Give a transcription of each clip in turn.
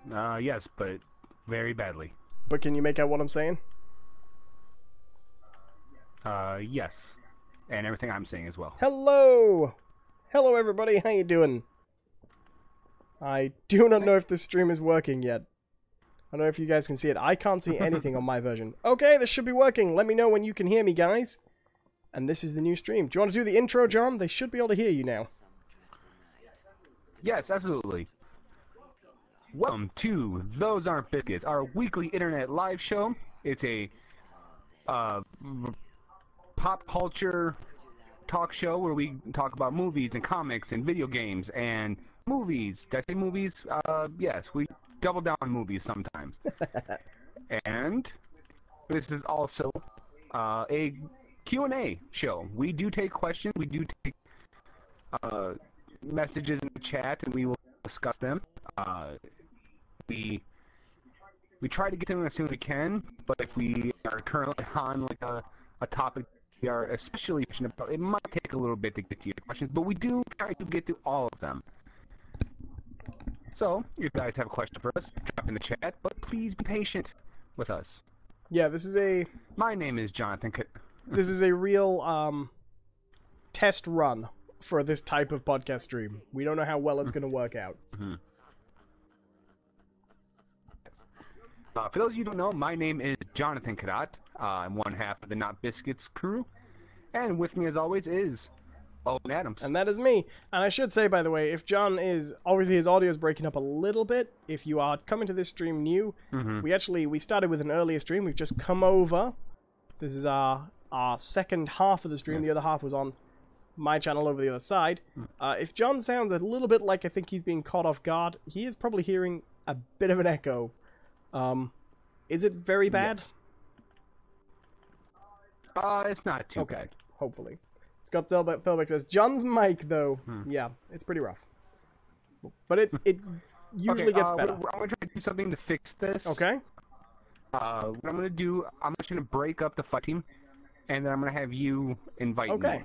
Yes, but very badly. But can you make out what I'm saying? Yes. And everything I'm saying as well. Hello! Hello everybody, how you doing? I do not know if this stream is working yet. I don't know if you guys can see it. I can't see anything on my version. Okay, this should be working. Let me know when you can hear me, guys. And this is the new stream. Do you want to do the intro, John? They should be able to hear you now. Yes, absolutely. Welcome to Those Aren't Biscuits, our weekly internet live show. It's a pop culture talk show where we talk about movies and comics and video games and movies. Did I say movies? Yes, we double down on movies sometimes. And this is also a Q&A show. We do take questions. We do take messages in the chat, and we will discuss them. We try to get to them as soon as we can, but if we are currently on like a topic we are especially passionate about, it might take a little bit to get to your questions, but we do try to get to all of them. So, if you guys have a question for us, drop in the chat, but please be patient with us. Yeah, this is a... My name is Jonathan. This is a real test run for this type of podcast stream. We don't know how well it's going to work out. Mm-hmm. For those of you who don't know, my name is Jonathan Kadat. I'm one half of the Not Biscuits crew. And with me, as always, is Owen Adams. And that is me. And I should say, by the way, if John is... Obviously, his audio is breaking up a little bit. If you are coming to this stream new, we started with an earlier stream. We've just come over. This is our second half of the stream. The other half was on my channel over the other side. If John sounds a little bit like I think he's being caught off guard, he is probably hearing a bit of an echo. Is it very bad? It's not too bad. Hopefully. Scott Thelbeck says, John's mic, though. Yeah, it's pretty rough. But it usually gets better. I'm going to try to do something to fix this. Okay. What I'm going to do, I'm just going to break up the fight team, and then I'm going to have you invite me. Okay.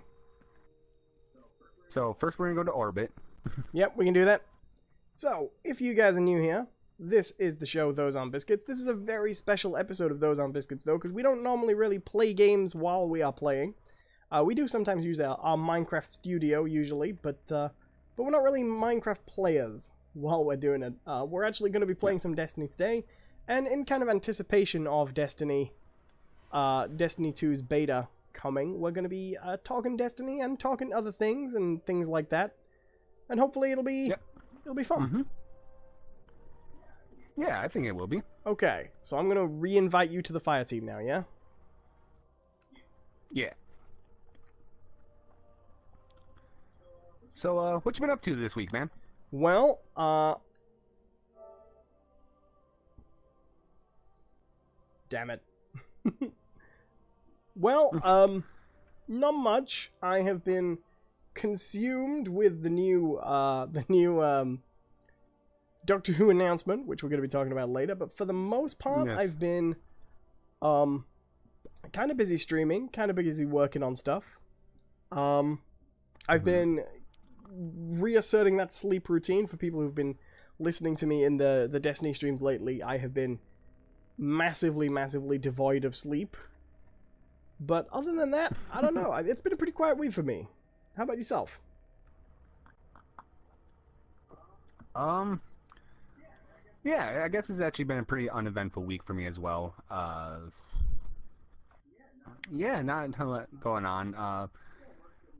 So, first we're going to go to Orbit. Yep, we can do that. So, if you guys are new here, this is the show Those on Biscuits. This is a very special episode of Those on Biscuits, though, because we don't normally really play games while we are playing. We do sometimes use our Minecraft studio, usually, but we're not really Minecraft players while we're doing it. We're actually going to be playing some Destiny today, and in kind of anticipation of Destiny 2's beta coming, we're going to be talking Destiny and talking other things and things like that, and hopefully it'll be fun. Yeah, I think it will be. Okay, so I'm going to re-invite you to the fire team now, yeah? Yeah. So, what you been up to this week, man? Well, damn it. Well, not much. I have been consumed with the new Doctor Who announcement, which we're going to be talking about later, but for the most part, I've been kind of busy streaming, kind of busy working on stuff. I've been reasserting that sleep routine for people who've been listening to me in the Destiny streams lately. I have been massively devoid of sleep. But other than that, I don't know. It's been a pretty quiet week for me. How about yourself? Yeah, I guess it's actually been a pretty uneventful week for me as well. Yeah, not a ton going on.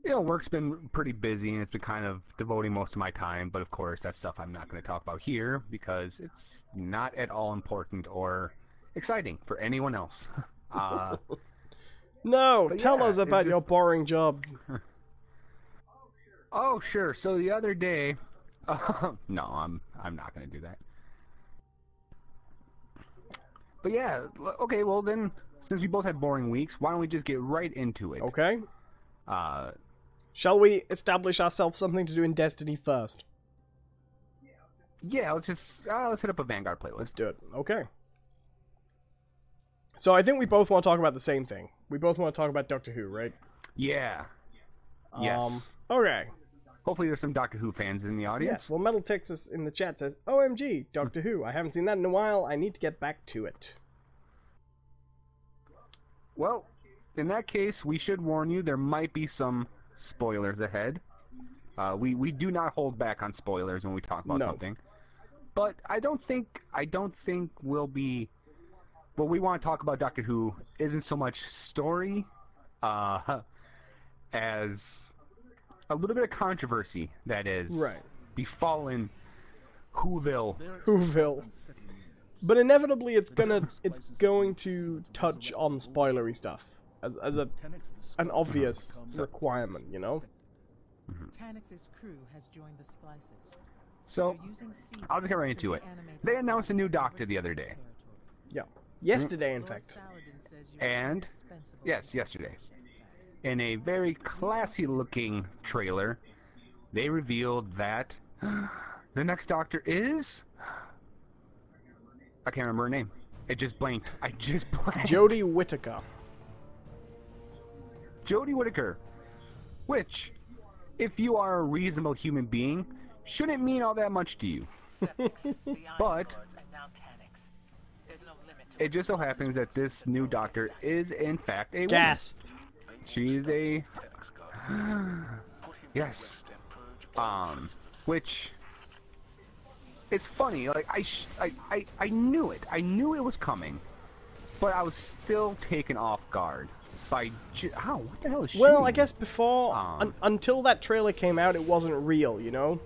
Work's been pretty busy, and it's been kind of devoting most of my time, but of course, that's stuff I'm not going to talk about here, because it's not at all important or exciting for anyone else. No, tell us about your boring job. Oh, sure. So the other day... no, I'm not going to do that. But yeah, okay, well then, since we both had boring weeks, why don't we just get right into it? Okay. Shall we establish ourselves something to do in Destiny first? Yeah, let's hit up a Vanguard playlist. Let's do it. Okay. So I think we both want to talk about the same thing. We both want to talk about Doctor Who, right? Yeah. Yes. Okay. Hopefully there's some Doctor Who fans in the audience. Yes, well, Metal Texas in the chat says, OMG, Doctor Who. I haven't seen that in a while. I need to get back to it. Well, in that case, we should warn you, there might be some spoilers ahead. We do not hold back on spoilers when we talk about something. But I don't think we'll be... What we want to talk about Doctor Who isn't so much story as a little bit of controversy that is befallen Whoville. But inevitably, it's going to touch on spoilery stuff as an obvious requirement, you know. Tanix's crew has joined the Splicers. So I'll just get right into it. They announced a new Doctor the other day. Yeah, yesterday, in fact. And yes, yesterday. In a very classy-looking trailer, they revealed that the next Doctor is... I can't remember her name. It just blanked. I just blanked. Jodie Whittaker. Jodie Whittaker. Which, if you are a reasonable human being, shouldn't mean all that much to you. But it just so happens that this new Doctor is, in fact, a Gasp. woman. She's a... yes. Which... It's funny, like, I knew it. I knew it was coming. But I was still taken off guard by... what the hell is she? Well, I guess before... until that trailer came out, it wasn't real, you know?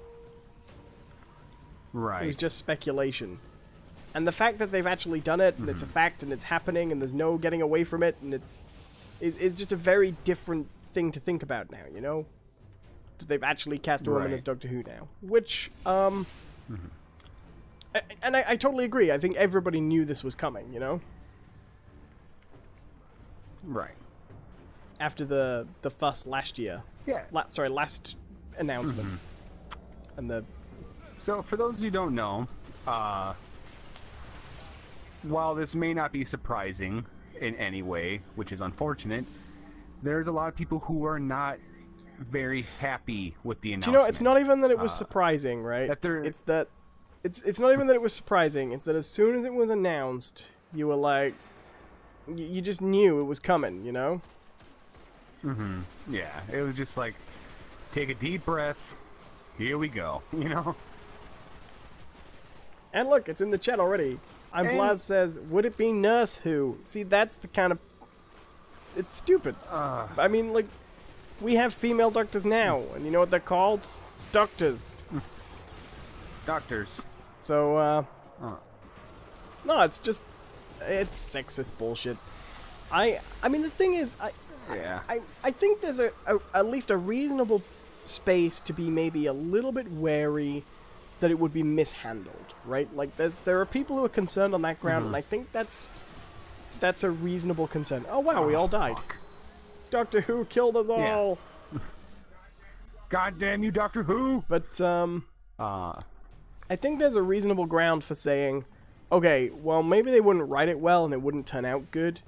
Right. It was just speculation. And the fact that they've actually done it, and it's a fact, and it's happening, and there's no getting away from it, and it's just a very different thing to think about now, you know? That they've actually cast a woman as Doctor Who now. Which, and I totally agree. I think everybody knew this was coming, you know? Right. After the fuss last year. Yeah. Last announcement. And the... So, for those who don't know, while this may not be surprising in any way, which is unfortunate, there's a lot of people who are not very happy with the announcement. Do you know, it's not even that it was surprising, right? It's not even that it was surprising. It's that as soon as it was announced, you were like, you just knew it was coming, you know? Yeah, it was just like, take a deep breath, here we go, you know? And look, it's in the chat already. Blaz says, would it be Nurse Who? See, that's the kind of... It's stupid. I mean, like, we have female doctors now, and you know what they're called? Doctors. Doctors. So, no, it's just... It's sexist bullshit. I mean, the thing is, I think there's at least a reasonable space to be maybe a little bit wary that it would be mishandled, right? Like, there are people who are concerned on that ground, and I think that's a reasonable concern. Oh wow, we all died. Doctor Who killed us all. God damn you, Doctor Who! But I think there's a reasonable ground for saying, okay, well maybe they wouldn't write it well and it wouldn't turn out good.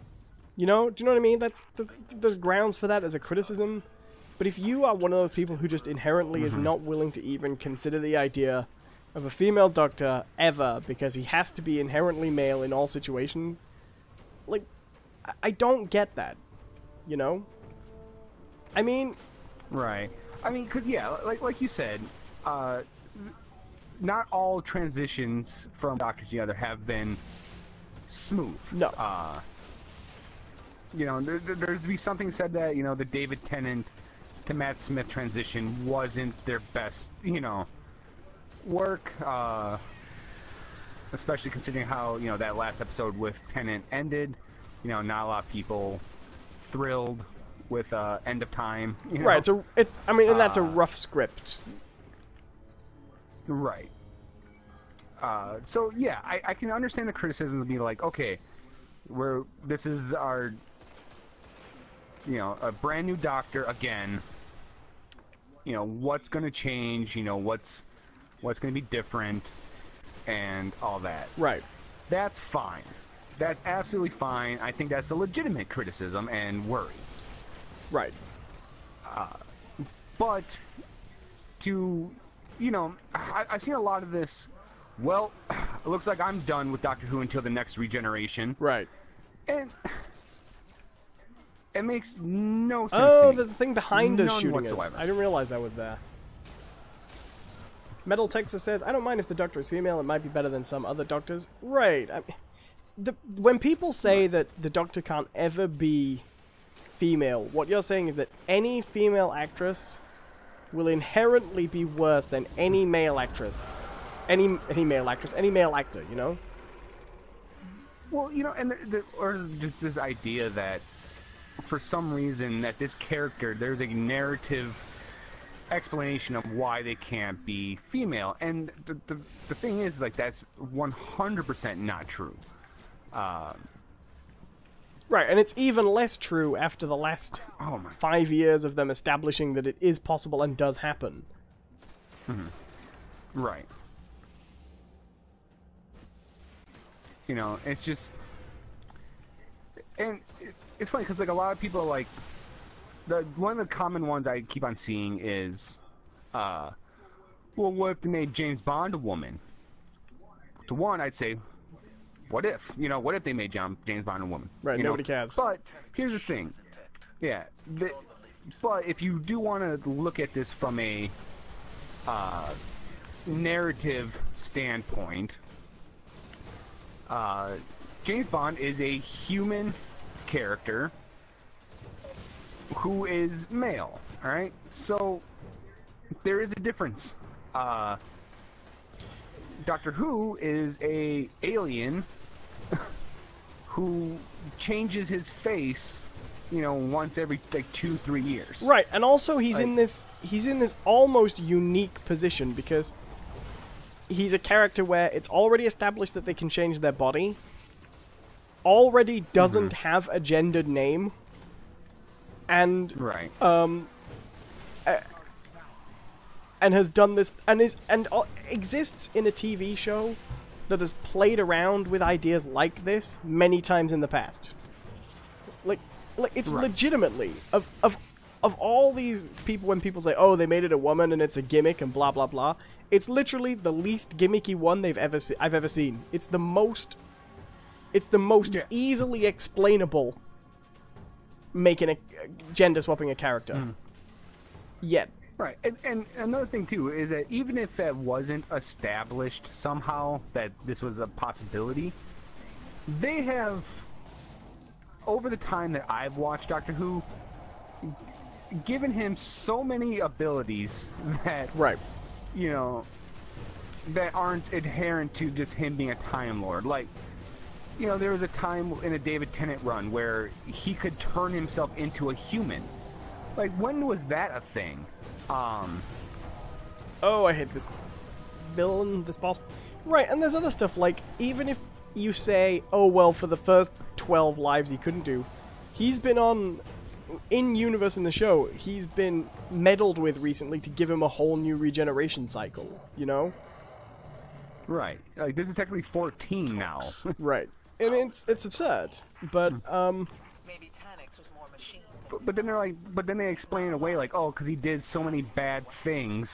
You know? Do you know what I mean? There's grounds for that as a criticism. But if you are one of those people who just inherently is not willing to even consider the idea of a female doctor ever because he has to be inherently male in all situations, like, I don't get that, you know? I mean... Right. I mean, because, yeah, like you said, not all transitions from Doctor to the other have been smooth. No. You know, there's be something said that, you know, the David Tennant to Matt Smith transition wasn't their best, you know, work, especially considering how, you know, that last episode with Tennant ended. You know, not a lot of people thrilled with End of Time. You know? Right. I mean, and that's a rough script. Right. So yeah, I can understand the criticism to be like, okay, this is our, you know, a brand new Doctor again. You know, what's going to change? You know, what's going to be different, and all that. Right. That's fine. That's absolutely fine. I think that's a legitimate criticism and worry. Right. But to, I've seen a lot of this. Well, it looks like I'm done with Doctor Who until the next regeneration. Right. And it makes no sense. Oh, there's a thing behind us None shooting us. whatsoever. I didn't realize that was there. Metal Texas says, I don't mind if the Doctor is female, it might be better than some other Doctors. Right. I mean, when people say that the Doctor can't ever be female, what you're saying is that any female actress will inherently be worse than any male actress. Any male actress, any male actor, you know? Well, and or just this idea that for some reason that this character, there's a narrative explanation of why they can't be female, and the thing is, like, that's 100% not true. Right, and it's even less true after the last 5 years of them establishing that it is possible and does happen. Right. It's just, and it's funny because, like, a lot of people, like, one of the common ones I keep on seeing is, well, what if they made James Bond a woman? To one, I'd say, what if? What if they made James Bond a woman? Right, nobody cares. But here's the thing. Yeah. But if you do want to look at this from a narrative standpoint, James Bond is a human character who is male, alright? So, there is a difference. Doctor Who is a alien who changes his face, once every, like, 2-3 years. Right, and also he's in this almost unique position because he's a character where it's already established that they can change their body, already doesn't have a gendered name, and right. And has done this and exists in a TV show that has played around with ideas like this many times in the past. Like it's right. Legitimately of all these people, when people say, "Oh, they made it a woman and it's a gimmick and blah blah blah," it's literally the least gimmicky one I've ever seen. It's the most Yeah. easily explainable making a gender swapping a character. Yet. Right, and another thing too is that even if that wasn't established somehow that this was a possibility, they have, over the time that I've watched Doctor Who, given him so many abilities that Right. That aren't inherent to just him being a Time Lord. Like, there was a time in a David Tennant run where he could turn himself into a human. Like, when was that a thing? Oh, I hate this villain, this boss. Right, and there's other stuff, like, even if you say, oh, well, for the first 12 lives he couldn't do, he's been on, in-universe in the show, he's been meddled with recently to give him a whole new regeneration cycle, Right. Like, this is technically 14 now. Right. And it's absurd, but, Maybe Tanix was more machine. But then they explain it away like, oh, because he did so many bad things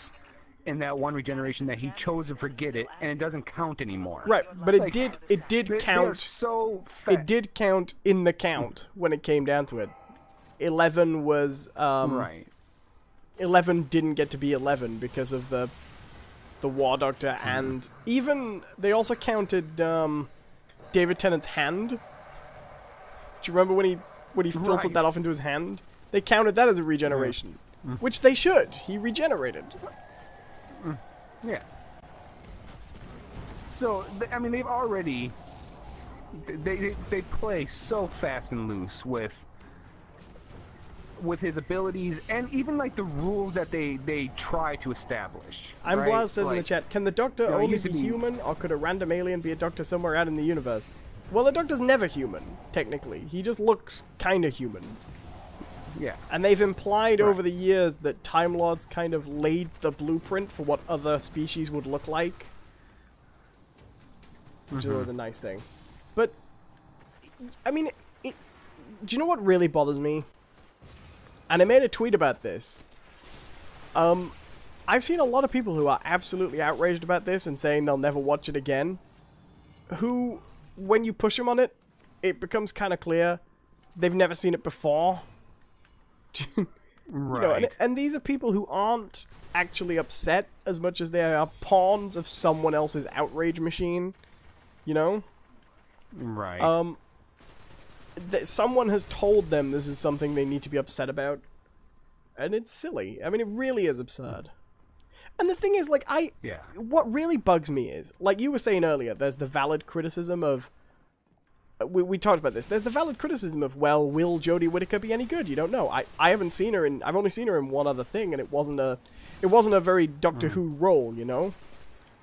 in that one regeneration that he chose to forget it, and it doesn't count anymore. right, but it Like, did they count. are so It did count in the count when it came down to it. 11 was, right. 11 didn't get to be 11 because of the War Doctor, and even they also counted David Tennant's hand. Do you remember when he filtered Right. that off into his hand? They counted that as a regeneration, which they should. He regenerated. Yeah. So, I mean, they've already they play so fast and loose with his abilities and even like the rules that they try to establish. I'm right? Blaz says in the Like, chat, can the Doctor it only used be to be- human, or could a random alien be a Doctor somewhere out in the universe? Well, the Doctor's never human, technically. He just looks kinda human. Yeah. And they've implied Right. over the years that Time Lords kind of laid the blueprint for what other species would look like. Which is always a nice thing. But, I mean, do you know what really bothers me? And I made a tweet about this. I've seen a lot of people who are absolutely outraged about this and saying they'll never watch it again. Who, when you push them on it, it becomes kind of clear they've never seen it before. Right. You know, and these are people who aren't actually upset as much as they are pawns of someone else's outrage machine. You know? Right. Someone has told them this is something they need to be upset about. And it's silly. I mean, it really is absurd. And the thing is, like, Yeah. what really bugs me is, like you were saying earlier, there's the valid criticism of... We talked about this. There's the valid criticism of, well, will Jodie Whittaker be any good? You don't know. I haven't seen her in... I've only seen her in one other thing, and it wasn't a very Doctor Who role, you know?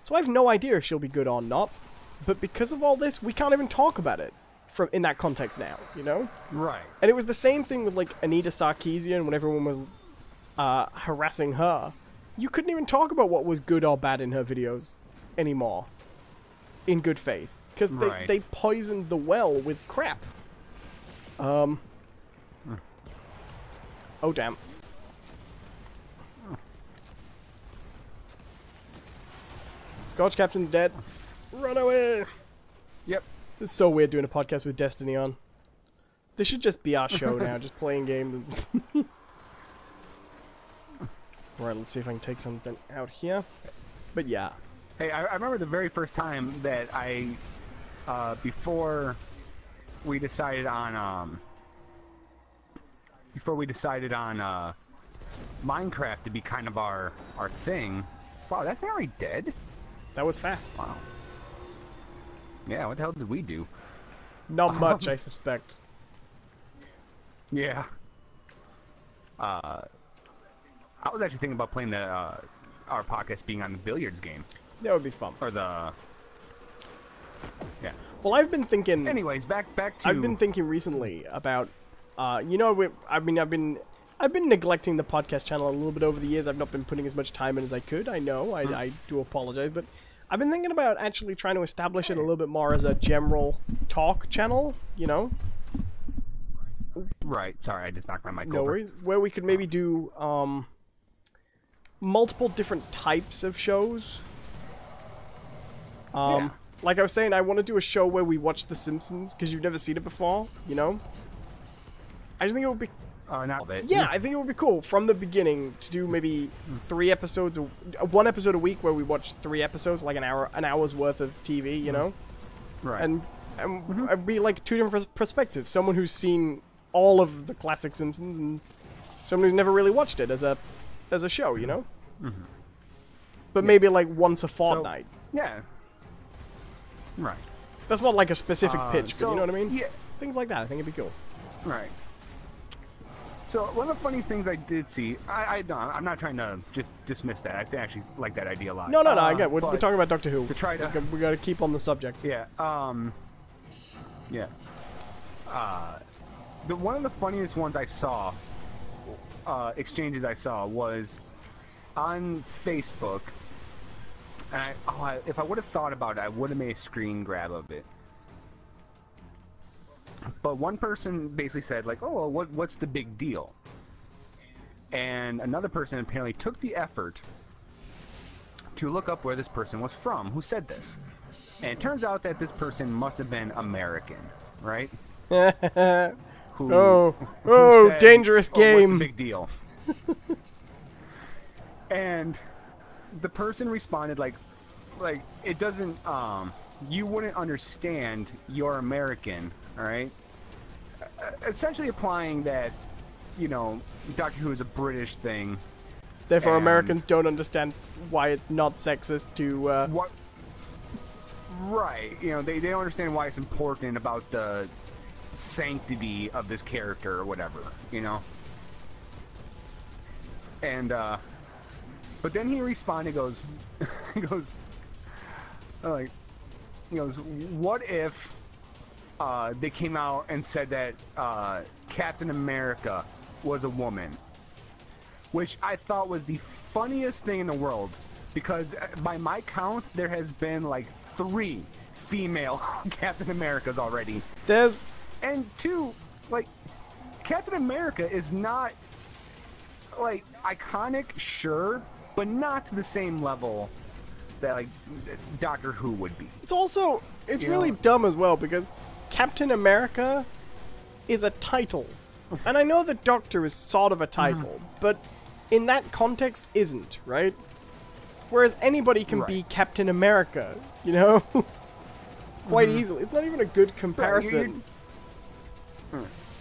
So I have no idea if she'll be good or not. But because of all this, we can't even talk about it in that context now, you know? Right. And it was the same thing with, like, Anita Sarkeesian when everyone was harassing her. You couldn't even talk about what was good or bad in her videos anymore. In good faith. Because they poisoned the well with crap. Oh, damn. Scotch Captain's dead. Run away! Yep. It's so weird doing a podcast with Destiny on. This should just be our show now, just playing games. Alright, let's see if I can take something out here. But yeah. Hey, I remember the very first time that before we decided on Minecraft to be kind of our thing. Wow, that's already dead? That was fast. Wow. Yeah, what the hell did we do? Not much, I suspect. Yeah. I was actually thinking about playing our podcast being on the billiards game. That would be fun. Or the... Yeah. Well, I've been thinking... Anyways, back to... I've been thinking recently about... you know, I've been neglecting the podcast channel a little bit over the years. I've not been putting as much time in as I could. I know. I do apologize, but... I've been thinking about actually trying to establish it a little bit more as a general talk channel, you know? Right, sorry, I just knocked my mic over. No worries. Where we could maybe do, multiple different types of shows. Yeah. Like I was saying, I want to do a show where we watch The Simpsons, because you've never seen it before, you know? I just think it would be... Not it. Yeah, I think it would be cool from the beginning to do maybe 3 episodes, one episode a week where we watch 3 episodes, like an hour's worth of TV, you know? Right. And it'd be like 2 different perspectives. Someone who's seen all of the classic Simpsons and someone who's never really watched it as a show, you know? Mm-hmm. But maybe like once a fortnight. So, yeah. Right. That's not like a specific pitch, but you know what I mean? Yeah. Things like that, I think it'd be cool. Right. So one of the funny things I did see, I'm not trying to just dismiss that. I actually like that idea a lot. No, I get it. We're talking about Doctor Who. To try to... We gotta keep on the subject. Yeah, yeah. One of the funniest ones I saw, exchanges I saw, was on Facebook. And if I would have thought about it, I would have made a screen grab of it. But one person basically said, like, oh, well, what's the big deal? And another person apparently took the effort to look up where this person was from, who said this. And it turns out that this person must have been American, right? Who said, dangerous game. What's the big deal? And the person responded like it doesn't, you wouldn't understand you're American, all right? Essentially implying that, you know, Doctor Who is a British thing. Therefore, Americans don't understand why it's not sexist to, What? Right. You know, they don't understand why it's important about the sanctity of this character or whatever, you know? And, but then he responded, goes, what if they came out and said that Captain America was a woman? Which I thought was the funniest thing in the world, because by my count, there has been like 3 female Captain Americas already. And 2, like, Captain America is not, like, iconic, sure, but not to the same level that like Doctor Who would be. It's also, it's You really know? dumb as well, because Captain America is a title. And I know the Doctor is sort of a title, but in that context isn't, right? Whereas anybody can be Right. Captain America, you know? Quite easily. It's not even a good comparison.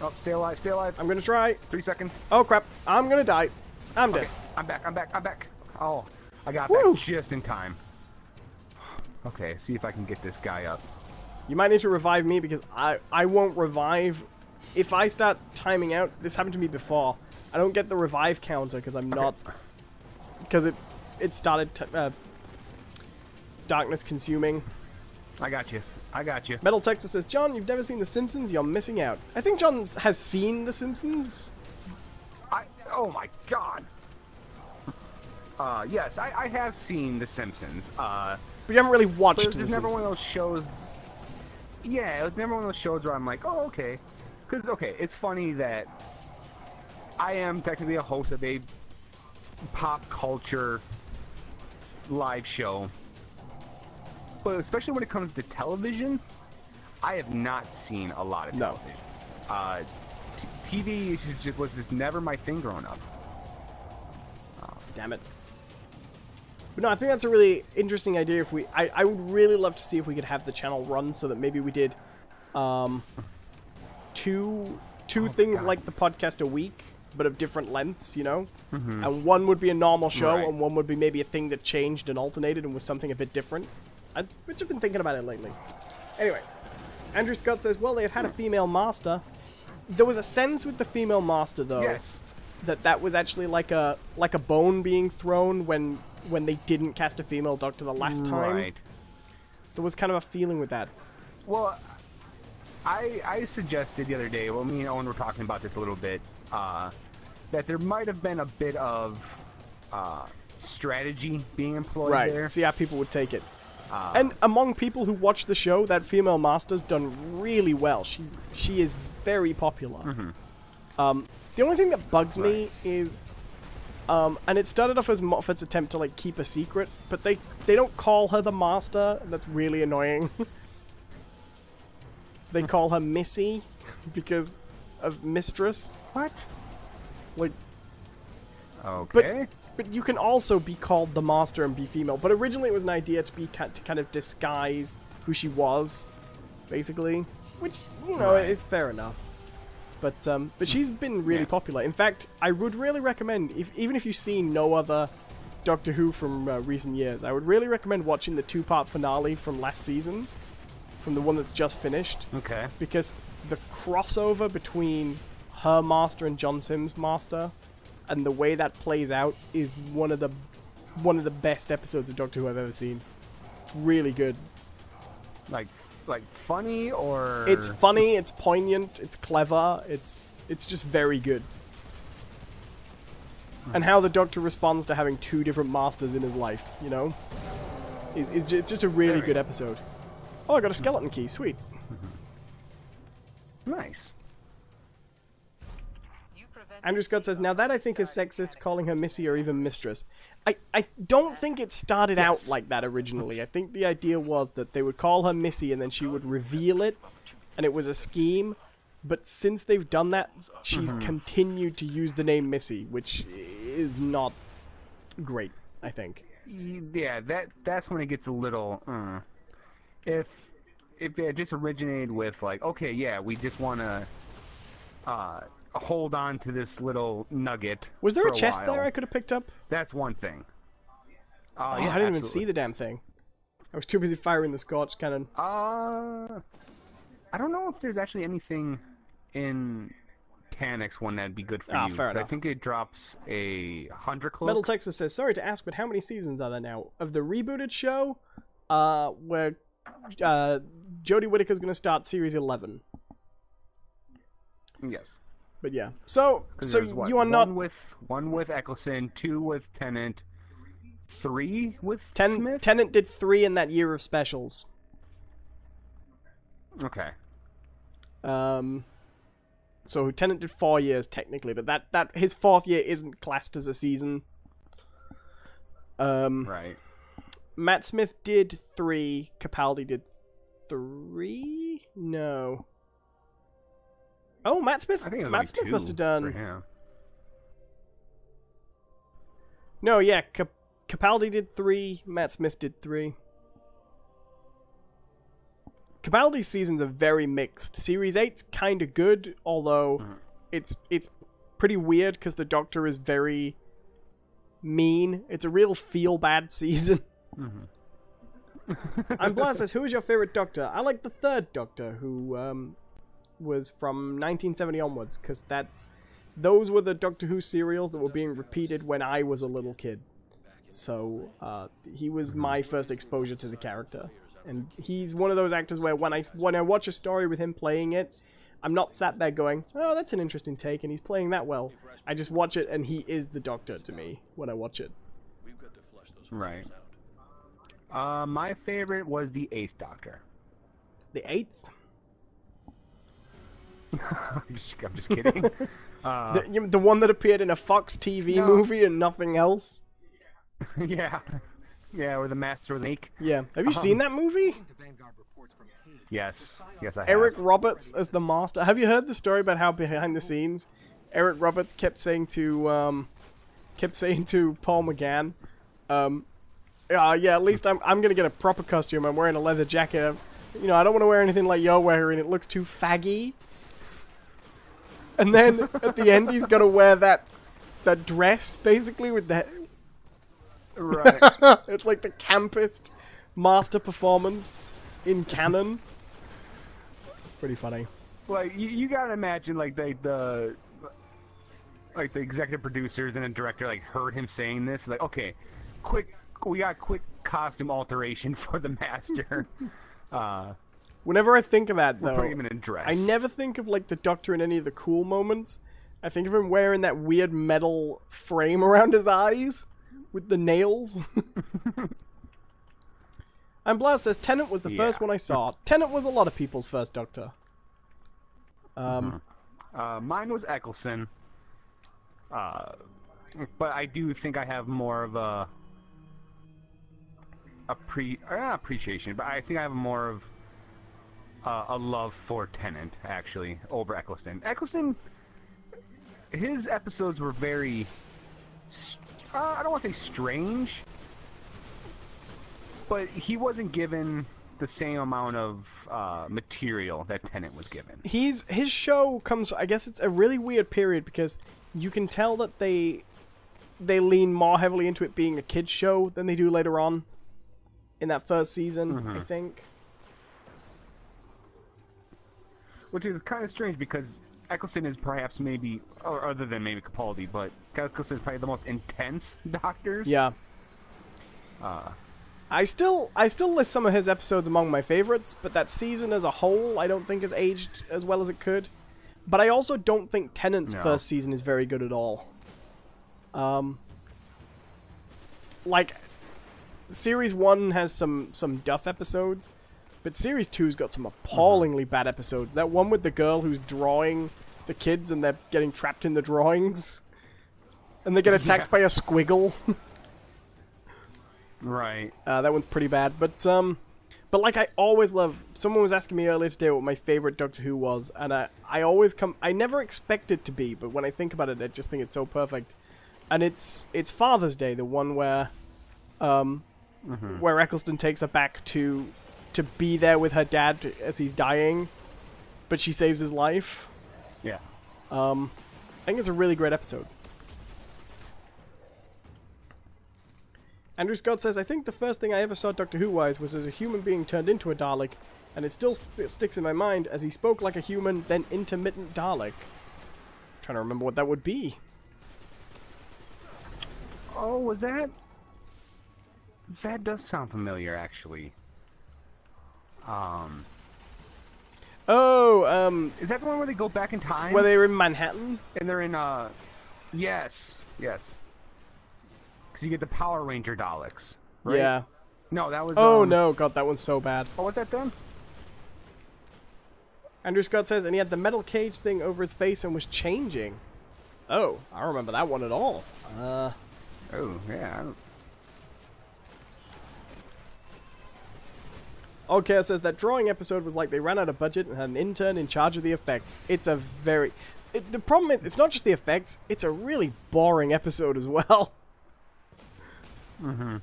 Oh, stay alive, stay alive. I'm gonna try. 3 seconds. Oh crap, I'm gonna die. I'm Okay, dead. I'm back, I'm back, I'm back. Oh, I got Woo! back just in time. Okay, see if I can get this guy up. You might need to revive me because I won't revive. If I start timing out, this happened to me before. I don't get the revive counter because I'm not, because it started darkness consuming. I got you. I got you. Metal Texas says, John, you've never seen The Simpsons? You're missing out. I think John has seen The Simpsons. Oh my god. Yes, I have seen The Simpsons. But you haven't really watched But The it was never Simpsons. one of those shows. Yeah, it was never one of those shows where I'm like, oh, okay. Because, okay, it's funny that I am technically a host of a pop culture live show. But especially when it comes to television, I have not seen a lot of No. television. TV was just never my thing growing up. Damn it. But no, I think that's a really interesting idea. If we, I would really love to see if we could have the channel run so that maybe we did two things God. like the podcast a week, but of different lengths, you know? And one would be a normal show, Right. and one would be maybe a thing that changed and alternated and was something a bit different. I've just been thinking about it lately. Anyway, Andrew Scott says, well, they've had a female master. There was a sense with the female master, though, Yes. that was actually like a bone being thrown when they didn't cast a female Doctor the last time. Right. There was kind of a feeling with that. Well, I suggested the other day, well, me and Owen were talking about this a little bit, that there might have been a bit of strategy being employed Right. there. See how people would take it. And among people who watch the show, that female master's done really well. She is very popular. The only thing that bugs me is, and it started off as Moffat's attempt to like keep a secret, but they don't call her the master, and that's really annoying. They call her Missy because of mistress. What? Like, Okay. but you can also be called the master and be female. But originally it was an idea to kind of disguise who she was, basically, which you know Right. is fair enough. But she's been really popular. In fact, I would really recommend, even if you've seen no other Doctor Who from recent years, I would really recommend watching the 2-part finale from last season, from the one that's just finished, Okay. because the crossover between her master and John Sims' master, and the way that plays out, is one of the best episodes of Doctor Who I've ever seen. It's really good. Like funny or? It's funny, it's poignant, it's clever, it's just very good. And how the Doctor responds to having 2 different masters in his life, you know? It's just a really Very good episode. Oh, I got a skeleton key, sweet. Nice. Andrew Scott says, now that I think is sexist, calling her Missy or even Mistress. I don't think it started out like that originally. I think the idea was that they would call her Missy and then she would reveal it, and it was a scheme. But since they've done that, she's continued to use the name Missy, which is not great, I think. Yeah, that's when it gets a little. If it just originated with like, okay, yeah, we just want to hold on to this little nugget. Was there for a chest while, there I could have picked up? That's one thing. Oh, Yeah, I didn't even see absolutely. the damn thing. I was too busy firing the Scorch cannon. I don't know if there's actually anything in Tanix one that'd be good for you. Fair but I enough. think it drops a Hunter cloak. Metal Texas says, sorry to ask, but how many seasons are there now? Of the rebooted show, where Jodie Whittaker's going to start series 11. Yes. But yeah. So There's what, you are not... one with Eccleston, 2 with Tennant, 3 with Smith? Tennant did 3 in that year of specials. Okay. So Tennant did 4 years technically, but that his 4th year isn't classed as a season. Right. Matt Smith did 3. Capaldi did 3? No. Oh, Matt Smith. I think it was Matt only Smith 2 must have for done. him. No, yeah. Capaldi did 3. Matt Smith did 3. Capaldi's seasons are very mixed. Series 8's kind of good, although it's pretty weird because the Doctor is very mean. It's a real feel-bad season. I'm Blast says, who is your favorite Doctor? I like the 3rd Doctor, who was from 1970 onwards, because those were the Doctor Who serials that were being repeated when I was a little kid. So he was my first exposure to the character. And he's one of those actors where when I watch a story with him playing it, I'm not sat there going, oh, that's an interesting take, and he's playing that well. I just watch it, and he is the Doctor to me when I watch it. Right. My favorite was the 8th Doctor. The 8th? I'm just kidding. The one that appeared in a Fox TV movie and nothing else? Yeah. Yeah, or the Master of the Snake. Yeah. Have you seen that movie? Yes. Yes, I have. Eric Roberts as the Master. Have you heard the story about how behind the scenes Eric Roberts kept saying to Paul McGann, yeah, at least I'm gonna get a proper costume. I'm wearing a leather jacket. You know, I don't want to wear anything like you're wearing. It looks too faggy. And then at the end, he's gonna wear that dress basically with the. Right. It's like the campest master performance in canon. It's pretty funny. Like you gotta imagine, like the executive producers and the director like heard him saying this, like, okay, we got quick costume alteration for the Master. Whenever I think of that, We're though, putting him in a dress. I never think of like the Doctor in any of the cool moments. I think of him wearing that weird metal frame around his eyes with the nails. And Blast says Tennant was the first one I saw. Tennant was a lot of people's first Doctor. Mine was Eccleston. But I do think I have more of a appreciation, but I think I have more of a love for Tennant, actually, over Eccleston. Eccleston, his episodes were very, I don't want to say strange, but he wasn't given the same amount of material that Tennant was given. His show comes, I guess it's a really weird period because you can tell that they lean more heavily into it being a kid's show than they do later on in that first season, I think. Which is kind of strange because Eccleston is perhaps maybe, or other than maybe Capaldi, but Eccleston is probably the most intense Doctors. Yeah. I still list some of his episodes among my favorites, but that season as a whole I don't think has aged as well as it could. But I also don't think Tennant's first season is very good at all. Like, Series 1 has some duff episodes, but Series 2's got some appallingly bad episodes. That one with the girl who's drawing the kids and they're getting trapped in the drawings. And they get attacked by a squiggle. Right. That one's pretty bad, but like I always love. Someone was asking me earlier today what my favorite Doctor Who was, and I never expect it to be, but when I think about it, I just think it's so perfect. And it's Father's Day, the one where Eccleston takes her back to be there with her dad as he's dying, but she saves his life. Yeah. I think it's a really great episode. Andrew Scott says, I think the first thing I ever saw Doctor Who-wise was as a human being turned into a Dalek, and it still sticks in my mind as he spoke like a human, then intermittent Dalek. I'm trying to remember what that would be. Oh, was that? That does sound familiar, actually. Is that the one where they go back in time? Where they're in Manhattan? And they're in, yes. Because you get the Power Ranger Daleks, right? Yeah. No, that was, oh, no. God, that one's so bad. Oh, was that them? Andrew Scott says, and he had the metal cage thing over his face and was changing. Oh, I don't remember that one at all. Oh, yeah. Okay, says that drawing episode was like they ran out of budget and had an intern in charge of the effects. It's a very... the problem is, it's not just the effects, it's a really boring episode as well. Mm-hmm.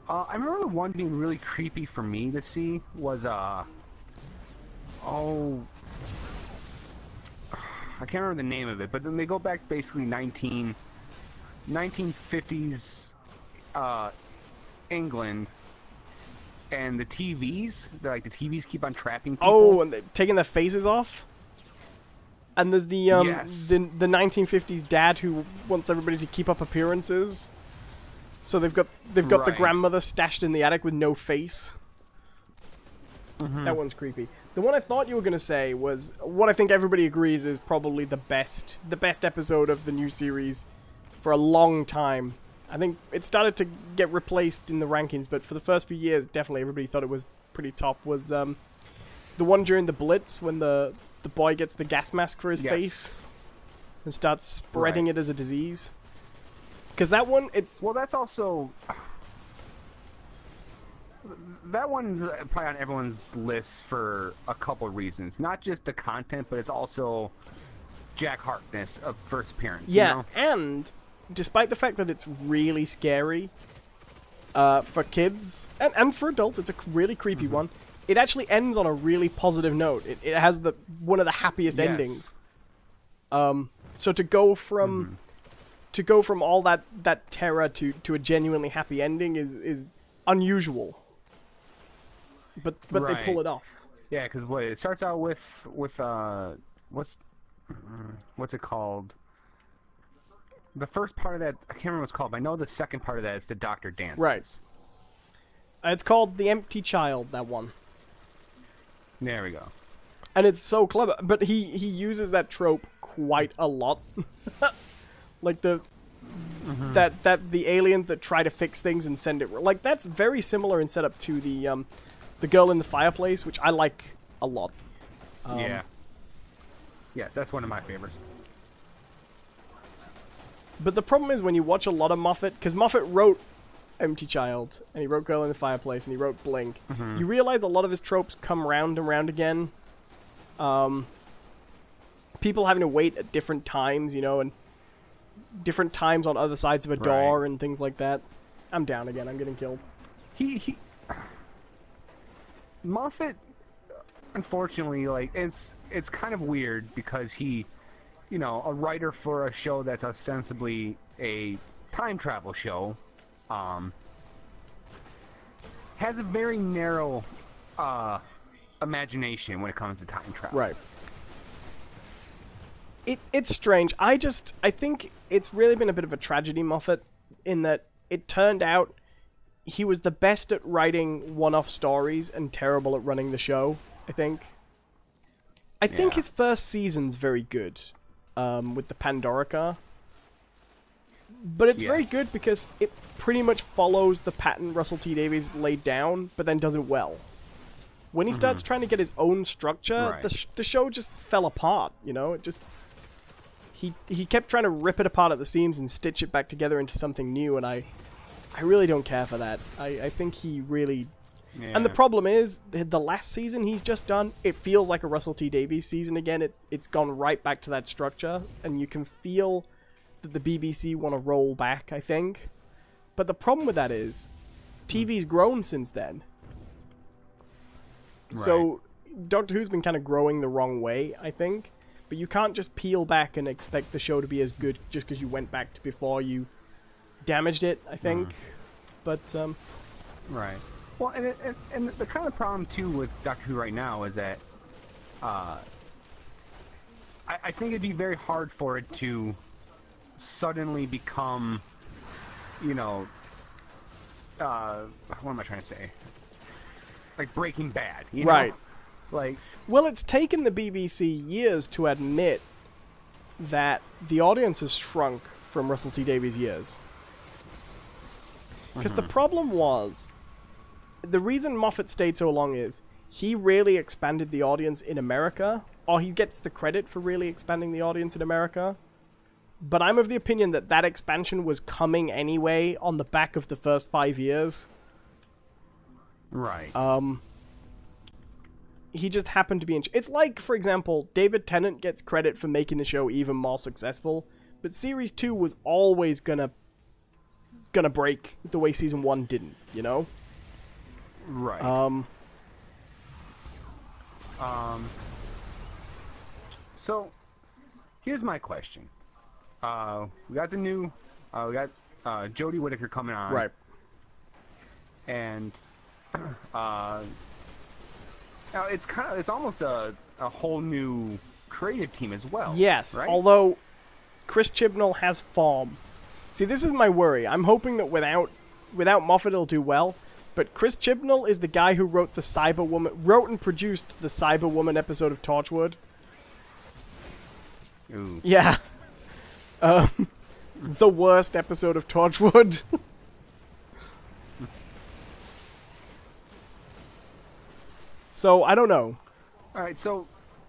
I remember the one being really creepy for me to see was, I can't remember the name of it, but then they go back basically 1950s England, and the TVs, the TVs keep on trapping people. Oh, and taking their faces off? And there's the Yes. the 1950s dad who wants everybody to keep up appearances. So they've got the Right. grandmother stashed in the attic with no face. Mm-hmm. That one's creepy. The one I thought you were gonna say was what I think everybody agrees is probably the best episode of the new series for a long time. I think it started to get replaced in the rankings, but for the first few years, definitely everybody thought it was pretty top. Was the one during the Blitz when the boy gets the gas mask for his Yes. face and starts spreading Right. it as a disease. Because that one, it's... Well, that's also... That one's probably on everyone's list for a couple of reasons. Not just the content, but it's also Jack Harkness of first appearance. Yeah, You know? and despite the fact that it's really scary for kids, and for adults, it's a really creepy one, it actually ends on a really positive note. It has one of the happiest Yes. endings. So to go from... To go from all that terror to a genuinely happy ending is unusual. But they Right. pull it off. Yeah, because it starts out with what's it called? The first part of that, I can't remember what it's called, but I know the second part of that is the Doctor Dance. Right. It's called The Empty Child, that one. There we go. And it's so clever, but he uses that trope quite a lot. Like the the aliens that try to fix things and send it, like that's very similar in setup to the girl in the fireplace, which I like a lot. Yeah, that's one of my favorites. But the problem is when you watch a lot of Moffat, because Moffat wrote Empty Child, and he wrote Girl in the Fireplace, and he wrote Blink, you realize a lot of his tropes come round and round again. People having to wait at different times, and different times on other sides of a door and things like that. I'm down again. I'm getting killed. Moffat, unfortunately, it's kind of weird because he, a writer for a show that's ostensibly a time travel show, has a very narrow imagination when it comes to time travel. Right. It's strange. I think it's really been a bit of a tragedy, Moffat, in that it turned out he was the best at writing one-off stories and terrible at running the show, I think. I think his first season's very good, with the Pandorica. But it's very good because it pretty much follows the pattern Russell T Davies laid down, but then does it well. When he starts trying to get his own structure, the show just fell apart, It just... He kept trying to rip it apart at the seams and stitch it back together into something new, and I really don't care for that. I think he really... Yeah. And the problem is, the last season he's just done, it feels like a Russell T Davies season again. It's gone right back to that structure, and you can feel that the BBC want to roll back, I think. But the problem with that is, TV's grown since then. Right. So, Doctor Who's been kind of growing the wrong way, I think. But you can't just peel back and expect the show to be as good just because you went back to before you damaged it, I think. But, Right. Well, and the kind of problem, too, with Doctor Who right now is that I think it'd be very hard for it to suddenly become, what am I trying to say? Like Breaking Bad, Right. Well, it's taken the BBC years to admit that the audience has shrunk from Russell T Davies' years. Because the problem was, the reason Moffat stayed so long is, he really expanded the audience in America, or he gets the credit for really expanding the audience in America. But I'm of the opinion that that expansion was coming anyway on the back of the first 5 years. Right. He just happened to be in... It's like, for example, David Tennant gets credit for making the show even more successful, but Series 2 was always gonna break the way Season 1 didn't, you know? Right. So, here's my question. We got the new... we got Jodie Whittaker coming on. Right. And... now it's almost a whole new creative team as well. Yes, right? although Chris Chibnall has form. See, this is my worry. I'm hoping that without Moffat it'll do well, but Chris Chibnall is the guy who wrote and produced the Cyberwoman episode of Torchwood. Ooh. Yeah. The worst episode of Torchwood. So, I don't know. Alright, so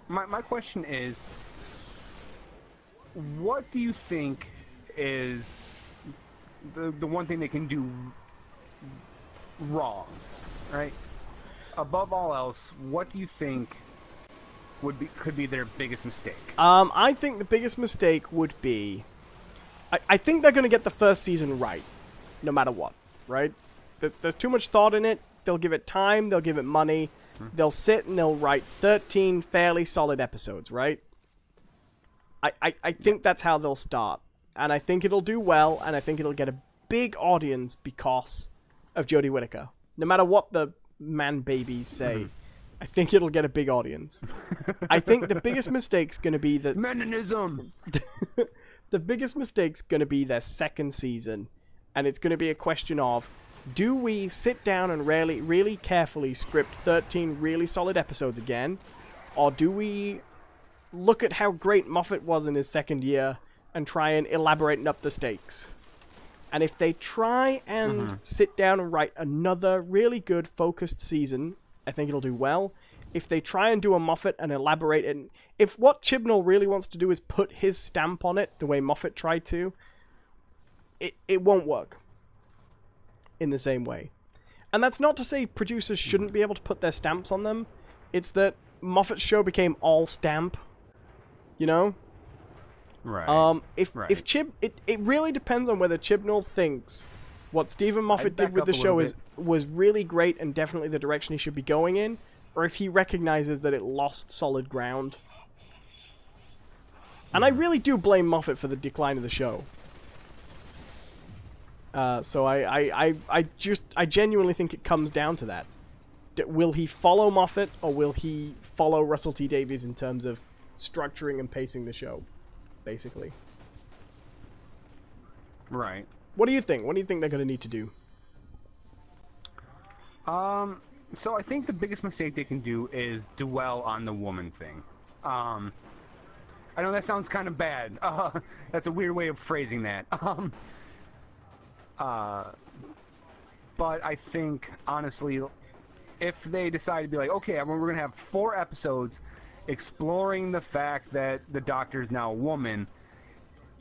my question is, what do you think is the one thing they can do wrong, right? Above all else, what do you think could be their biggest mistake? I think the biggest mistake would be... I think they're going to get the first season right, no matter what, right? There's too much thought in it. They'll give it time, they'll give it money, they'll sit and they'll write 13 fairly solid episodes, right? I think that's how they'll start. And I think it'll do well, and I think it'll get a big audience because of Jodie Whittaker. No matter what the man babies say, I think it'll get a big audience. I think the biggest mistake's going to be that... Meninism! The biggest mistake's going to be their second season, and it's going to be a question of, do we sit down and really carefully script 13 really solid episodes again, or do we look at how great Moffat was in his second year and try and elaborate and up the stakes? And if they try and sit down and write another really good focused season, I think it'll do well. If they try and do a Moffat and elaborate it, if what Chibnall really wants to do is put his stamp on it the way Moffat tried to, it won't work in the same way. And that's not to say producers shouldn't be able to put their stamps on them. It's that Moffat's show became all stamp, you know? Right. If it really depends on whether Chibnall thinks what Stephen Moffat did with the show was really great and definitely the direction he should be going in, or if he recognizes that it lost solid ground. And I really do blame Moffat for the decline of the show. So I genuinely think it comes down to that. Will he follow Moffat, or will he follow Russell T Davies in terms of structuring and pacing the show, basically? Right. What do you think? What do you think they're going to need to do? So I think the biggest mistake they can do is dwell on the woman thing. I know that sounds kind of bad. That's a weird way of phrasing that. But I think, honestly, if they decide to be like, okay, we're going to have 4 episodes exploring the fact that the Doctor is now a woman,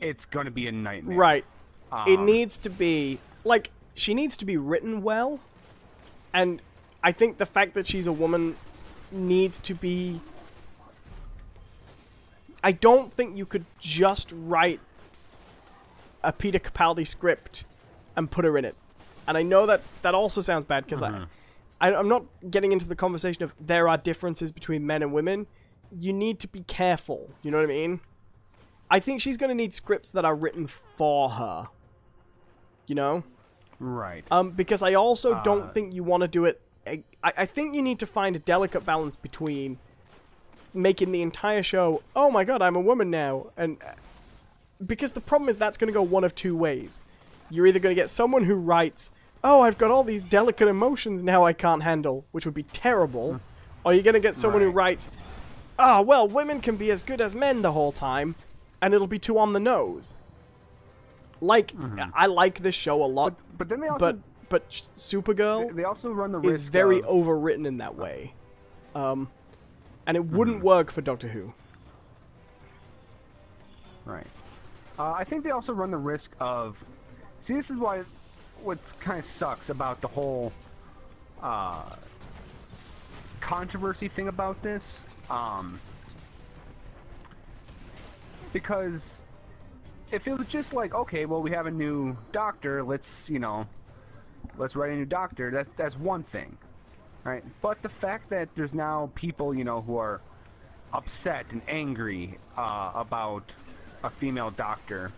it's going to be a nightmare. Right. It needs to be, like, she needs to be written well, and I think the fact that she's a woman needs to be... I don't think you could just write a Peter Capaldi script and put her in it. And I know that also sounds bad, because I'm not getting into the conversation of there are differences between men and women. You need to be careful, you know what I mean? I think she's going to need scripts that are written for her. You know? Right. Because I also don't think you want to do it... I think you need to find a delicate balance between making the entire show, oh my god, I'm a woman now, and... because the problem is that's going to go one of two ways. You're either going to get someone who writes, oh, I've got all these delicate emotions now I can't handle, which would be terrible, or you're going to get someone who writes, oh, well, women can be as good as men the whole time, and it'll be too on the nose. Like, I like this show a lot, but then they also... But Supergirl they also run the risk is very overwritten in that way. And it wouldn't work for Doctor Who. Right. I think they also run the risk of... See, this is what kind of sucks about the whole controversy thing about this, because if it was just like, okay, well, we have a new doctor, let's write a new doctor, that's one thing, right? But the fact that there's now people, who are upset and angry about a female doctor,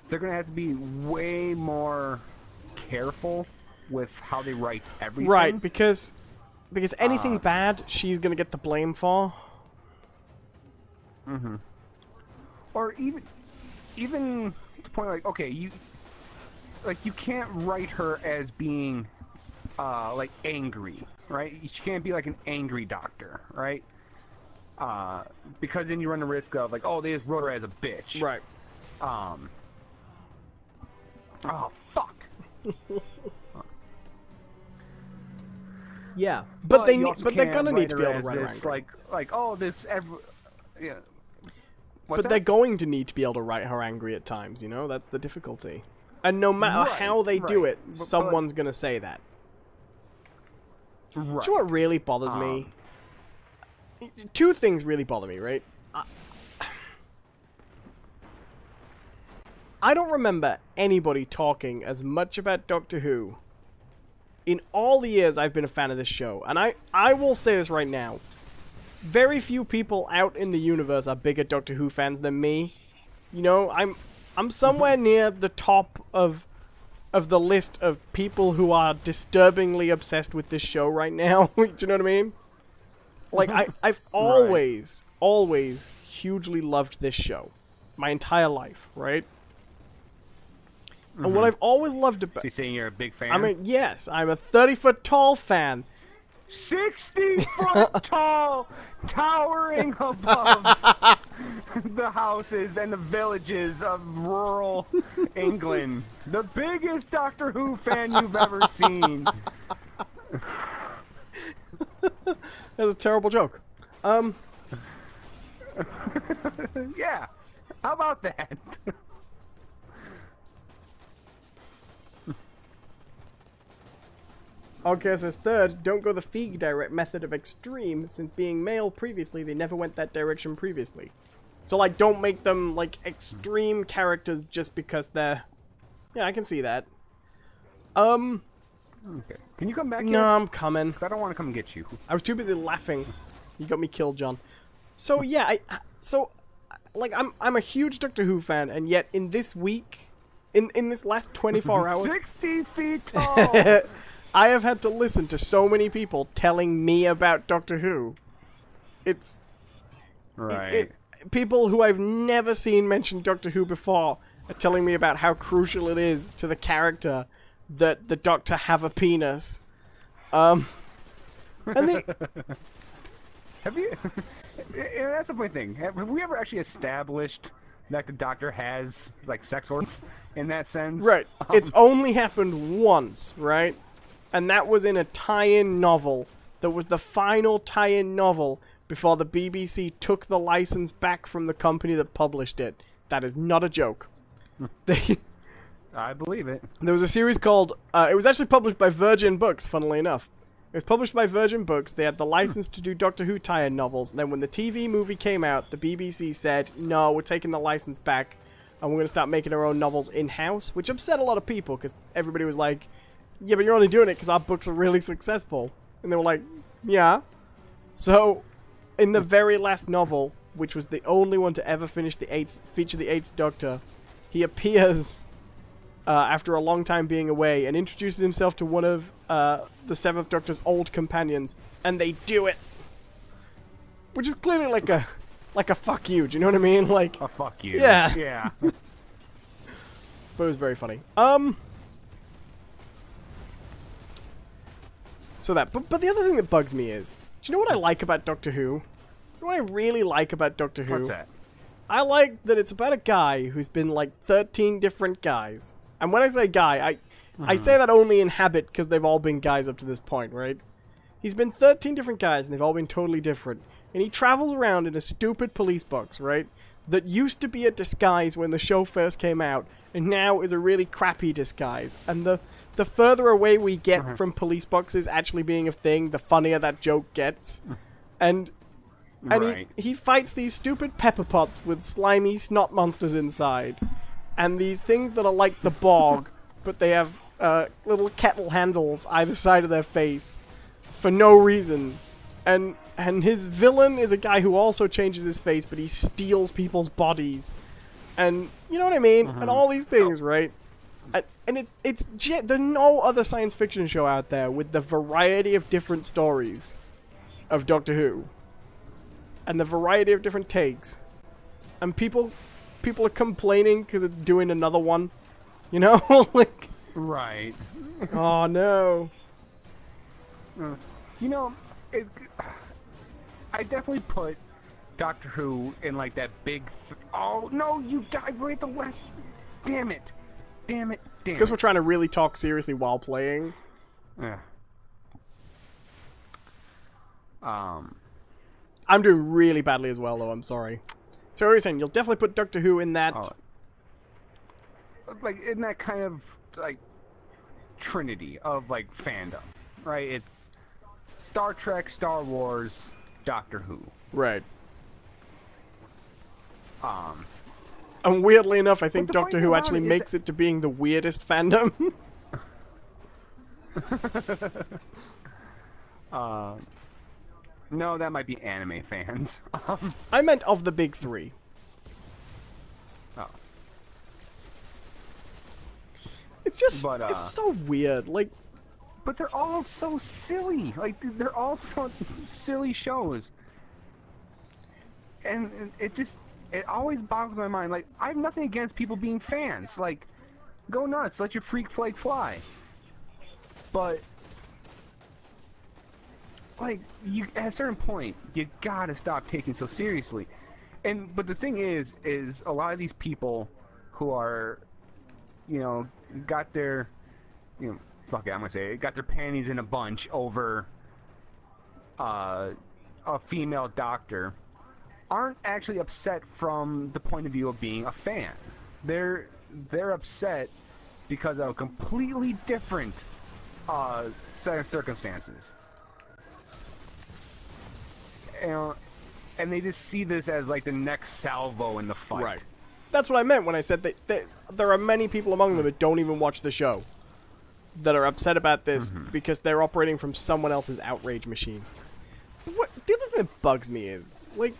they're going to have to be way more careful with how they write everything. Right, because anything bad, she's going to get the blame for. Mm-hmm. Or even to the point like, okay, you can't write her as being like angry, right? She can't be like an angry doctor, right? Because then you run the risk of like, oh, they just wrote her as a bitch. Right. Oh, fuck. Yeah, but they're gonna need to be able to write write her angry. Yeah. But they're going to need to be able to write her angry at times, That's the difficulty. And no matter how they do it, someone's gonna say that. Right. Do you know what really bothers me? Two things really bother me, right? I don't remember anybody talking as much about Doctor Who in all the years I've been a fan of this show. And I will say this right now. Very few people out in the universe are bigger Doctor Who fans than me. I'm somewhere near the top of the list of people who are disturbingly obsessed with this show right now. Do you know what I mean? Like, I've always hugely loved this show. My entire life, right? And what I've always loved about... So you're saying you're a big fan? I mean, yes, I'm a 30-foot tall fan. 60-foot tall, towering above the houses and the villages of rural England. The biggest Doctor Who fan you've ever seen. That's a terrible joke. Yeah. How about that? Okay, says third, don't go the Feig direct method of extreme, since being male previously, they never went that direction previously. So, like, don't make them, like, extreme characters just because they're... Yeah, I can see that. Okay. Can you come back here? No, I'm coming. I don't want to come get you. I was too busy laughing. You got me killed, John. So, yeah, I'm a huge Doctor Who fan, and yet in this week, in this last 24 hours... 60 feet tall! I have had to listen to so many people telling me about Doctor Who. It's... Right. People who I've never seen mention Doctor Who before are telling me about how crucial it is to the character that the Doctor have a penis. And they... Have you... That's the funny thing. Have we ever actually established that the Doctor has, like, sex organs in that sense? Right. It's only happened once, right? And that was in a tie-in novel that was the final tie-in novel before the BBC took the license back from the company that published it. That is not a joke. I believe it. There was a series called... it was actually published by Virgin Books, funnily enough. It was published by Virgin Books. They had the license to do Doctor Who tie-in novels. And then when the TV movie came out, the BBC said, no, we're taking the license back and we're going to start making our own novels in-house, which upset a lot of people because everybody was like, yeah, but you're only doing it because our books are really successful. And they were like, yeah. So, in the very last novel, which was the only one to ever feature the Eighth Doctor, he appears after a long time being away and introduces himself to one of the Seventh Doctor's old companions, and they do it. Which is clearly like a fuck you, do you know what I mean? Like a fuck you. Yeah. Yeah. But it was very funny. So that, but the other thing that bugs me is, do you know what I like about Doctor Who? You know what I really like about Doctor Who? What's that? I like that it's about a guy who's been like 13 different guys. And when I say guy, I say that only in habit because they've all been guys up to this point, right? He's been 13 different guys and they've all been totally different. And he travels around in a stupid police box, right? That used to be a disguise when the show first came out. and now is a really crappy disguise. And the further away we get from police boxes actually being a thing, the funnier that joke gets. And Right. he fights these stupid pepper pots with slimy snot monsters inside. And these things that are like the bog, but they have little kettle handles either side of their face for no reason. And his villain is a guy who also changes his face, but he steals people's bodies. And you know what I mean? And all these things, right? And there's no other science fiction show out there with the variety of different stories of Doctor Who. And the variety of different takes. And people are complaining because it's doing another one. You know? Like... Right. Oh, no. You know, I definitely put Doctor Who in like that big... Oh, no, you died right at the last... Damn it. Damn it. It's because we're trying to really talk seriously while playing. Yeah. I'm doing really badly as well, though. I'm sorry. So what are you saying? You'll definitely put Doctor Who in that... like, in that kind of, like, trinity of, like, fandom, right? It's Star Trek, Star Wars, Doctor Who. Right. And weirdly enough, I think Doctor Who actually makes it to being the weirdest fandom. No, that might be anime fans. I meant of the big three. Oh. It's just, But, it's so weird, like... But they're all so silly. Like, they're all so silly shows. And it always boggles my mind. Like, I have nothing against people being fans. Like, go nuts. Let your freak flag fly. But, like, at a certain point, you gotta stop taking so seriously. But the thing is a lot of these people who are, you know, got their, you know, fuck it, I'm gonna say it, got their panties in a bunch over a female doctor, aren't actually upset from the point of view of being a fan. They're upset because of a completely different set of circumstances. And they just see this as like the next salvo in the fight. Right. That's what I meant when I said that there are many people among them that don't even watch the show that are upset about this because they're operating from someone else's outrage machine. What the other thing that bugs me is, like,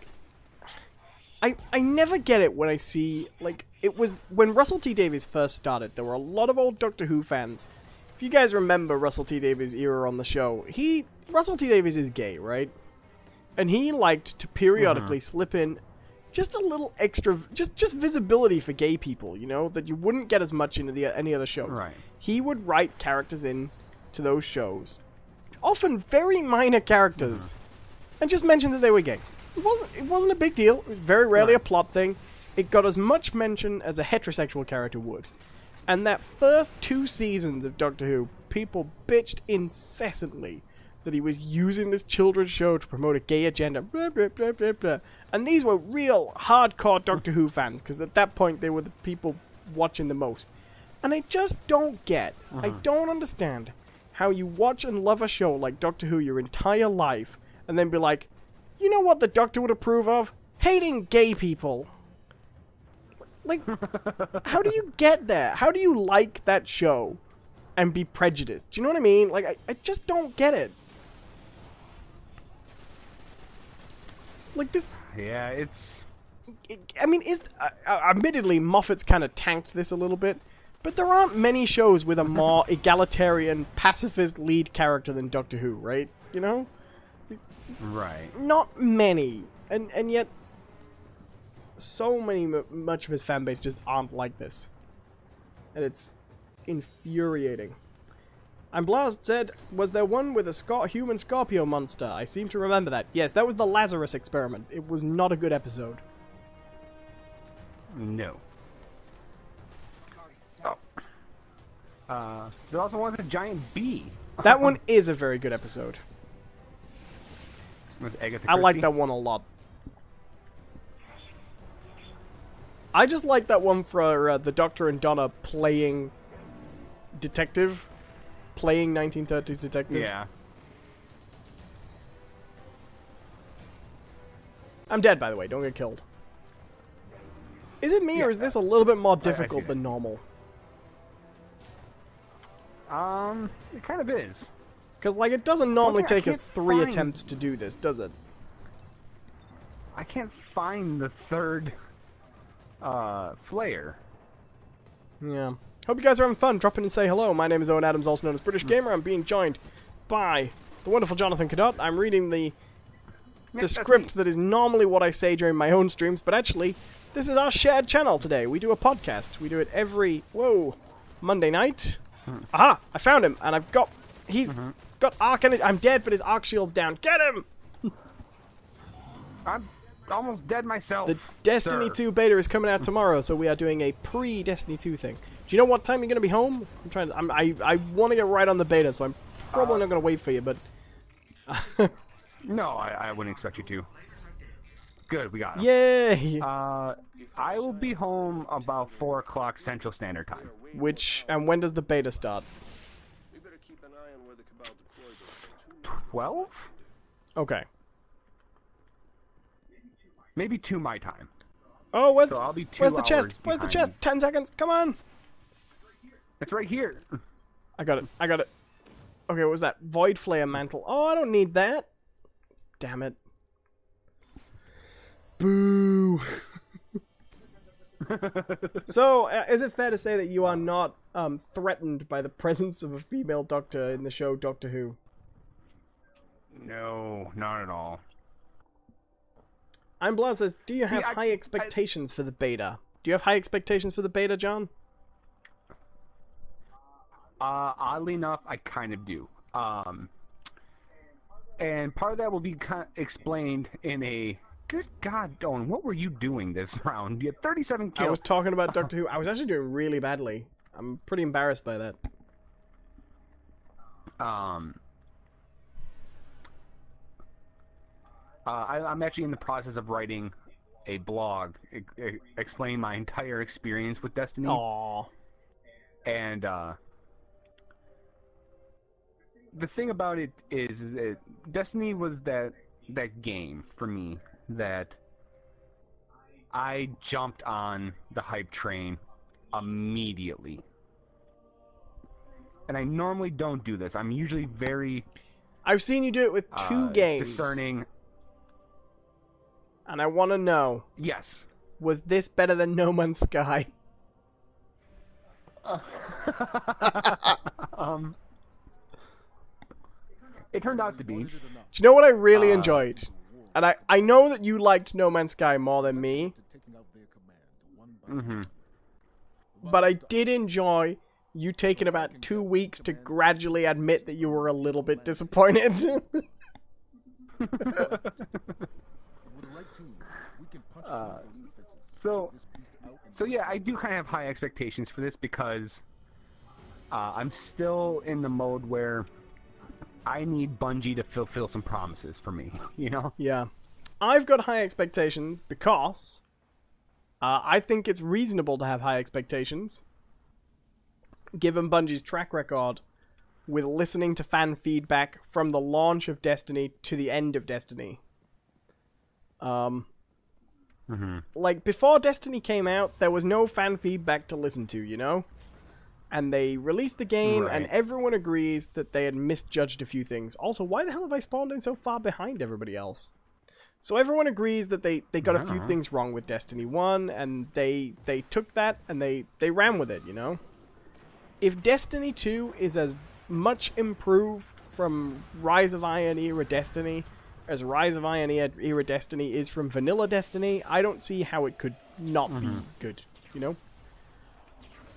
I never get it when I see, like, it was when Russell T Davies first started, there were a lot of old Doctor Who fans. If you guys remember Russell T Davies' era on the show, Russell T Davies is gay, right? And he liked to periodically slip in just a little extra, just visibility for gay people, you know, that you wouldn't get as much in any other shows. Right. He would write characters in to those shows, often very minor characters, and just mention that they were gay. It wasn't a big deal. It was very rarely a plot thing. It got as much mention as a heterosexual character would. And that first 2 seasons of Doctor Who, people bitched incessantly that he was using this children's show to promote a gay agenda, blah, blah, blah, blah, blah. And these were real hardcore Doctor Who fans, because at that point they were the people watching the most. And I just don't get, I don't understand how you watch and love a show like Doctor Who your entire life, and then be like, you know what the Doctor would approve of? Hating gay people. Like, how do you get there? How do you like that show and be prejudiced? Do you know what I mean? Like, I just don't get it. Like this... Yeah, I mean, admittedly, Moffat's kind of tanked this a little bit, but there aren't many shows with a more egalitarian, pacifist lead character than Doctor Who, right? You know? right. Not many. And yet, so much of his fan base just aren't like this. And it's infuriating. I'm Blast said, was there one with a human Scorpio monster? I seem to remember that. Yes, that was the Lazarus experiment. It was not a good episode. No. Oh. There also was a giant bee. That one is a very good episode. With Agatha I like Christie. that one a lot. I just like that one for the Doctor and Donna playing detective. Playing 1930s detective. Yeah. I'm dead, by the way. Don't get killed. Is it me, or is this a little bit more difficult than normal? It kind of is. Because, like, it doesn't normally take us 3 find- attempts to do this, does it? I can't find the third flare. Yeah. Hope you guys are having fun. Drop in and say hello. My name is Owen Adams, also known as British Gamer. I'm being joined by the wonderful Jonathan Cadott. I'm reading the script that is normally what I say during my own streams, but actually, this is our shared channel today. We do a podcast. We do it every, Monday night. Aha! I found him, and I've got, he's got arc energy. I'm dead, but his arc shield's down. Get him! I'm almost dead myself. The Destiny 2 beta is coming out tomorrow, so we are doing a pre-Destiny 2 thing. Do you know what time you're going to be home? I'm trying to, I want to get right on the beta, so I'm probably not going to wait for you, but... No, I wouldn't expect you to. Good, we got him. Yay! I will be home about 4 o'clock Central Standard Time. And when does the beta start? 12? Okay. Maybe 2 my time. Oh, where's So I'll be 2 the chest? hours Where's the behind. chest? 10 seconds, come on! It's right here. I got it, I got it. Okay, what was that? Void Flare Mantle. Oh, I don't need that. Damn it. Boo! So, is it fair to say that you are not threatened by the presence of a female doctor in the show Doctor Who? No, not at all. I'm Blood says, do you have I- high expectations for the beta? Do you have high expectations for the beta, John? Oddly enough, I kind of do. And part of that will be explained in a... Good God, Owen, what were you doing this round? You had 37 kills. I was talking about Doctor Who. I was actually doing really badly. I'm pretty embarrassed by that. I'm actually in the process of writing a blog explaining my entire experience with Destiny. Aww. And the thing about it is that Destiny was that game for me that I jumped on the hype train immediately. And I normally don't do this. I'm usually very I've seen you do it with 2 games. discerning. And I want to know, Yes. was this better than No Man's Sky? It turned out to be. Do you know what I really enjoyed? And I know that you liked No Man's Sky more than me. But I did enjoy you taking about 2 weeks to gradually admit that you were a little bit disappointed. So yeah, I do kind of have high expectations for this because I'm still in the mode where I need Bungie to fulfill some promises for me, you know? Yeah. I've got high expectations because I think it's reasonable to have high expectations given Bungie's track record with listening to fan feedback from the launch of Destiny to the end of Destiny. Like, before Destiny came out, there was no fan feedback to listen to, you know? And they released the game, and everyone agrees that they had misjudged a few things. Also, why the hell have I spawned in so far behind everybody else? So everyone agrees that they got a few things wrong with Destiny 1, and they took that and they ran with it, you know? If Destiny 2 is as much improved from Rise of Iron era Destiny as Rise of Iron era Destiny is from vanilla Destiny, I don't see how it could not be good, you know?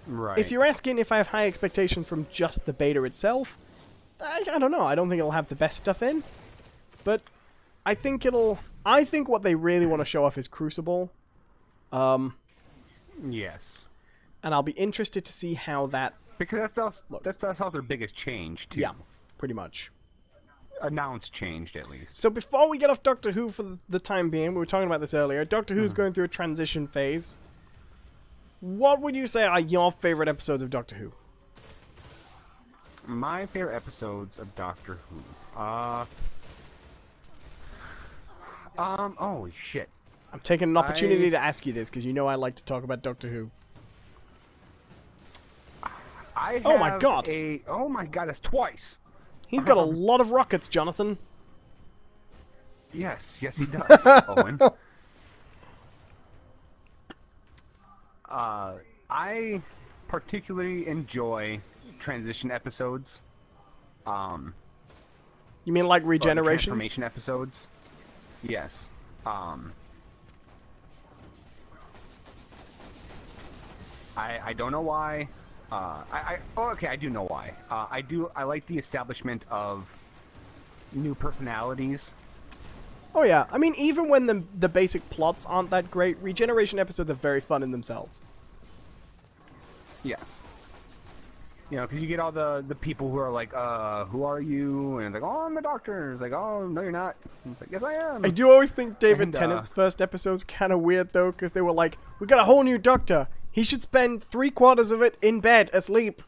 Right. If you're asking if I have high expectations from just the beta itself, I don't know. I don't think it'll have the best stuff in, but I think it'll... I think what they really want to show off is Crucible. Yes. And I'll be interested to see how that... Because that's also their biggest change, too. Yeah, pretty much. Announced changed, at least. So before we get off Doctor Who for the time being, we were talking about this earlier, Doctor Who's going through a transition phase. What would you say are your favorite episodes of Doctor Who? My favorite episodes of Doctor Who. Holy shit. I'm taking an opportunity to ask you this because you know I like to talk about Doctor Who. Oh my god! Oh my god, that's twice. He's got a lot of rockets, Jonathan. Yes, yes he does, Owen. I particularly enjoy transition episodes. You mean like regenerations? Transformation episodes. Yes. I don't know why. Okay, I do know why. I like the establishment of new personalities. Oh yeah, I mean even when the basic plots aren't that great, regeneration episodes are very fun in themselves. Yeah. You know, because you get all the people who are like, who are you? And it's like, oh, I'm the Doctor. It's like, oh, no, you're not. And it's like, yes, I am. I do always think David Tennant's first episode's kind of weird, though, because they were like, we got a whole new Doctor. He should spend 3/4 of it in bed, asleep.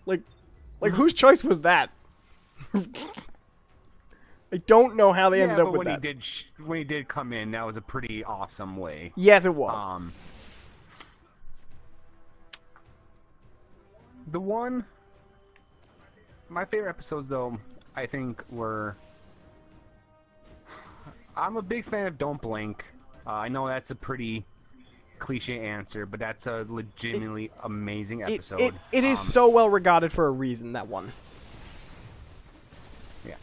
Like whose choice was that? I don't know how they ended up with that. When he did come in, that was a pretty awesome way. Yes, it was. My favorite episodes, though, I think were... I'm a big fan of Don't Blink. I know that's a pretty cliche answer, but that's a legitimately amazing episode. It is so well regarded for a reason, that one. Yeah.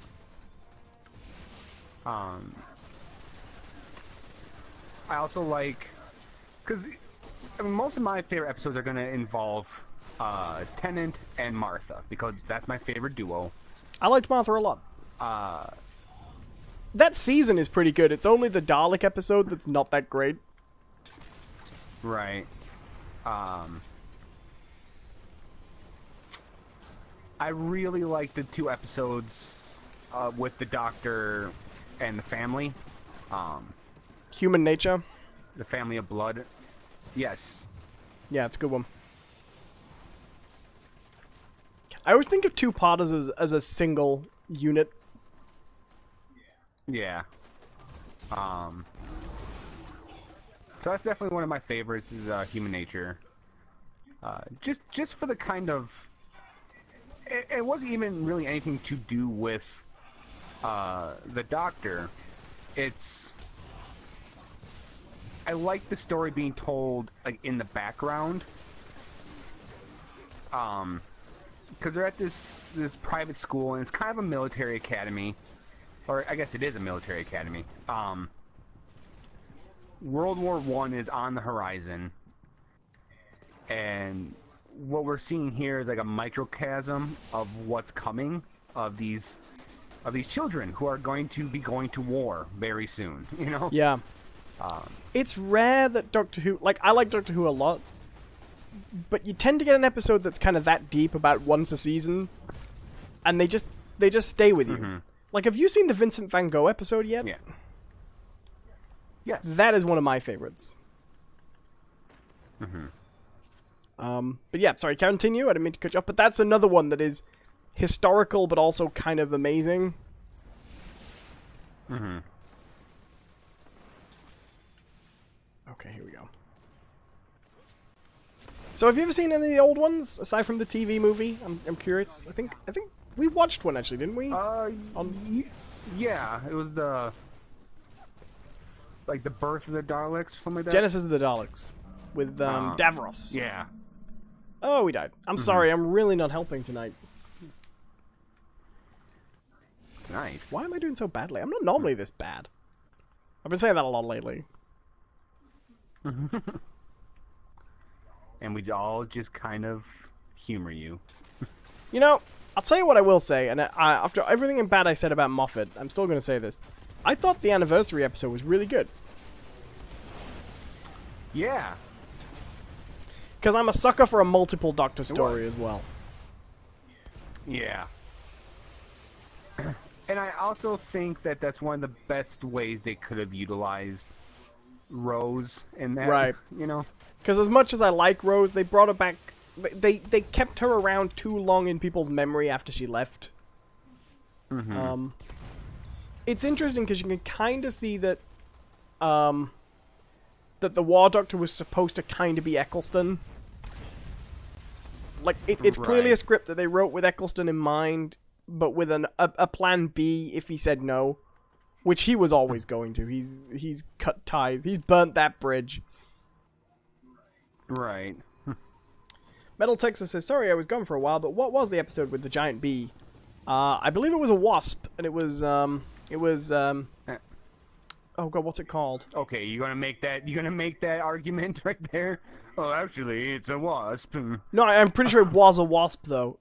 I also like... Because most of my favorite episodes are going to involve Tennant and Martha, because that's my favorite duo. I liked Martha a lot. That season is pretty good. It's only the Dalek episode that's not that great. Right. I really like the 2 episodes with the Doctor and the family. Human Nature? The Family of Blood. Yes. Yeah, it's a good one. I always think of 2-parters as a single unit. Yeah. So that's definitely one of my favorites is Human Nature. Just for the kind of... It wasn't even really anything to do with the Doctor. It's... I like the story being told like in the background. Because they're at this private school, and it's kind of a military academy. Or, I guess it is a military academy. World War I is on the horizon. And what we're seeing here is like a microcosm of what's coming, of these children who are going to be going to war very soon, you know? Yeah. It's rare that Doctor Who... Like, I like Doctor Who a lot. But you tend to get an episode that's kind of that deep about once a season, and they just stay with you. Mm-hmm. Like, have you seen the Vincent Van Gogh episode yet? Yeah. Yeah. That is one of my favorites. Mm-hmm. But yeah, sorry, continue. I didn't mean to cut you off, but that's another one that is historical, but also kind of amazing. Mm-hmm. Okay, here we go. So have you ever seen any of the old ones, aside from the TV movie? I'm curious. I think we watched one, actually, didn't we? Yeah, it was the birth of the Daleks, something like that. Genesis of the Daleks, with Davros. Yeah. Oh, we died. I'm sorry, I'm really not helping tonight. Tonight? Why am I doing so badly? I'm not normally this bad. I've been saying that a lot lately. And we all just kind of humor you. You know, I'll tell you what I will say, and after everything bad I said about Moffat, I'm still going to say this. I thought the anniversary episode was really good. Yeah. Because I'm a sucker for a multiple Doctor story as well. Yeah. And I also think that that's one of the best ways they could have utilized Rose in that. Right. You know. Because as much as I like Rose, they brought her back. They kept her around too long in people's memory after she left. Mm-hmm. It's interesting because you can kind of see that that the War Doctor was supposed to kind of be Eccleston. Like, it's clearly a script that they wrote with Eccleston in mind, but with a plan B if he said no. Which he was always going to. He's cut ties. He's burnt that bridge. Right. Metal Texas says, sorry I was gone for a while, but what was the episode with the giant bee? I believe it was a wasp, and it was, oh god, what's it called? Okay, you're gonna make that argument right there? Oh, actually, it's a wasp. No, I'm pretty sure it was a wasp, though.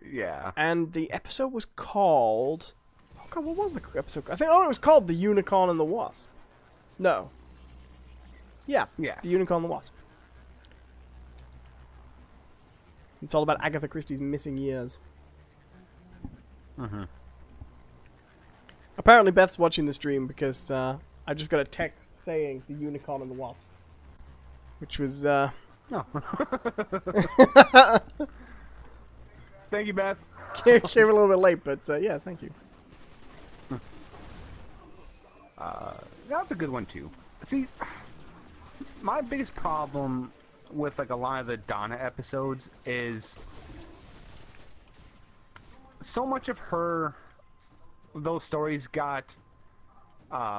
Yeah. And the episode was called... Oh god, what was the episode? I think, it was called The Unicorn and the Wasp. No. Yeah. The Unicorn and the Wasp. It's all about Agatha Christie's missing years. Mm-hmm. Apparently Beth's watching the stream because I just got a text saying The Unicorn and the Wasp. Which was, Oh. Thank you, Beth. came a little bit late, but yes, thank you. That's a good one, too. See, my biggest problem with, like, a lot of the Donna episodes is so much of those stories got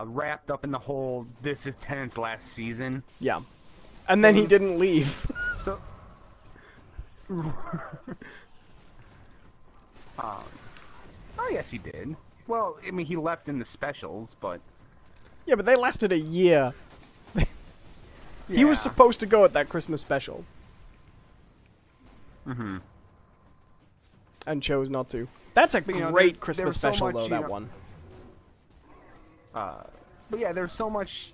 wrapped up in the whole this is Tennant's last season. Yeah. And then he didn't leave. So, oh, yes, he did. Well, I mean, he left in the specials, but... Yeah, but they lasted a year. He was supposed to go at that Christmas special. Mm-hmm. And chose not to. That's a great Christmas special, though, that one. But yeah, there's so much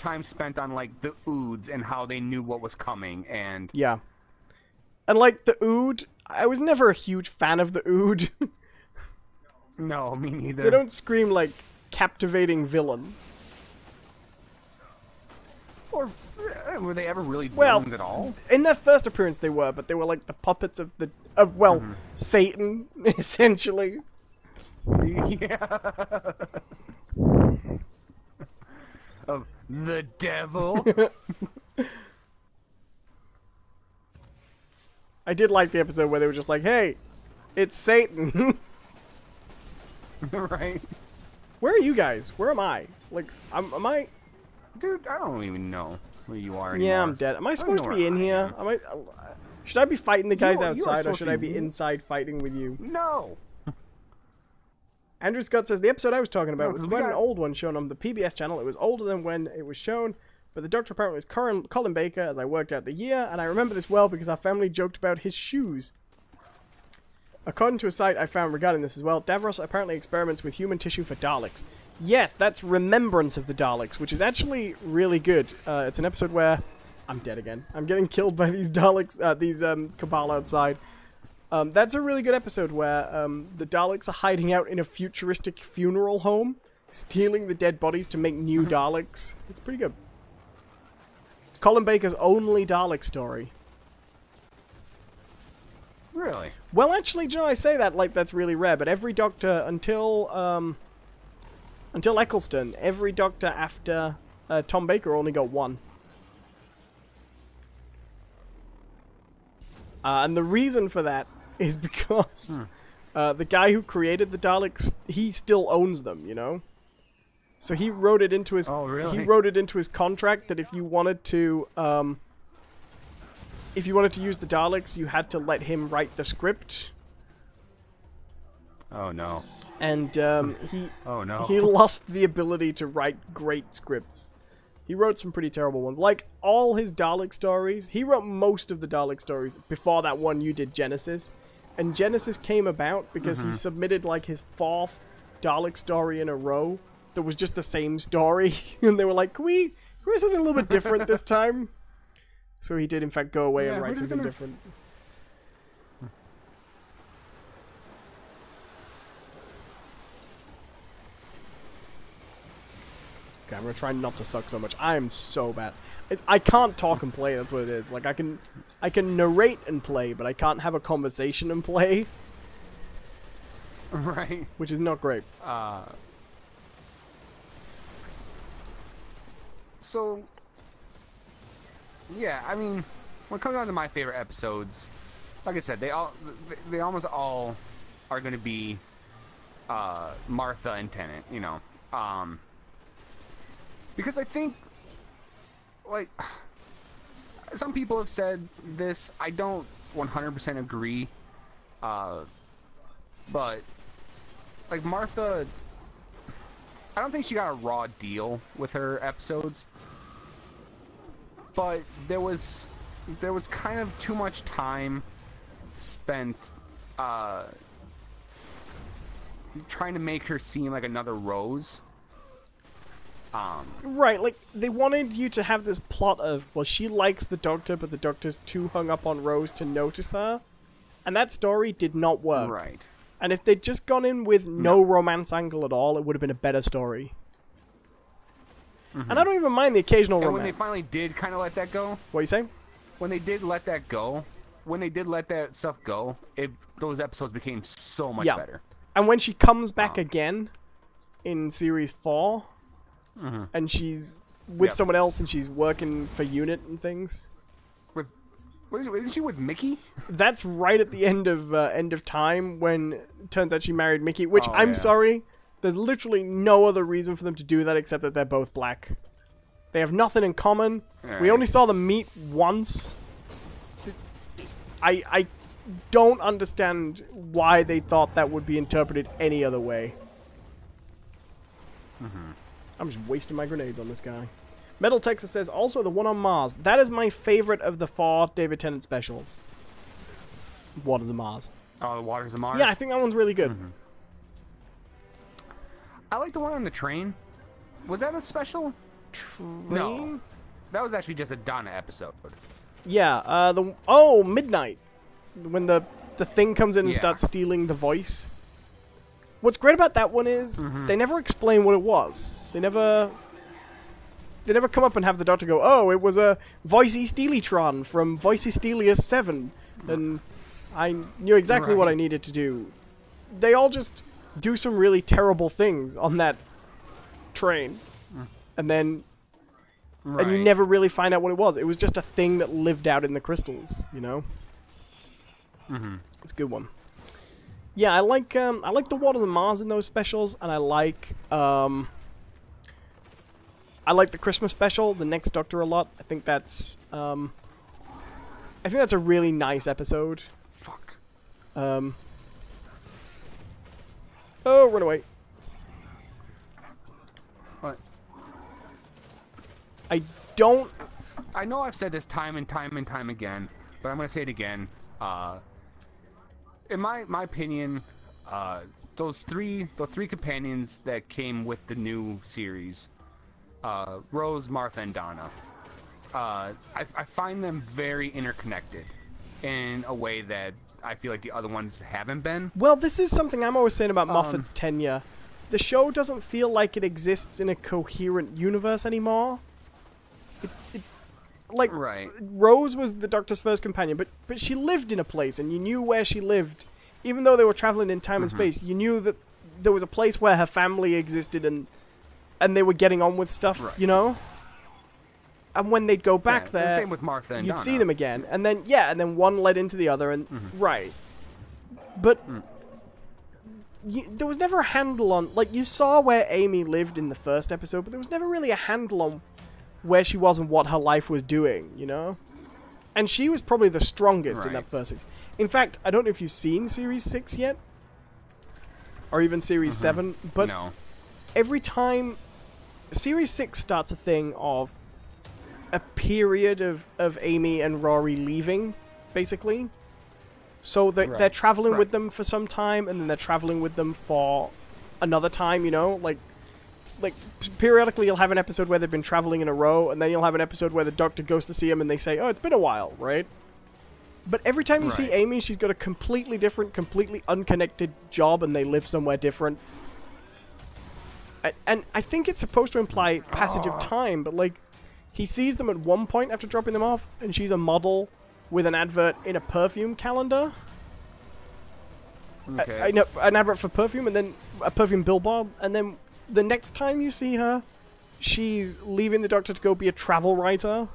time spent on, like, the Oods and how they knew what was coming, and... Yeah. And, like, the Ood, I was never a huge fan of the Ood. No, me neither. They don't scream, like, captivating villain. Or were they ever really villains at all? In their first appearance they were, but they were like the puppets of Satan, essentially. Yeah. Of the devil. I did like the episode where they were just like, hey, it's Satan. Right. Where are you guys? Where am I? Like, am I... Dude, I don't even know where you are anymore. Yeah, I'm dead. Am I supposed to be in here? Should I be fighting the guys outside, or should I be inside fighting with you? No! Andrew Scott says, the episode I was talking about was quite an old one shown on the PBS channel. It was older than when it was shown, but the Doctor apparently was Colin Baker as I worked out the year, and I remember this well because our family joked about his shoes. According to a site I found regarding this as well, Davros apparently experiments with human tissue for Daleks. Yes, that's Remembrance of the Daleks, which is actually really good. It's an episode where... I'm dead again. I'm getting killed by these Daleks, these Cabal outside. That's a really good episode where the Daleks are hiding out in a futuristic funeral home, stealing the dead bodies to make new Daleks. It's pretty good. It's Colin Baker's only Dalek story. Really? Well, actually, I say that like that's really rare, but every Doctor until Eccleston, every Doctor after Tom Baker only got one. And the reason for that is because the guy who created the Daleks, he still owns them, you know? So he wrote it into his he wrote it into his contract that if you wanted to use the Daleks, you had to let him write the script. Oh no. And he lost the ability to write great scripts. He wrote some pretty terrible ones. Like, all his Dalek stories, he wrote most of the Dalek stories before that one you did, Genesis. And Genesis came about because he submitted, like, his 4th Dalek story in a row that was just the same story. And they were like, can we write something a little bit different this time? So he did, in fact, go away and write something different. Okay, I'm gonna try not to suck so much. I am so bad. I can't talk and play. That's what it is. Like I can narrate and play, but I can't have a conversation and play. Right. Which is not great. So, yeah, I mean, when it comes down to my favorite episodes, like I said, they almost all are going to be Martha and Tennant, you know, because I think, like, some people have said this. I don't 100% agree, but like Martha, I don't think she got a raw deal with her episodes, but there was kind of too much time spent trying to make her seem like another Rose. Right, like, they wanted you to have this plot of, well, she likes the Doctor, but the Doctor's too hung up on Rose to notice her. And that story did not work. Right. And if they'd just gone in with no romance angle at all, it would have been a better story. And I don't even mind the occasional romance. And when they finally did kind of let that go... What are you saying? When they did let that go, when they did let that stuff go, those episodes became so much better. And when she comes back again in Series 4, and she's with someone else and she's working for Unit and things... Isn't she with Mickey? That's right at the end of time when it turns out she married Mickey, which I'm sorry, there's literally no other reason for them to do that except that they're both black. They have nothing in common. Right. We only saw them meet once. I don't understand why they thought that would be interpreted any other way. I'm just wasting my grenades on this guy. Metal Texas says, also the one on Mars. That is my favorite of the 4 David Tennant specials. Waters of Mars. Oh, the Waters of Mars? Yeah, I think that one's really good. I like the one on the train. Was that a special? Train? No. That was actually just a Donna episode. Yeah, Midnight. When the thing comes in and starts stealing the voice. What's great about that one is they never explain what it was. They never come up and have the Doctor go, oh, it was a Voicey Steelytron from Voicey Steelius 7. And I knew exactly what I needed to do. They all just do some really terrible things on that train. And then... And you never really find out what it was. It was just a thing that lived out in the crystals, you know? It's a good one. Yeah, I like the Waters of Mars in those specials, and I like the Christmas special, the Next Doctor, a lot. I think that's a really nice episode. Fuck. Oh, run away. What? I know I've said this time and time and time again, but I'm gonna say it again. In my opinion, those three companions that came with the new series, Rose, Martha, and Donna, I find them very interconnected in a way that I feel like the other ones haven't been. Well, this is something I'm always saying about Moffat's tenure. The show doesn't feel like it exists in a coherent universe anymore. Rose was the Doctor's first companion, but she lived in a place, and you knew where she lived. Even though they were traveling in time and space, you knew that there was a place where her family existed, and they were getting on with stuff, you know? And when they'd go back there, the same with Martha and you'd Donna. see them again, and then, and then one led into the other, and, But, there was never a handle on, like, you saw where Amy lived in the first episode, but there was never really a handle on where she was and what her life was doing, you know? And she was probably the strongest in that first season. In fact, I don't know if you've seen Series 6 yet, or even Series 7, but every time... Series 6 starts a thing of a period of Amy and Rory leaving, basically. So they're traveling with them for some time, and then they're traveling with them for another time, you know? Like, periodically you'll have an episode where they've been traveling in a row, and then you'll have an episode where the Doctor goes to see him and they say, oh, it's been a while, right? But every time you see Amy, she's got a completely different, completely unconnected job, and they live somewhere different. And I think it's supposed to imply passage of time, but like, he sees them at one point after dropping them off, and she's a model with an advert in a perfume calendar. Okay. An advert for perfume, and then a perfume billboard, and then the next time you see her, she's leaving the Doctor to go be a travel writer,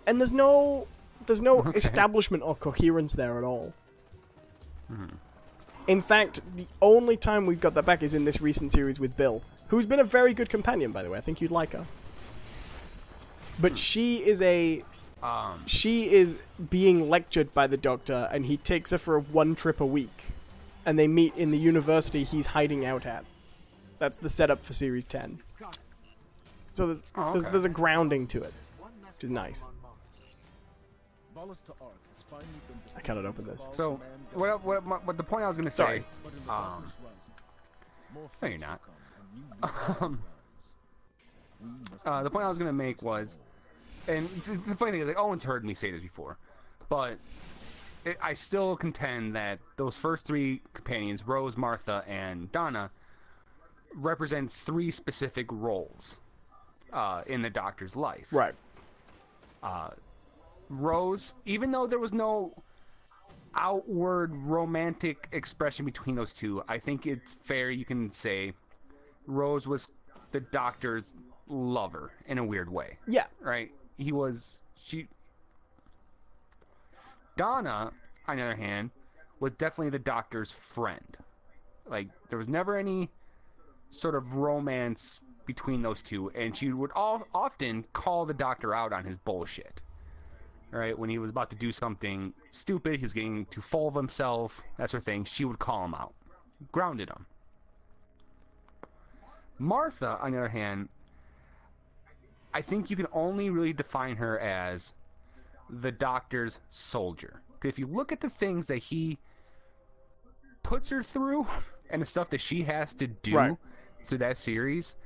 and there's no establishment or coherence there at all. In fact, the only time we've got that back is in this recent series with Bill, who's been a very good companion, by the way. I think you'd like her. But she is being lectured by the Doctor, and he takes her for one trip a week, and they meet in the university he's hiding out at. That's the setup for Series 10. So there's a grounding to it, which is nice. I cannot open this. So, what the point I was going to say... Sorry. No, you're not. The point I was going to make was... And the funny thing is, like, Owen's heard me say this before, but I still contend that those first three companions, Rose, Martha, and Donna, represent three specific roles in the Doctor's life. Right. Rose, even though there was no outward romantic expression between those two, I think it's fair you can say Rose was the Doctor's lover in a weird way. Yeah. Right? Donna, on the other hand, was definitely the Doctor's friend. Like, there was never any sort of romance between those two, and she would often call the Doctor out on his bullshit. Right? When he was about to do something stupid, he was getting too full of himself, that sort of thing, she would call him out. Grounded him. Martha, on the other hand, I think you can only really define her as the Doctor's soldier. If you look at the things that he puts her through and the stuff that she has to do through that series,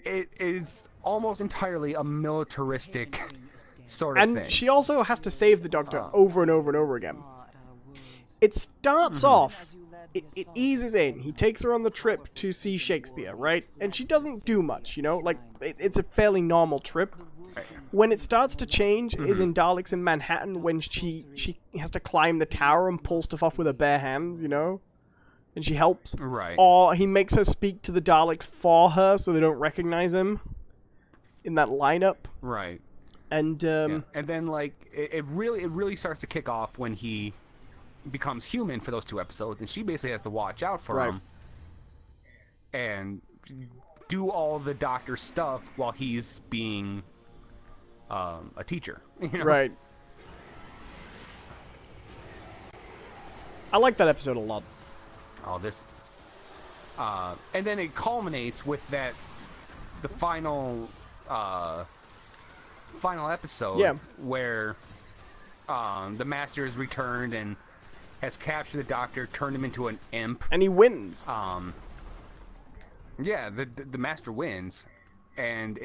it is almost entirely a militaristic sort of thing. And she also has to save the Doctor over and over and over again. It starts off, it eases in. He takes her on the trip to see Shakespeare, right? And she doesn't do much, you know? Like, it's a fairly normal trip. When it starts to change is in Daleks in Manhattan, when she has to climb the tower and pull stuff off with her bare hands, you know? And she helps. Right. Or he makes her speak to the Daleks for her so they don't recognize him in that lineup. Right. And and then, like, it really starts to kick off when he becomes human for those 2 episodes, and she basically has to watch out for him and do all the Doctor stuff while he's being a teacher. You know? Right. I like that episode a lot. All this, and then it culminates with the final episode, where the Master is returned and has captured the Doctor, turned him into an imp, and he wins. Yeah, the Master wins, and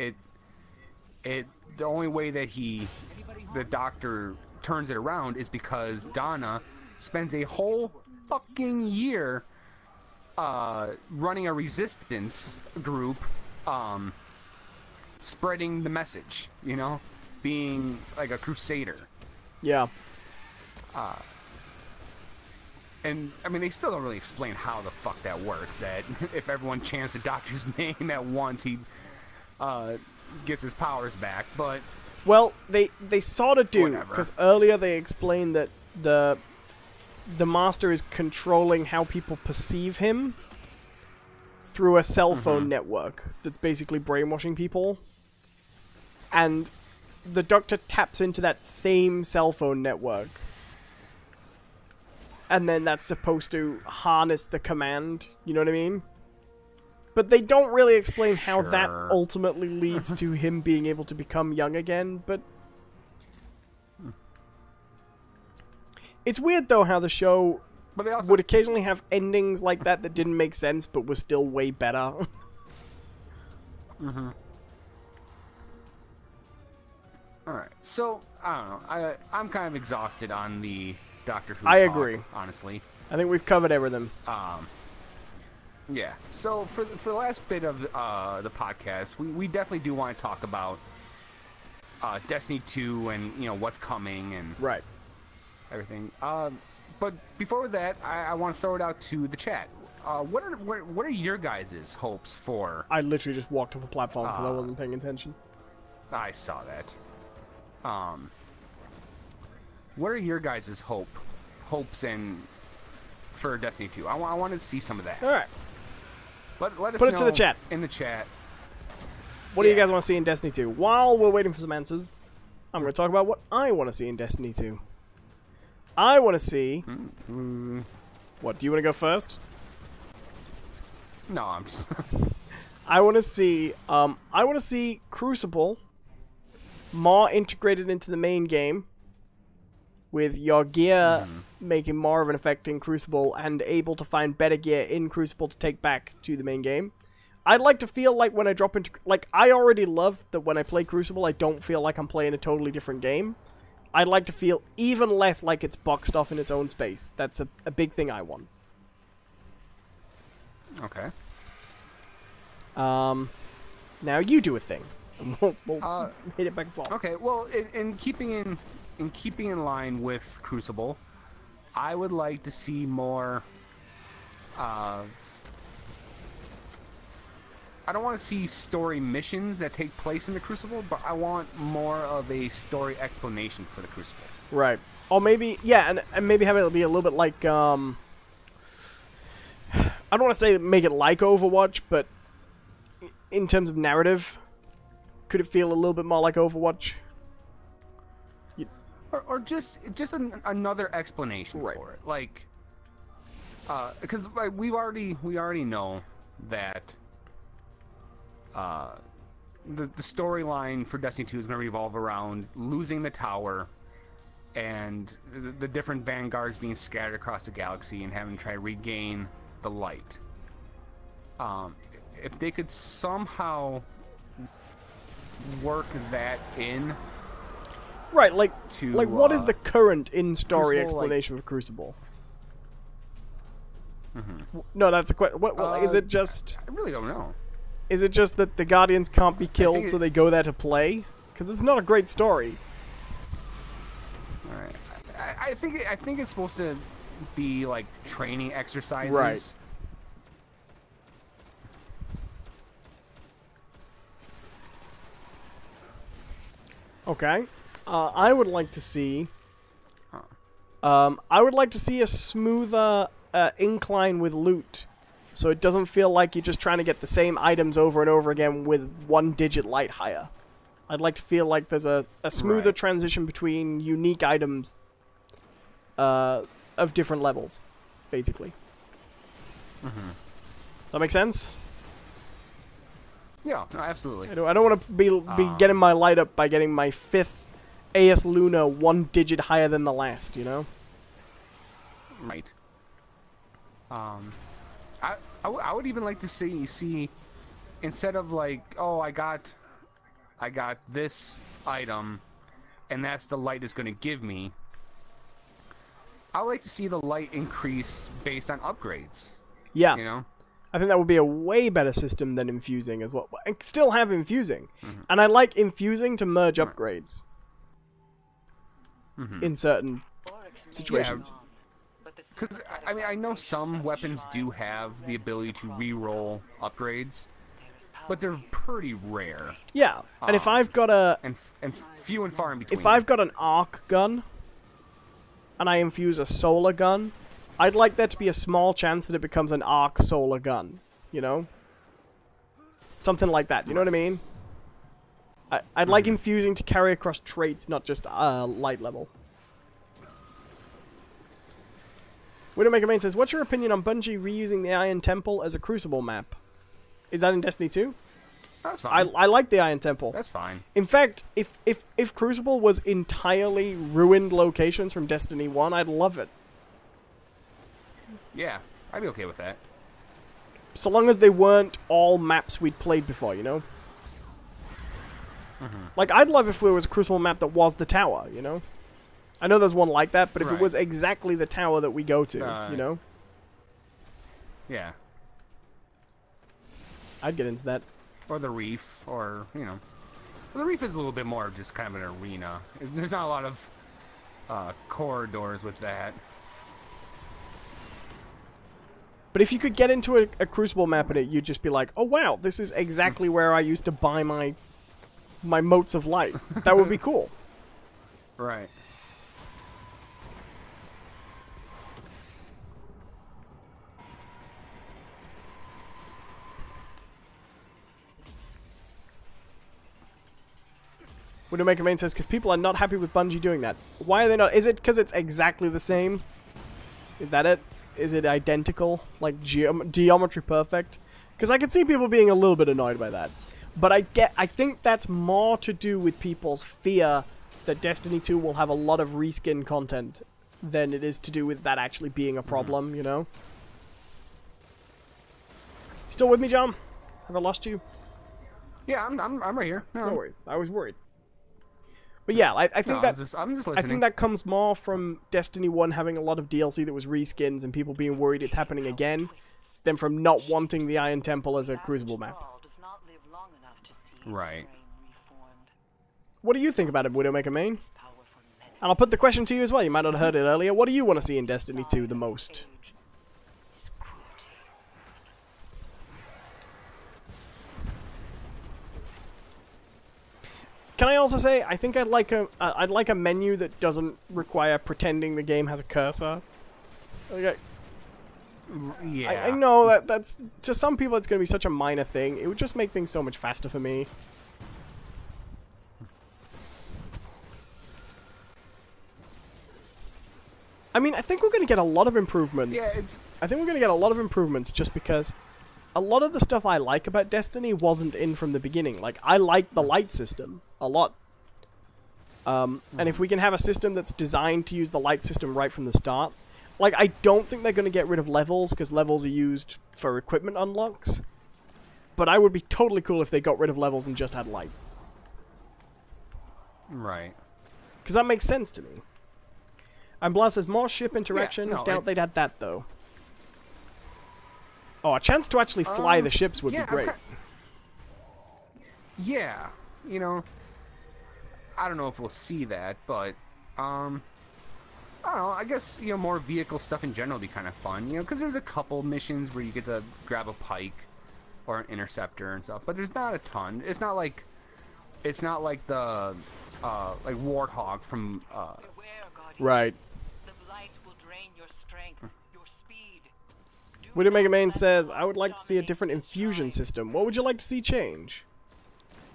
the only way that the Doctor turns it around is because Donna spends a whole fucking year running a resistance group, spreading the message, you know, being like a crusader. Yeah. And, I mean, they still don't really explain how the fuck that works, that if everyone chants the Doctor's name at once, he gets his powers back, but... Well, they sort of do, because earlier they explained that the Master is controlling how people perceive him through a cell phone network that's basically brainwashing people. And the Doctor taps into that same cell phone network. And then that's supposed to harness the command, you know what I mean? But they don't really explain how that ultimately leads to him being able to become young again, but... It's weird, though, how the show would occasionally have endings like that that didn't make sense, but were still way better. Alright, so, I don't know. I'm kind of exhausted on the Doctor Who I talk, agree. honestly. I think we've covered everything. Yeah. So for the last bit of the podcast, we definitely do want to talk about Destiny 2 and what's coming and Right. everything. But before that, I want to throw it out to the chat. What are your guys' hopes for? I literally just walked off a platform because I wasn't paying attention. I saw that. What are your guys' hopes and for Destiny 2? I want to see some of that. All right. Let us Put it know to the chat. In the chat. What do you guys want to see in Destiny 2? While we're waiting for some answers, I'm going to talk about what I want to see in Destiny 2. I want to see... What, do you want to go first? No, I'm just... I want to see Crucible more integrated into the main game, with your gear making more of an effect in Crucible and able to find better gear in Crucible to take back to the main game. I'd like to feel like when I drop into... Like, I already love that when I play Crucible, I don't feel like I'm playing a totally different game. I'd like to feel even less like it's boxed off in its own space. That's a big thing I want. Okay. Now you do a thing. We'll hit it back and forth. Okay, well, in keeping in line with Crucible, I would like to see more. I don't want to see story missions that take place in the Crucible, but I want more of a story explanation for the Crucible. Right. Or maybe, yeah, and maybe have it be a little bit like, I don't want to say make it like Overwatch, but in terms of narrative, could it feel a little bit more like Overwatch? Or just another explanation for it, like, because we already know that the storyline for Destiny 2 is going to revolve around losing the tower and the different vanguards being scattered across the galaxy and having to try to regain the light. If they could somehow work that in. Right, like what is the current in-story Crucible, explanation for Crucible? No, that's a question. What is it? Just I really don't know. is it just that the Guardians can't be killed, so they go there to play? Because it's not a great story. All right, I think it's supposed to be like training exercises. Right. Okay. I would like to see. I would like to see a smoother incline with loot, so it doesn't feel like you're just trying to get the same items over and over again with 1 digit light higher. I'd like to feel like there's a smoother transition between unique items of different levels, basically. Does that make sense? Yeah, no, absolutely. I don't want to be getting my light up by getting my 5th AS Luna 1 digit higher than the last, you know? Right. I would even like to see instead of like, oh, I got this item and that's the light it's going to give me. I would like to see the light increase based on upgrades. Yeah. You know? I think that would be a way better system than infusing as well. And still have infusing. And I like infusing to merge upgrades. In certain situations. Because, I mean, I know some weapons do have the ability to re-roll upgrades, but they're pretty rare. Yeah, and if I've got a... And few and far in between. If I've got an arc gun, and I infuse a solar gun, I'd like there to be a small chance that it becomes an arc solar gun, you know? Something like that, you know what I mean? I'd like infusing to carry across traits, not just light level. Widowmaker Main says, what's your opinion on Bungie reusing the Iron Temple as a Crucible map? Is that in Destiny 2? That's fine. I like the Iron Temple. That's fine. In fact, if Crucible was entirely ruined locations from Destiny 1, I'd love it. Yeah, I'd be okay with that. So long as they weren't all maps we'd played before, you know? Like, I'd love if there was a Crucible map that was the tower, you know? I know there's one like that, but if it was exactly the tower that we go to, you know? Yeah. I'd get into that. Or the Reef, or, you know. Well, the Reef is a little bit more of just kind of an arena. There's not a lot of corridors with that. But if you could get into a Crucible map in it, you'd just be like, oh wow, this is exactly where I used to buy my motes of light. That would be cool. Right. Widowmaker Main says, because people are not happy with Bungie doing that. Why are they not? Is it because it's exactly the same? Is that it? Is it identical? Like geometry perfect? Because I could see people being a little bit annoyed by that. But I think that's more to do with people's fear that Destiny 2 will have a lot of reskin content than it is to do with that actually being a problem, you know? Still with me, John? Have I lost you? Yeah, I'm right here. No worries. I was worried. But yeah, I think I'm just listening. I think that comes more from Destiny 1 having a lot of DLC that was reskins and people being worried it's happening again, than from not wanting the Iron Temple as a Crucible map. Right. What do you think about it, Widowmaker Main? And I'll put the question to you as well, you might not have heard it earlier. What do you want to see in Destiny 2 the most? Can I also say, I think I'd like a menu that doesn't require pretending the game has a cursor. Okay. Yeah. I know that's to some people it's going to be such a minor thing. It would just make things so much faster for me. I mean, I think we're going to get a lot of improvements. Yeah, I think we're going to get a lot of improvements just because a lot of the stuff I like about Destiny wasn't in from the beginning. Like, I like the light system a lot. And if we can have a system that's designed to use the light system right from the start... Like, I don't think they're going to get rid of levels, because levels are used for equipment unlocks. But I would be totally cool if they got rid of levels and just had light. Right. Because that makes sense to me. And Blast says, more ship interaction. Yeah, no, Doubt they'd add that, though. Oh, a chance to actually fly the ships would be great. Yeah, you know, I don't know if we'll see that, but, I don't know, I guess, you know, more vehicle stuff in general would be kind of fun, you know, because there's a couple missions where you get to grab a pike or an interceptor and stuff, but there's not a ton. It's not like the, like Warthog from, Right. Widowmaker Main says, I would like to see a different infusion system. What would you like to see change?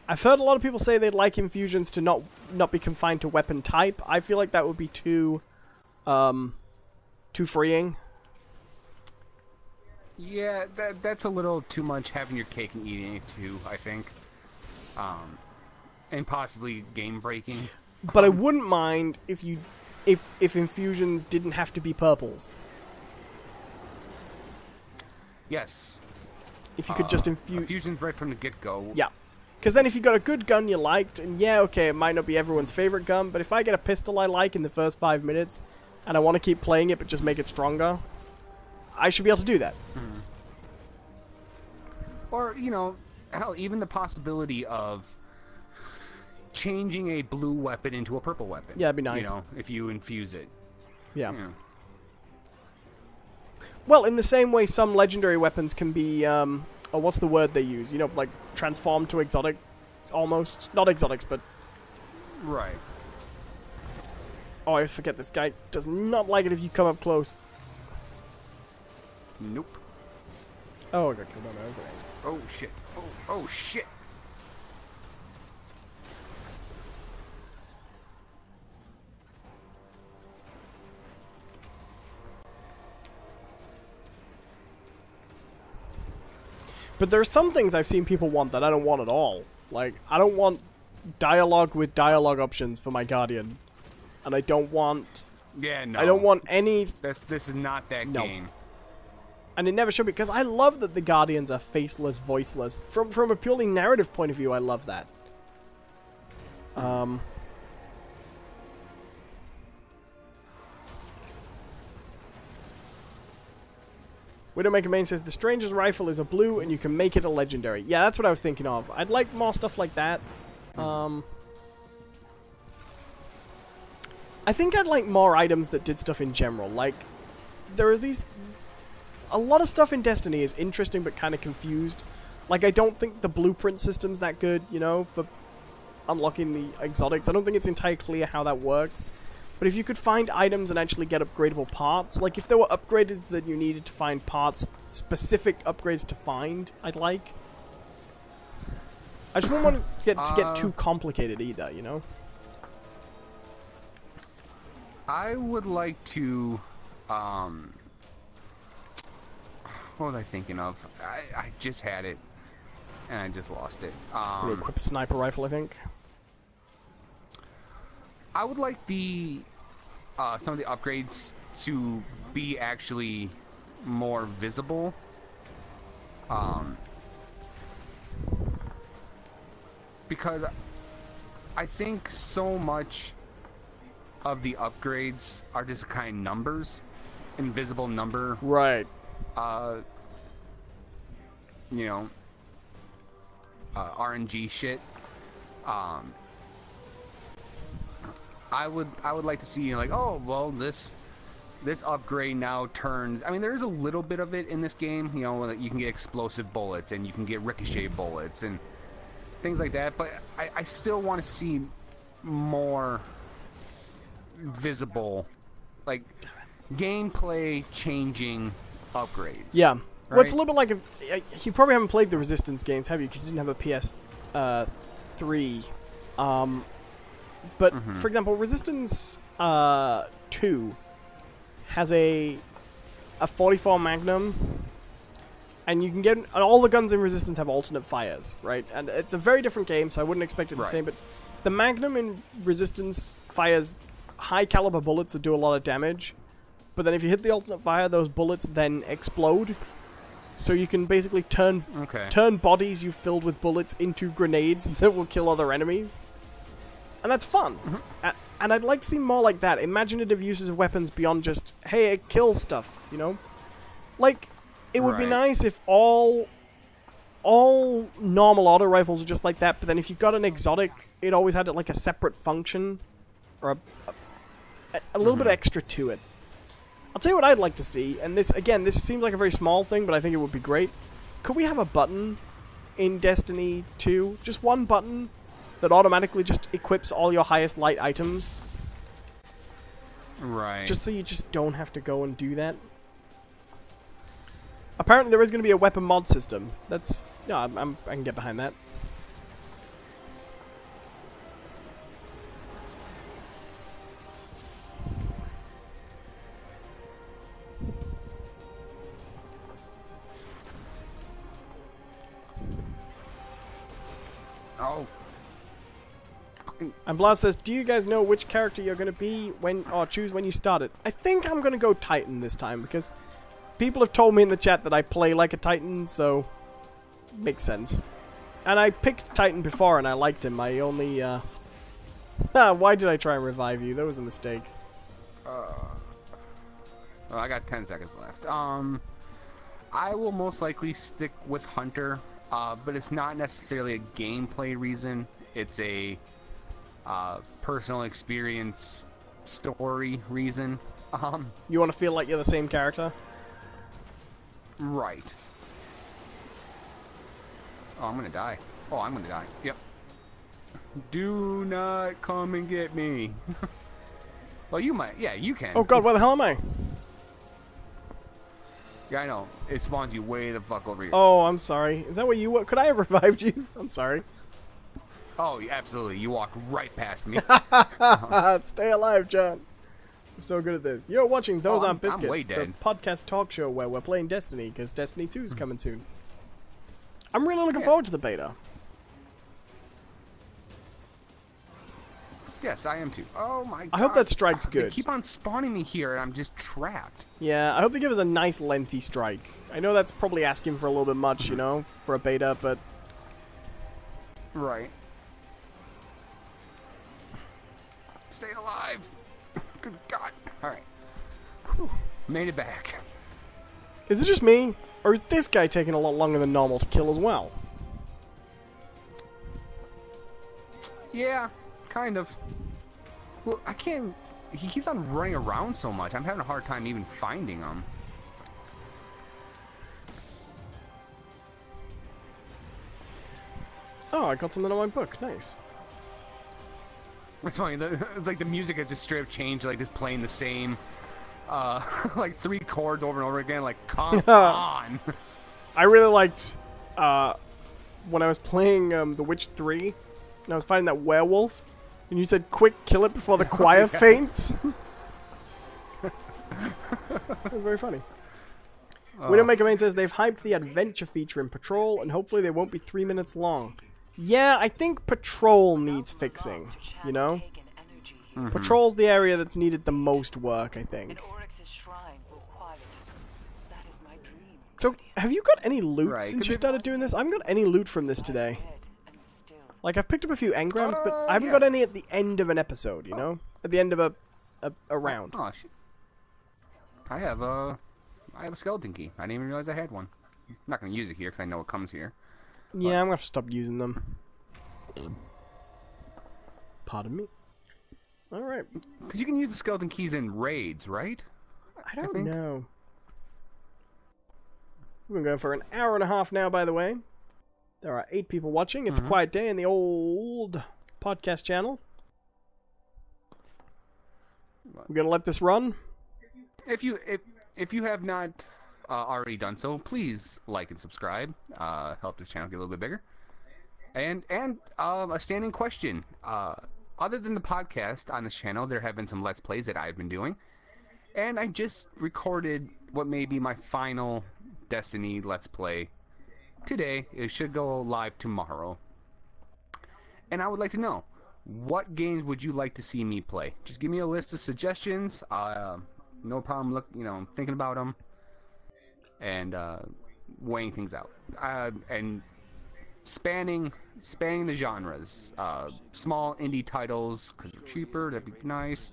I've heard a lot of people say they'd like infusions to not be confined to weapon type. I feel like that would be too freeing. Yeah, that's a little too much having your cake and eating it too, I think. And possibly game breaking. But I wouldn't mind if infusions didn't have to be purples. Yes. If you could just infuse... Infusions right from the get-go. Yeah. Because then if you got a good gun you liked, and yeah, okay, it might not be everyone's favorite gun, but if I get a pistol I like in the first 5 minutes, and I want to keep playing it but just make it stronger, I should be able to do that. Mm-hmm. Or, you know, hell, even the possibility of changing a blue weapon into a purple weapon. Yeah, that'd be nice. You know, if you infuse it. Yeah. Yeah. Well, in the same way some legendary weapons can be, oh, what's the word they use? You know, like, transformed to exotic, almost. Not exotics, but... Right. Oh, I always forget this guy does not like it if you come up close. Nope. Oh, I got killed on my own grenade. Oh, shit. Oh, shit. But there are some things I've seen people want that I don't want at all. Like, I don't want dialogue with dialogue options for my Guardian. And I don't want... Yeah, no. I don't want any... This is not that game. And it never should be, because I love that the Guardians are faceless, voiceless. From a purely narrative point of view, I love that. Widowmaker Main says the Stranger's Rifle is a blue and you can make it a legendary. Yeah, that's what I was thinking of. I'd like more stuff like that. I think I'd like more items that did stuff in general. Like, there are these... A lot of stuff in Destiny is interesting but kind of confused. Like, I don't think the blueprint system's that good, you know, for unlocking the exotics. I don't think it's entirely clear how that works. But if you could find items and actually get upgradable parts, like if there were upgrades that you needed to find parts, specific upgrades to find, I'd like. I just don't want to get too complicated either, you know? I would like to, what was I thinking of? I just had it, and I just lost it. Equip a sniper rifle, I think. I would like the some of the upgrades to be actually more visible. Because I think so much of the upgrades are just kind of numbers, invisible number. Right. You know, RNG shit. I would like to see, you know, like, oh well, this upgrade now turns. I mean, there is a little bit of it in this game. You know, you can get explosive bullets and you can get ricochet bullets and things like that. But I still want to see more visible, like, gameplay changing upgrades. Yeah. Right? Well, it's a little bit like you probably haven't played the Resistance games, have you? Because you didn't have a PS3. But for example, Resistance 2 has a 44 Magnum, and you can get all the guns in Resistance have alternate fires, right? And it's a very different game, so I wouldn't expect it the same. But the Magnum in Resistance fires high caliber bullets that do a lot of damage. But then if you hit the alternate fire, those bullets then explode. So you can basically turn bodies you filled with bullets into grenades that will kill other enemies. And that's fun. And I'd like to see more like that. Imaginative uses of weapons beyond just, hey, it kills stuff, you know? Like, it would be nice if all normal auto rifles were just like that, but then if you got an exotic, it always had like a separate function. Or a little bit extra to it. I'll tell you what I'd like to see, and this, again, this seems like a very small thing, but I think it would be great. Could we have a button in Destiny 2? Just one button that automatically just equips all your highest light items. Right. Just so you just don't have to go and do that. Apparently there is going to be a weapon mod system. That's... No, I can get behind that. Oh. And Blaz says, do you guys know which character you're going to be or choose when you start it? I think I'm going to go Titan this time, because people have told me in the chat that I play like a Titan, so makes sense. And I picked Titan before and I liked him. I only, why did I try and revive you? That was a mistake. Well, I got 10 seconds left. I will most likely stick with Hunter, but it's not necessarily a gameplay reason. It's a personal experience story reason. You want to feel like you're the same character? Right. Oh, I'm gonna die. Oh, I'm gonna die. Yep. Do not come and get me. Well, you might. Yeah, you can. Oh god, where the hell am I? Yeah, I know. It spawns you way the fuck over here. Oh, I'm sorry. Is that what you were? Could I have revived you? I'm sorry. Oh, yeah, absolutely. You walked right past me. Stay alive, John. I'm so good at this. You're watching Those Aren't Biscuits, I'm way the dead. podcast talk show where we're playing Destiny, because Destiny 2 is coming soon. I'm really looking forward to the beta. Yes, I am too. Oh my god. I hope that strike's good. They keep on spawning me here and I'm just trapped. Yeah, I hope they give us a nice lengthy strike. I know that's probably asking for a little bit much, you know, for a beta, but... Right. Stay alive. Good god. Alright. Made it back. Is it just me? Or is this guy taking a lot longer than normal to kill as well? Yeah, kind of. Well, I can't... He keeps on running around so much. I'm having a hard time even finding him. Oh, I got something on my book. Nice. It's funny. It's like the music has just straight up changed, like just playing the same, like 3 chords over and over again. Like, come on. I really liked when I was playing The Witch 3, and I was fighting that werewolf, and you said, "Quick, kill it before the choir faints." That was very funny. Widowmaker says they've hyped the adventure feature in Patrol, and hopefully they won't be 3 minutes long. Yeah, I think Patrol needs fixing, you know? Patrol's the area that's needed the most work, I think. So, have you got any loot since you started doing this? I haven't got any loot from this today. Like, I've picked up a few engrams, but I haven't got any at the end of an episode, you know? At the end of a round. Oh, shit. I have a skeleton key. I didn't even realize I had one. I'm not going to use it here because I know it comes here. Yeah, I'm going to have to stop using them. Pardon me. Alright. Because you can use the skeleton keys in raids, right? I don't know. We've been going for an hour and a half now, by the way. There are 8 people watching. It's a quiet day in the old podcast channel. We're going to let this run. If you have not already done so, please like and subscribe. Help this channel get a little bit bigger. And a standing question. Other than the podcast on this channel, there have been some Let's Plays that I've been doing. And I just recorded what may be my final Destiny Let's Play today. It should go live tomorrow. And I would like to know, what games would you like to see me play? Just give me a list of suggestions. No problem thinking about them and weighing things out. And spanning the genres. Small indie titles, because they're cheaper, that'd be nice.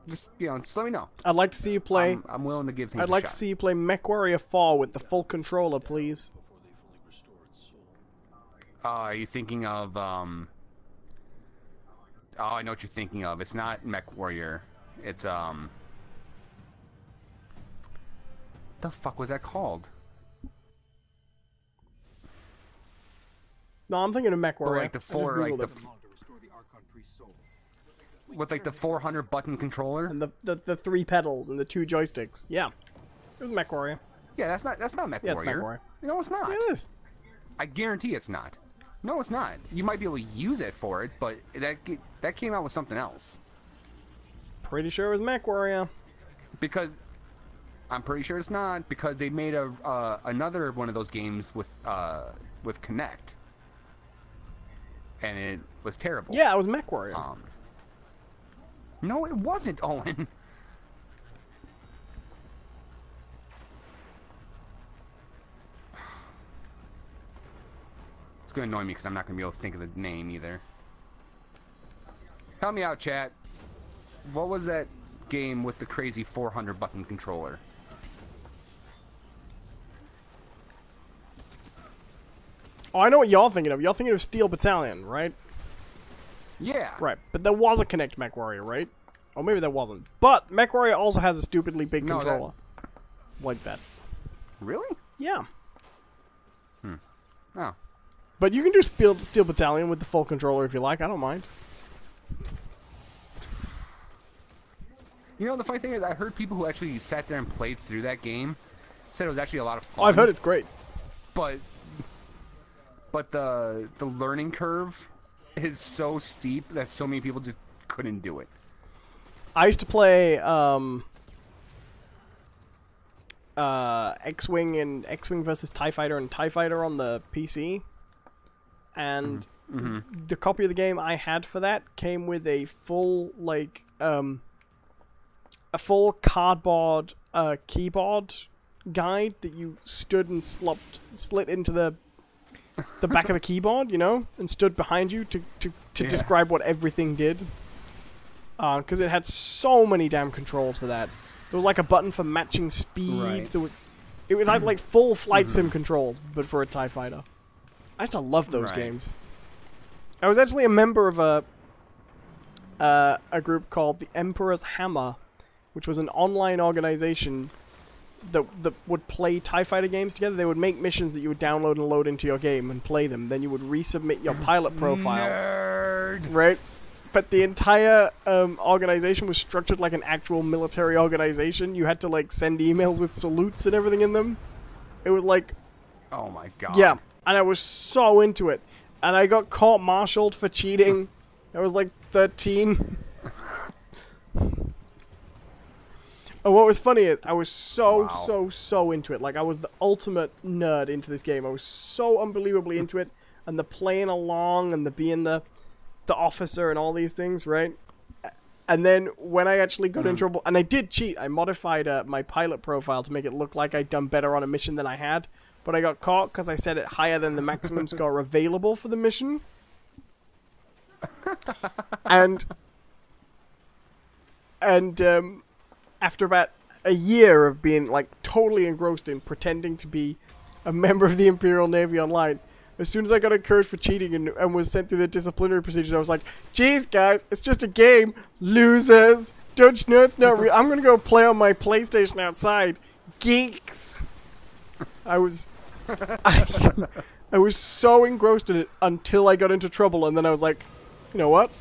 Just let me know. I'd like to see you play. I'm willing to give things I'd like to see you play MechWarrior 4 with the full controller, please. Are you thinking of Oh, I know what you're thinking of. It's not MechWarrior. It's the fuck was that called? No, I'm thinking of MechWarrior. Like with like the 400 button controller and the 3 pedals and the 2 joysticks. Yeah, it was MechWarrior. Yeah, that's not MechWarrior. Yeah, it's MechWarrior. No, it's not. Yeah, it is. I guarantee it's not. No, it's not. You might be able to use it for it, but that came out with something else. Pretty sure it was MechWarrior. Because I'm pretty sure it's not, because they made another one of those games with Kinect, and it was terrible. Yeah, it was MechWarrior. No, it wasn't, Owen. It's going to annoy me because I'm not going to be able to think of the name either. Help me out, chat. What was that game with the crazy 400 button controller? Oh, I know what y'all thinking of. Y'all thinking of Steel Battalion, right? Yeah. Right, but there was a Kinect MechWarrior, right? Or maybe there wasn't. But MechWarrior also has a stupidly big controller. Like that. Really? Yeah. Oh. But you can do Steel Battalion with the full controller if you like. I don't mind. You know, the funny thing is, I heard people who actually sat there and played through that game said it was actually a lot of fun. Oh, I've heard it's great. But the learning curve is so steep that so many people just couldn't do it. I used to play X-Wing and X-Wing versus TIE Fighter and TIE Fighter on the PC. And the copy of the game I had for that came with a full, like, a full cardboard keyboard guide that you stood and slit into the back of the keyboard, you know, and stood behind you to describe what everything did. Because it had so many damn controls for that. There was like a button for matching speed. Right. It would have like full flight sim controls, but for a TIE fighter. I used to love those Right. games. I was actually a member of a group called the Emperor's Hammer, which was an online organization that would play TIE fighter games together. They would make missions that you would download and load into your game and play them. Then you would resubmit your pilot profile. Nerd. Right? But the entire organization was structured like an actual military organization. You had to like send emails with salutes and everything in them. It was like, Oh my god. yeah, and I was so into it. And I got court-martialed for cheating. I was like 13. And what was funny is I was so into it. Like I was the ultimate nerd into this game. I was so unbelievably into it. And the playing along and the being the officer and all these things, right? And then when I actually got in trouble, and I did cheat, I modified my pilot profile to make it look like I'd done better on a mission than I had, but I got caught because I set it higher than the maximum score available for the mission. And after about a year of being like totally engrossed in pretending to be a member of the Imperial Navy online, as soon as I got encouraged for cheating and was sent through the disciplinary procedures, I was like, "Jeez, guys, it's just a game, losers. Don't you know it's not real? I'm gonna go play on my PlayStation outside, geeks." I was so engrossed in it until I got into trouble, and then I was like, "You know what?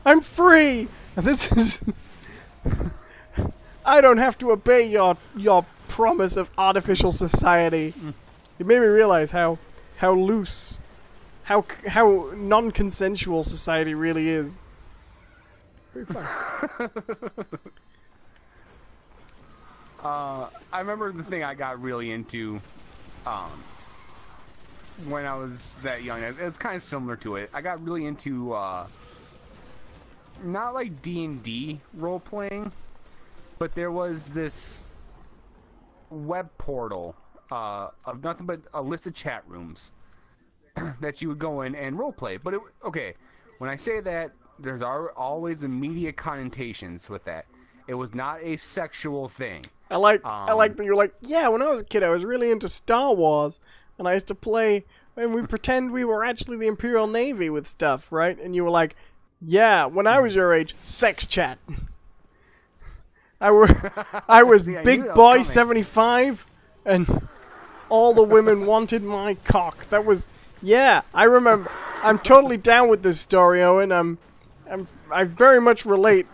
I'm free, and this is I don't have to obey your promise of artificial society." It made me realize how loose, how non-consensual society really is. It's pretty fun. I remember the thing I got really into when I was that young. It's kind of similar to it. I got really into not like D&D role playing, but there was this web portal of nothing but a list of chat rooms that you would go in and roleplay. But okay, when I say that, there's always immediate connotations with that. It was not a sexual thing. I like that you're like, yeah, when I was a kid, I was really into Star Wars, and I used to play, and we pretend we were actually the Imperial Navy with stuff, right? And you were like, yeah, when I was your age, sex chat. I was See, I knew big that was boy coming. 75, and all the women wanted my cock. That was, yeah, I remember. I'm totally down with this story, Owen. I very much relate.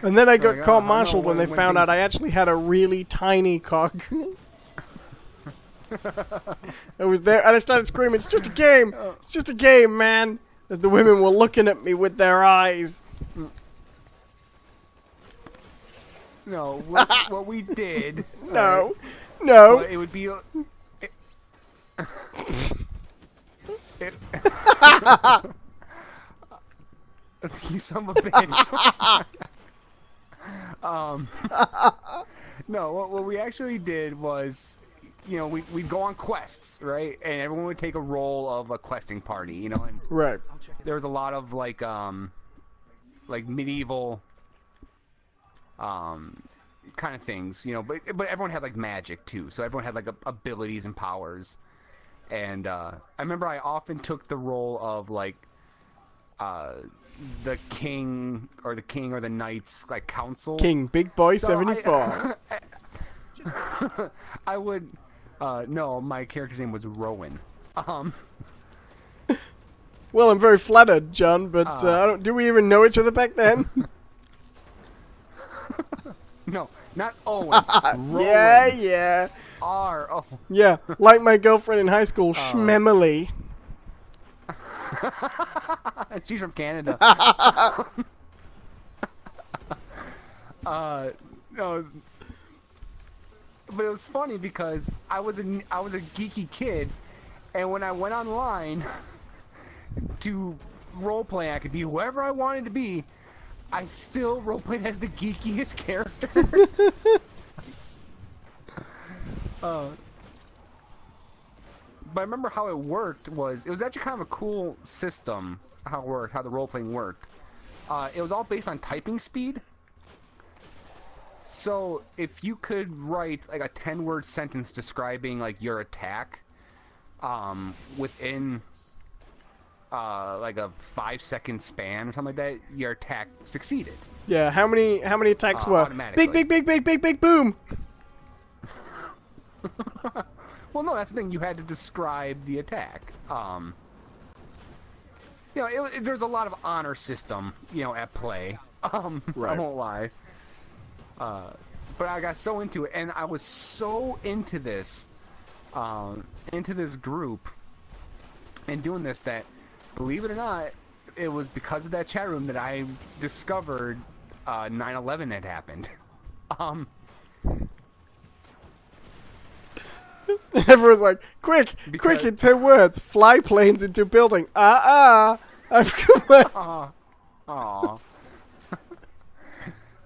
And then I got Like, court-martialed I don't know when they when found out things- I actually had a really tiny cock. I was there, and I started screaming, "It's just a game! It's just a game, man!" As the women were looking at me with their eyes. No, what we did. No. Well, it would be. You son of a bitch. No, what we actually did was, we'd go on quests, right? And everyone would take a role of a questing party, and Right. there was a lot of like medieval kind of things, but everyone had like magic too, so everyone had like abilities and powers. And I remember I often took the role of like the king or the knight's like council. King Big Boy So 74. I would no, my character's name was Rowan. Well, I'm very flattered, John, but do we even know each other back then? No, not Owen. Rowan. Yeah. R-O. Yeah, like my girlfriend in high school, Schmemily. She's from Canada. No, but it was funny because I was a geeky kid, and when I went online to roleplay, I could be whoever I wanted to be. I still roleplayed as the geekiest character. But I remember how it worked it was actually kind of a cool system, how the role-playing worked. It was all based on typing speed. So if you could write like a 10-word sentence describing like your attack, within like a 5-second span or something like that, your attack succeeded. Yeah, how many attacks were automatically. big boom? Well, no, that's the thing. You had to describe the attack. You know, there's a lot of honor system, you know, at play. Right. I won't lie. But I got so into it, and I was so into this group and doing this that, believe it or not, it was because of that chat room that I discovered 9/11 had happened. Everyone's like, quick, in 10 words, fly planes into building. I've come. Aw.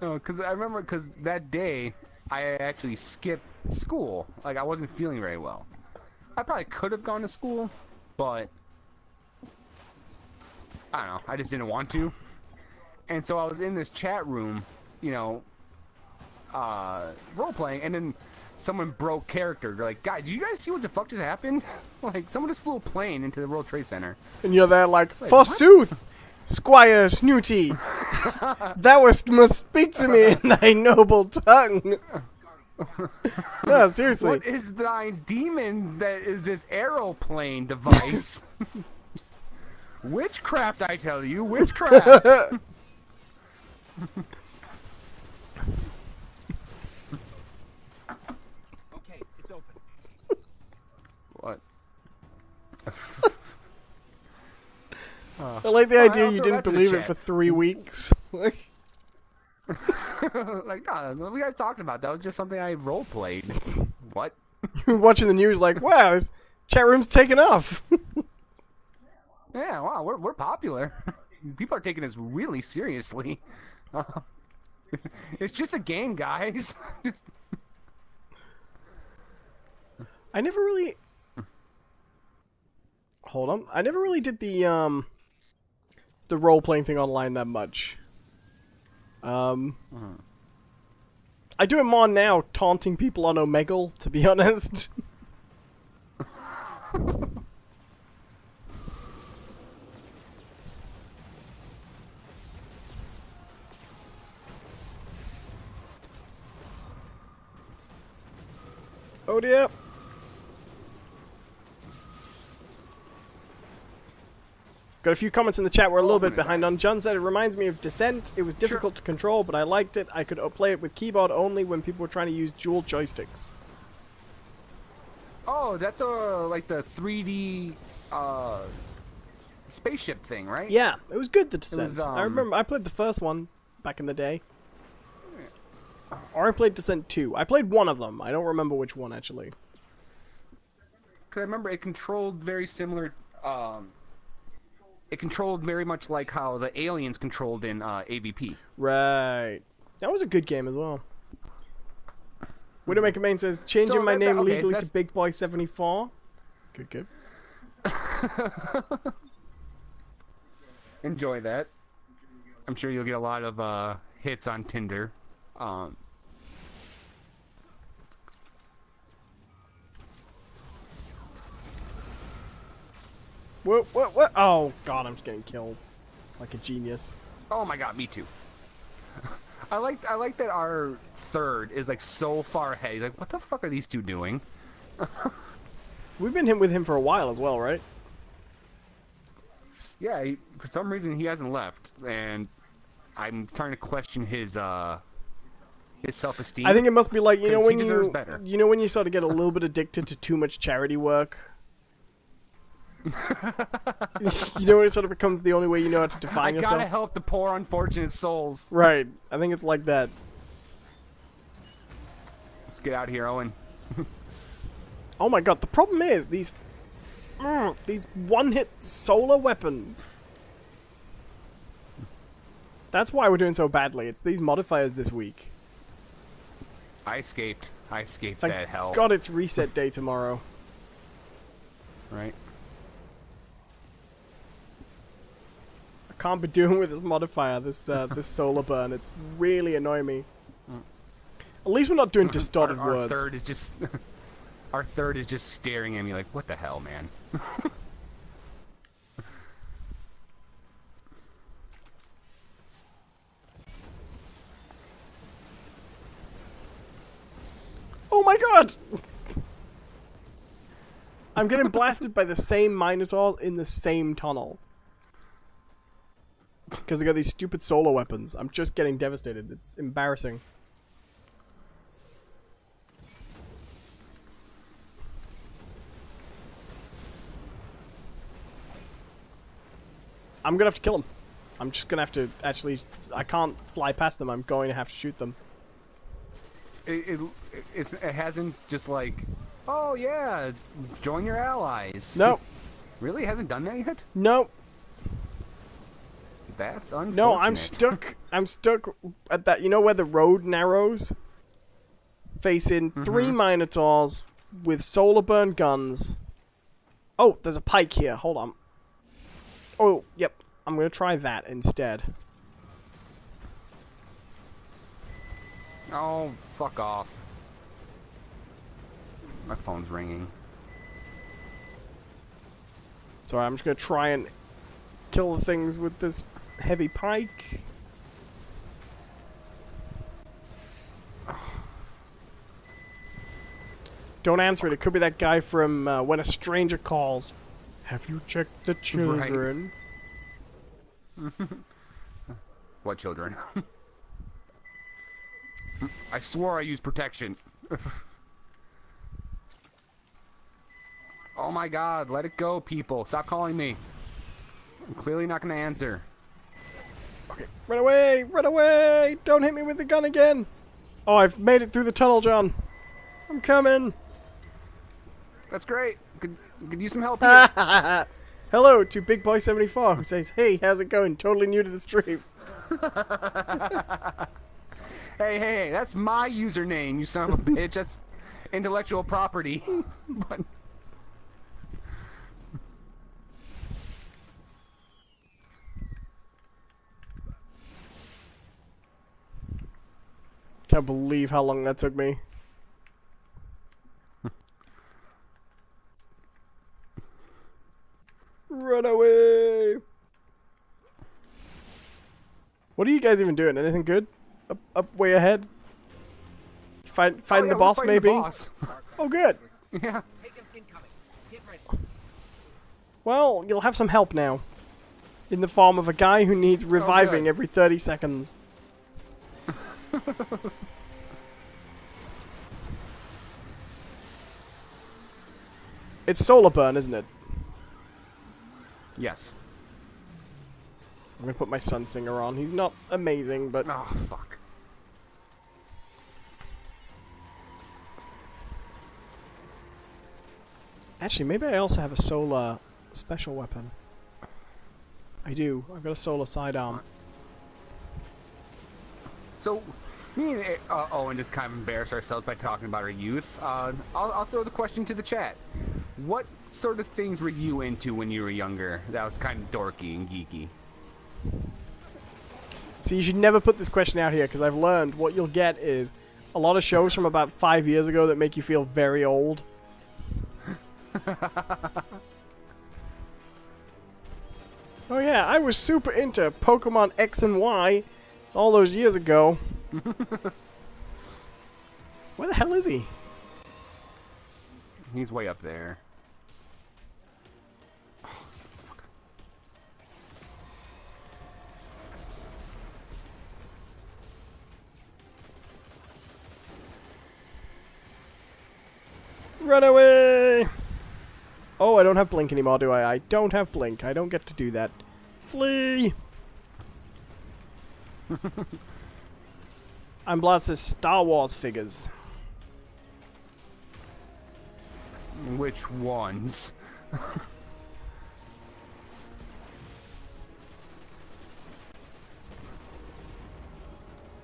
No, because I remember, because that day I actually skipped school. Like, I wasn't feeling very well. I probably could have gone to school, but I don't know. I just didn't want to. And so I was in this chat room, you know, role playing, and then someone broke character. They're like, "Guys, did you guys see what the fuck just happened? Like, someone just flew a plane into the World Trade Center." And you're there like, forsooth, Squire Snooty, thou must speak to me in thy noble tongue. No, seriously. What is thy demon that is this aeroplane device? Witchcraft, I tell you, witchcraft. Okay, it's open. What? I like the idea you throw didn't that to the believe it chat. for 3 weeks. Like, no, we guys talking about that was just something I role played. What? You were watching the news like, wow, this chat room's taken off. Yeah, wow, we're popular. People are taking this really seriously. It's just a game, guys. I never really... Hold on. I never really did the role-playing thing online that much. I do it more now, taunting people on Omegle, to be honest. Oh dear. Got a few comments in the chat. We're a little bit behind on. John said it reminds me of Descent. It was difficult to control, but I liked it. I could play it with keyboard only when people were trying to use dual joysticks. Oh, that's like the 3D spaceship thing, right? Yeah, it was good, the Descent. was, I remember I played the first one back in the day. Or I played Descent 2. I played one of them. I don't remember which one, actually. Because I remember it controlled very similar... it controlled very much like how the aliens controlled in AVP. Right. That was a good game as well. Widowmaker Main says, changing So my name okay, legally to that's- Big Boy 74. Good, good. Enjoy that. I'm sure you'll get a lot of hits on Tinder. What? Oh, God, I'm just getting killed. Like a genius. Oh my god, me too. I like that our third is like so far ahead. He's like, what the fuck are these two doing? We've been with him for a while as well, right? Yeah, for some reason he hasn't left, and I'm trying to question his self-esteem. I think it must be like, you know, 'Cause he when deserves better. you know when you sort of get a little bit addicted to too much charity work. You know when it sort of becomes the only way you know how to I define gotta yourself. help the poor, unfortunate souls. Right. I think it's like that. Let's get out of here, Owen. Oh my god, the problem is these one-hit solar weapons. That's why we're doing so badly. It's these modifiers this week. I escaped Thank that hell. God it's reset day tomorrow. Right? I can't be doing with this modifier, this solar burn. It's really annoying me. At least we're not doing distorted our words. third is just our third is just staring at me like, what the hell, man? Oh my god! I'm getting blasted by the same Minotaurs in the same tunnel. Because they got these stupid solar weapons. I'm just getting devastated. It's embarrassing. I'm gonna have to kill them. I'm just gonna have to actually... I can't fly past them. I'm going to have to shoot them. It hasn't just like, oh yeah, join your allies. Nope. Really? It hasn't done that yet? Nope. That's unfortunate. No, I'm stuck. I'm stuck at that. You know where the road narrows? Facing 3 Minotaurs with solar burn guns. Oh, there's a pike here. Hold on. Oh, yep. I'm gonna try that instead. Oh, fuck off. My phone's ringing. Sorry, I'm just gonna try and kill the things with this heavy pike. Don't answer it. It could be that guy from When a Stranger Calls. Have you checked the children? Right. What children? I swore I used protection. Oh my god, let it go, people. Stop calling me. I'm clearly not gonna answer. Okay, run away! Run away! Don't hit me with the gun again! Oh, I've made it through the tunnel, John. I'm coming. That's great. Could use some help here. Hello to Big Boy 74 who says, "Hey, how's it going? Totally new to the stream." Hey, that's my username, you son of a bitch. That's intellectual property. But Can't believe how long that took me. Run away! What are you guys even doing? Anything good? Up way ahead? Find oh, yeah, the boss, we're maybe? fighting the boss. Oh, good. Yeah. Well, you'll have some help now. In the form of a guy who needs reviving good. every 30 seconds. It's solar burn, isn't it? Yes. I'm gonna put my Sun Singer on. He's not amazing, but... Oh, fuck. Actually, maybe I also have a solar special weapon. I do. I've got a solar sidearm. So, me and Owen just kind of embarrassed ourselves by talking about our youth. I'll throw the question to the chat. What sort of things were you into when you were younger that was kind of dorky and geeky? See, you should never put this question out here, because I've learned what you'll get is a lot of shows from about 5 years ago that make you feel very old. Oh yeah, I was super into Pokemon X and Y all those years ago. Where the hell is he? He's way up there. Run away! Oh, I don't have Blink anymore, do I? I don't have Blink. I don't get to do that. Flee! I'm blasted Star Wars figures. Which ones?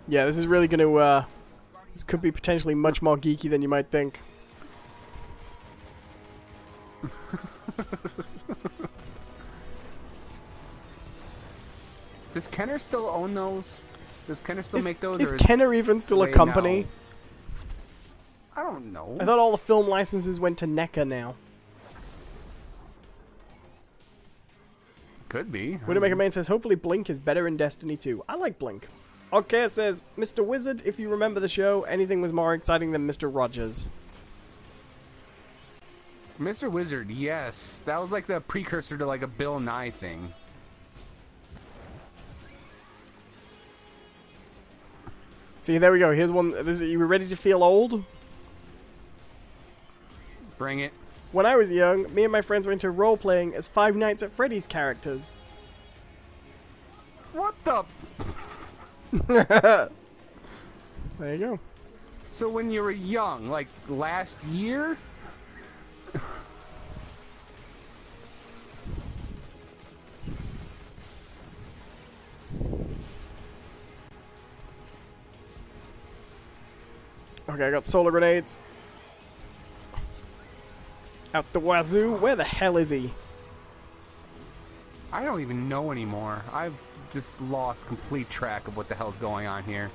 Yeah, this is really gonna, this could be potentially much more geeky than you might think. Does Kenner still own those? Does Kenner still make those? Is or Kenner even still a Wait, company? I don't know. I thought all the film licenses went to NECA now. Could be. Widowmaker Main says, hopefully Blink is better in Destiny 2. I like Blink. Okay, says, Mr. Wizard, if you remember the show, anything was more exciting than Mr. Rogers. Mr. Wizard, yes. That was like the precursor to like a Bill Nye thing. See, there we go. Here's one. You ready to feel old? Bring it. When I was young, me and my friends were into role-playing as Five Nights at Freddy's characters. What the? There you go. So when you were young, like last year? Okay, I got solar grenades. Out the wazoo. Where the hell is he? I don't even know anymore. I've just lost complete track of what the hell's going on here.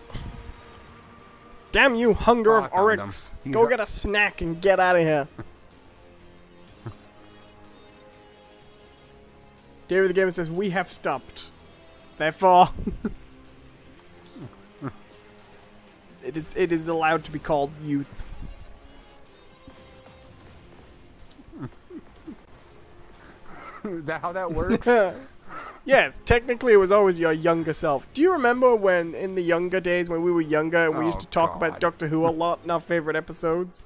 Damn you, hunger Oh, of I found Oryx. him. Go get a snack and get out of here. David the Gamer says, we have stopped. Therefore, it is allowed to be called youth. Is that how that works? Yes, technically it was always your younger self. Do you remember when, in the younger days, when we were younger, and we used to talk about Doctor Who a lot in our favorite episodes?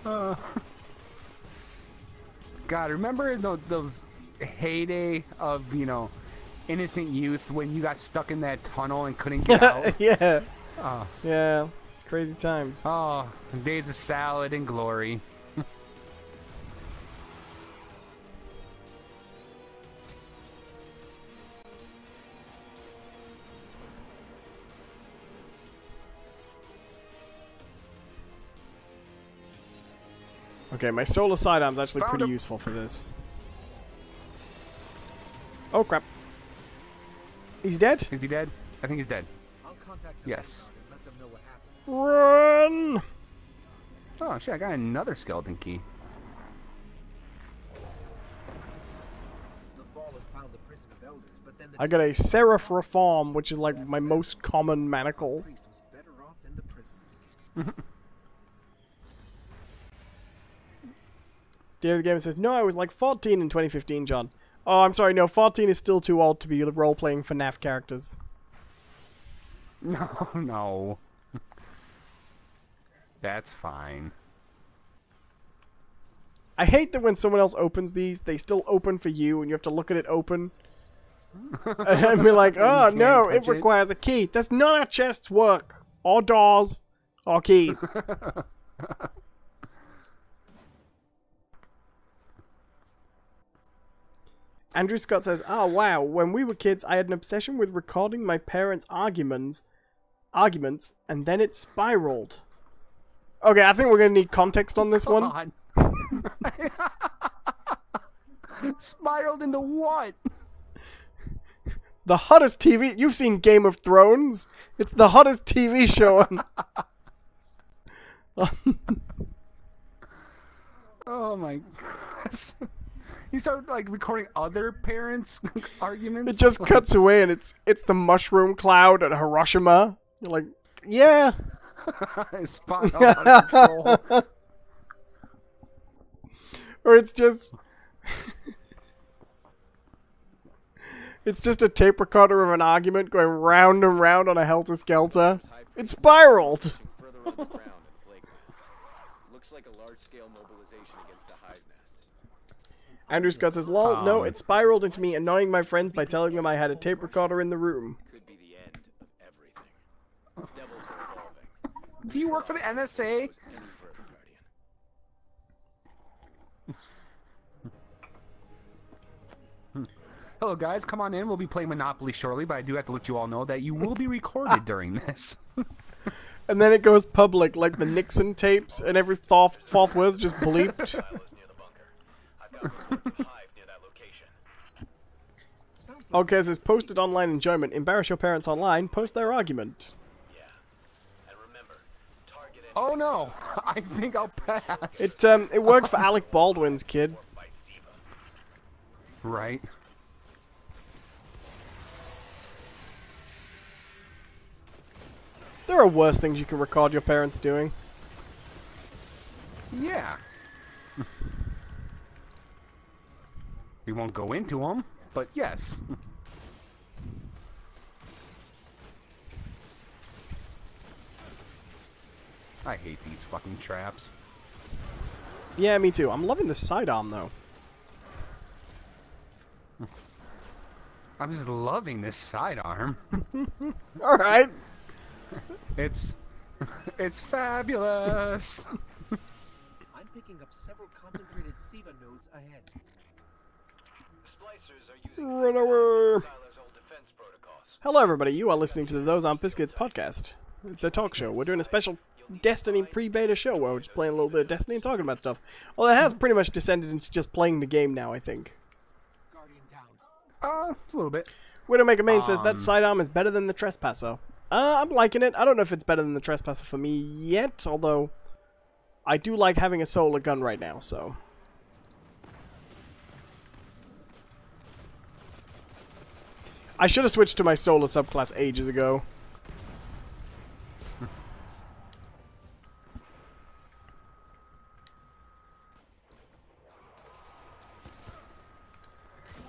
God, remember those heyday of, you know, innocent youth when you got stuck in that tunnel and couldn't get out? Yeah. Oh. Yeah. Crazy times. Oh, days of salad and glory. Okay, my solar sidearm's actually Found pretty him. useful for this. Oh crap. He's dead? Is he dead? I think he's dead. I'll contact them Yes. and let them know what happened. Run! Oh shit, I got another skeleton key. The fall has found the prison of elders, but then the I got a Seraph Reform, which is like my most common manacles. priest was better off in the prison. David the Gamer says, no, I was like 14 in 2015, John. Oh, I'm sorry, no, 14 is still too old to be role-playing FNAF characters. No, no. That's fine. I hate that when someone else opens these, they still open for you, and you have to look at it open. And be like, oh can't no, it touch it." requires a key. That's not how chests work. Or doors. Or keys. Andrew Scott says, oh wow, when we were kids, I had an obsession with recording my parents' arguments, and then it spiraled. Okay, I think we're gonna need context on this one. God. Spiraled into what? The hottest TV... You've seen Game of Thrones. It's the hottest TV show on... Oh my gosh. You start like recording other parents' arguments? It just Like, cuts away and it's the mushroom cloud at Hiroshima. You're like, yeah. spot on out of control. Or it's just... it's just a tape recorder of an argument going round and round on a helter-skelter. It spiraled! Further underground and playgrounds. Looks like a large-scale mobilization against a hive nest. Andrew Scott says, lol, no, it spiraled into me annoying my friends by telling them I had a tape recorder in the room. Could be the end of everything. Devils are evolving. Do you work for the NSA? Any further, Guardian. Hello guys, come on in. We'll be playing Monopoly shortly, but I do have to let you all know that you will be recorded during this. And then it goes public, like the Nixon tapes, and every fourth word's just bleeped. Silos near the bunker. I've got word to hive near that location. Sounds Okay, it says posted online enjoyment. Embarrass your parents online. Post their argument. Oh no! I think I'll pass. It worked for Alec Baldwin's kid. Right. There are worse things you can record your parents doing. Yeah. We won't go into them, but yes. I hate these fucking traps. Yeah, me too. I'm loving the sidearm though. I'm just loving this sidearm. Alright. It's fabulous. I'm picking up several concentrated SIVA nodes ahead. Splicers are using Run over. Siler's old defense protocols. Hello everybody, you are listening to the Those Aren't Biscuits podcast. It's a talk show. We're doing a special Destiny pre-beta show where we're just playing a little bit of Destiny and talking about stuff. Well, it has pretty much descended into just playing the game now, I think. Guardian down. A little bit. Widowmaker Main says that sidearm is better than the Trespasser. I'm liking it. I don't know if it's better than the Trespasser for me yet, although I do like having a solar gun right now, so. I should have switched to my solar subclass ages ago.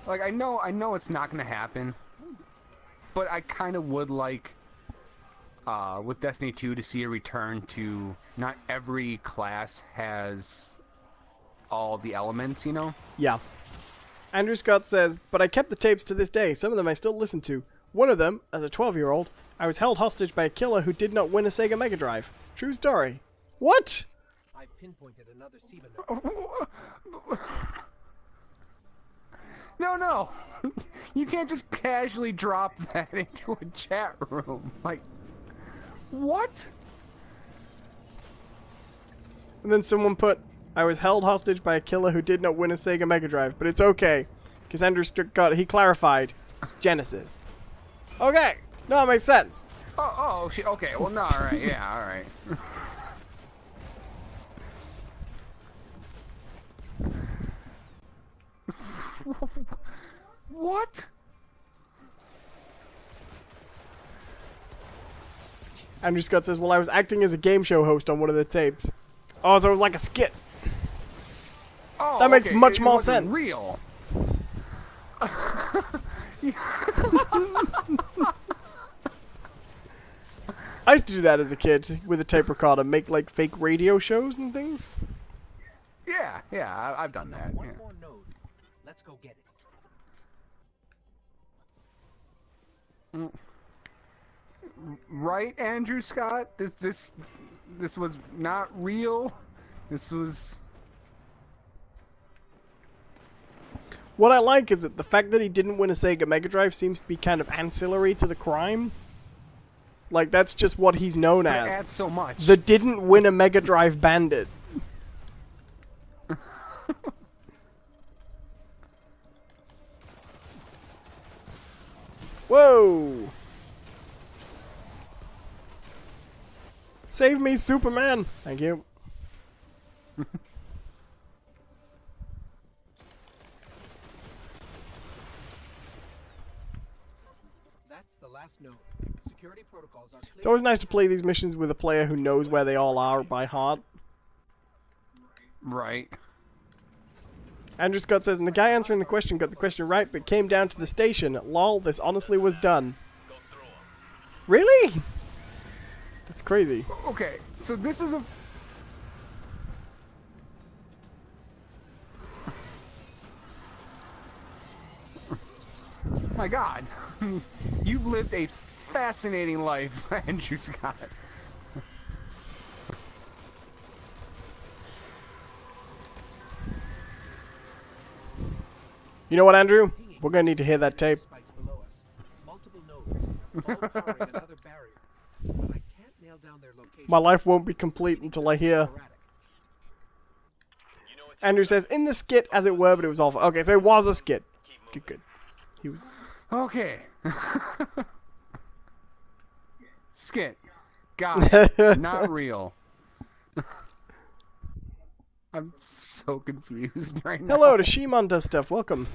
Like, I know it's not gonna happen, but I kind of would like, with Destiny 2 to see a return to not every class has all the elements, you know? Yeah. Andrew Scott says, but I kept the tapes to this day. Some of them I still listen to. One of them, as a 12-year-old, I was held hostage by a killer who did not win a Sega Mega Drive. True story. What? I pinpointed another SIVA node. No. You can't just casually drop that into a chat room. Like, what? And then someone put, I was held hostage by a killer who did not win a Sega Mega Drive, but it's okay. Because Andrew Scott, he clarified, Genesis. Okay. No, it makes sense. Oh, shit. Okay, well, no, alright, yeah, alright. What? Andrew Scott says, well, I was acting as a game show host on one of the tapes. Oh, so it was like a skit. Oh, That makes okay, much it more wasn't sense. Real. I used to do that as a kid with a tape recorder, make like fake radio shows and things. Yeah, I've done that. One Yeah. more node. Let's go get it. Right, Andrew Scott? This was not real. This was. What I like is that the fact that he didn't win a Sega Mega Drive seems to be kind of ancillary to the crime. Like, that's just what he's known That as. adds so much. The didn't win a Mega Drive bandit. Whoa! Save me, Superman! Thank you. That's the last node. Security protocols are clear. It's always nice to play these missions with a player who knows where they all are by heart. Right. Andrew Scott says, and the guy answering the question got the question right, but came down to the station. Lol, this honestly was done. Really? That's crazy. Okay, so this is a. My God, you've lived a fascinating life, Andrew Scott. You know what, Andrew? We're gonna need to hear that tape. Spikes below us. Multiple nodes. All powering another barrier. But I can't nail down their location. My life won't be complete until I hear. Sporadic. Andrew says, in the skit, as it were, but it was awful. Okay, so it was a skit. Good. He was. Okay. Skit. Got it. Not real. I'm so confused right now. Hello to Shimon does stuff. Welcome.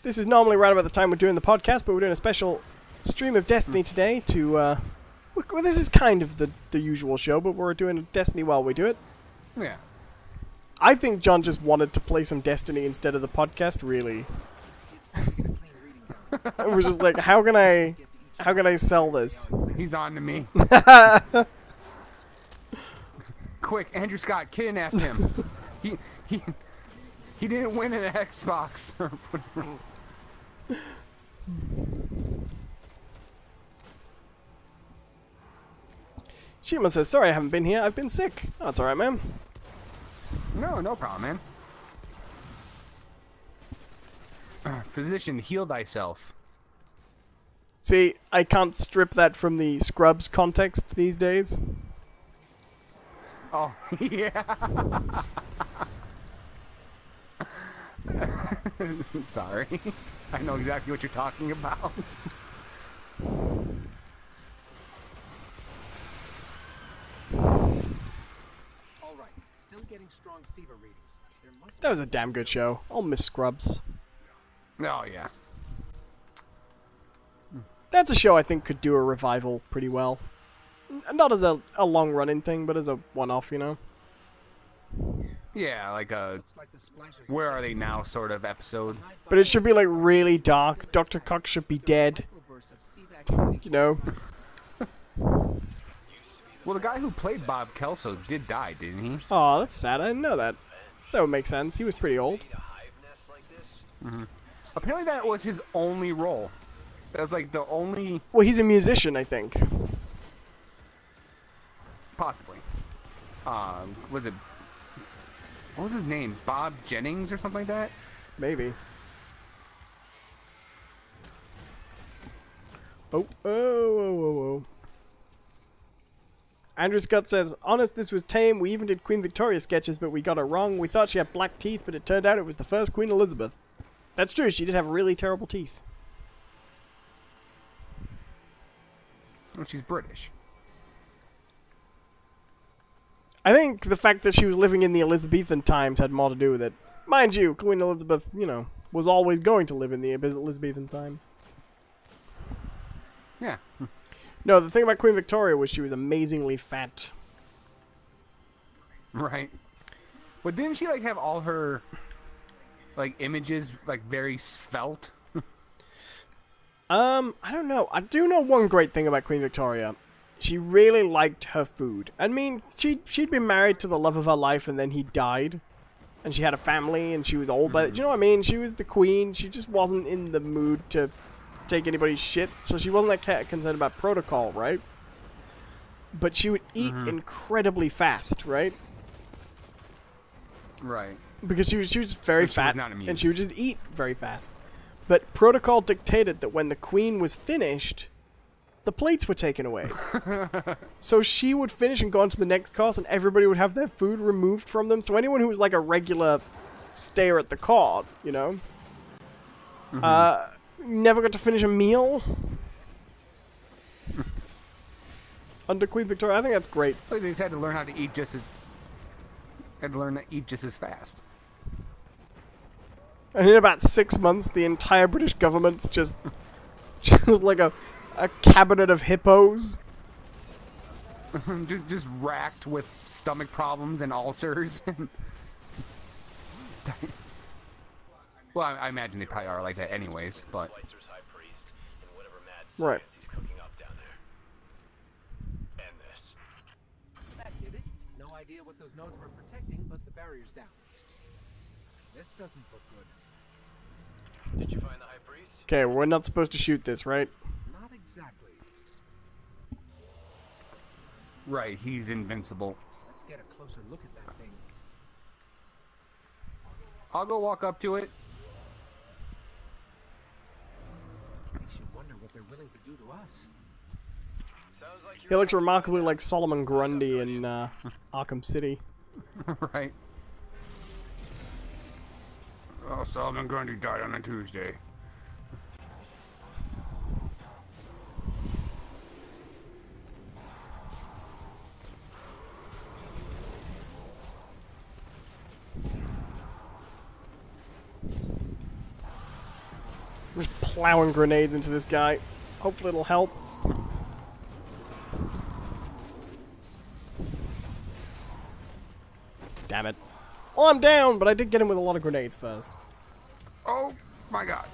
This is normally right about the time we're doing the podcast, but we're doing a special stream of Destiny today to, well, this is kind of the usual show, but we're doing Destiny while we do it. Yeah. I think John just wanted to play some Destiny instead of the podcast, really. I was just like, how can I sell this? He's on to me. Quick, Andrew Scott kidnapped him. he didn't win an Xbox. Shima says, sorry I haven't been here, I've been sick. Oh, that's alright, man. No problem, man. Physician, heal thyself. See, I can't strip that from the Scrubs context these days. Oh, yeah. Sorry. I know exactly what you're talking about. All right, still getting strong SIVA readings. There must That was a damn good show. I'll miss Scrubs. Oh, yeah. That's a show I think could do a revival pretty well. Not as a long-running thing, but as a one-off, you know? Yeah, like a looks like the splashers. where are they now sort of episode. But it should be, like, really dark. Dr. Cox should be dead, Microburst of SIVA activity. you know? Well, the guy who played Bob Kelso did die, didn't he? Aw, that's sad. I didn't know that. That would make sense. He was pretty old. Apparently that was his only role. That was like the only... Well, he's a musician, I think. Possibly. Was it... What was his name? Bob Jennings or something like that? Maybe. Oh, oh. Andrew Scott says, honest, this was tame. We even did Queen Victoria sketches, but we got it wrong. We thought she had black teeth, but it turned out it was the first Queen Elizabeth. That's true, she did have really terrible teeth. Oh, she's British. I think the fact that she was living in the Elizabethan times had more to do with it. Mind you, Queen Elizabeth, you know, was always going to live in the Elizabethan times. Yeah. No, the thing about Queen Victoria was she was amazingly fat. Right. But didn't she, like, have all her, like, images, like, very svelte? I don't know. I do know one great thing about Queen Victoria. She really liked her food. I mean, she'd been married to the love of her life and then he died. And she had a family and she was old, but you know what I mean? She was the queen. She just wasn't in the mood to take anybody's shit. So she wasn't that concerned about protocol, right? But she would eat incredibly fast, right? Right. Because she was just very And she was fat not amused. and she would just eat very fast. But protocol dictated that when the queen was finished, the plates were taken away. So she would finish and go on to the next course and everybody would have their food removed from them. So anyone who was like a regular stayer at the court, you know, never got to finish a meal. Under Queen Victoria. I think that's great. They just had to learn how to eat just as... Had to learn to eat just as fast. And in about 6 months, the entire British government's just like a cabinet of hippos. just racked with stomach problems and ulcers. Well, I imagine they probably are like that anyways, but... Right. That did it. No idea what those nodes were protecting, but the barrier's down. This doesn't look good. Did you find the High Priest? Okay, we're not supposed to shoot this, right? Not exactly. Right, he's invincible. Let's get a closer look at that thing. I'll go walk up to it. Makes you wonder what they're willing to do to us. Sounds like He looks remarkably like Solomon Grundy in Arkham City. Right. Oh, Solomon Grundy died on a Tuesday. I'm just plowing grenades into this guy. Hopefully it'll help. Damn it. Well, I'm down, but I did get him with a lot of grenades first. Oh my god.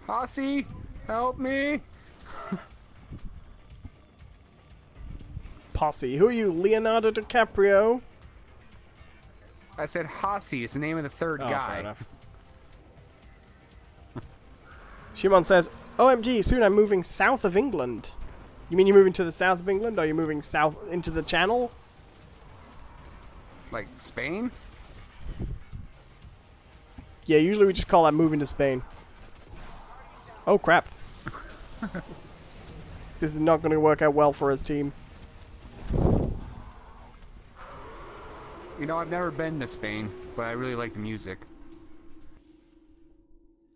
Hossie, help me. Posse. Who are you, Leonardo DiCaprio? I said Hossie. It's the name of the third Oh, guy. fair enough. Shimon says, OMG, soon I'm moving south of England. You mean you're moving to the south of England? Or are you moving south into the channel? Like Spain? Yeah, usually we just call that moving to Spain. Oh, crap. This is not going to work out well for his team. You know, I've never been to Spain, but I really like the music.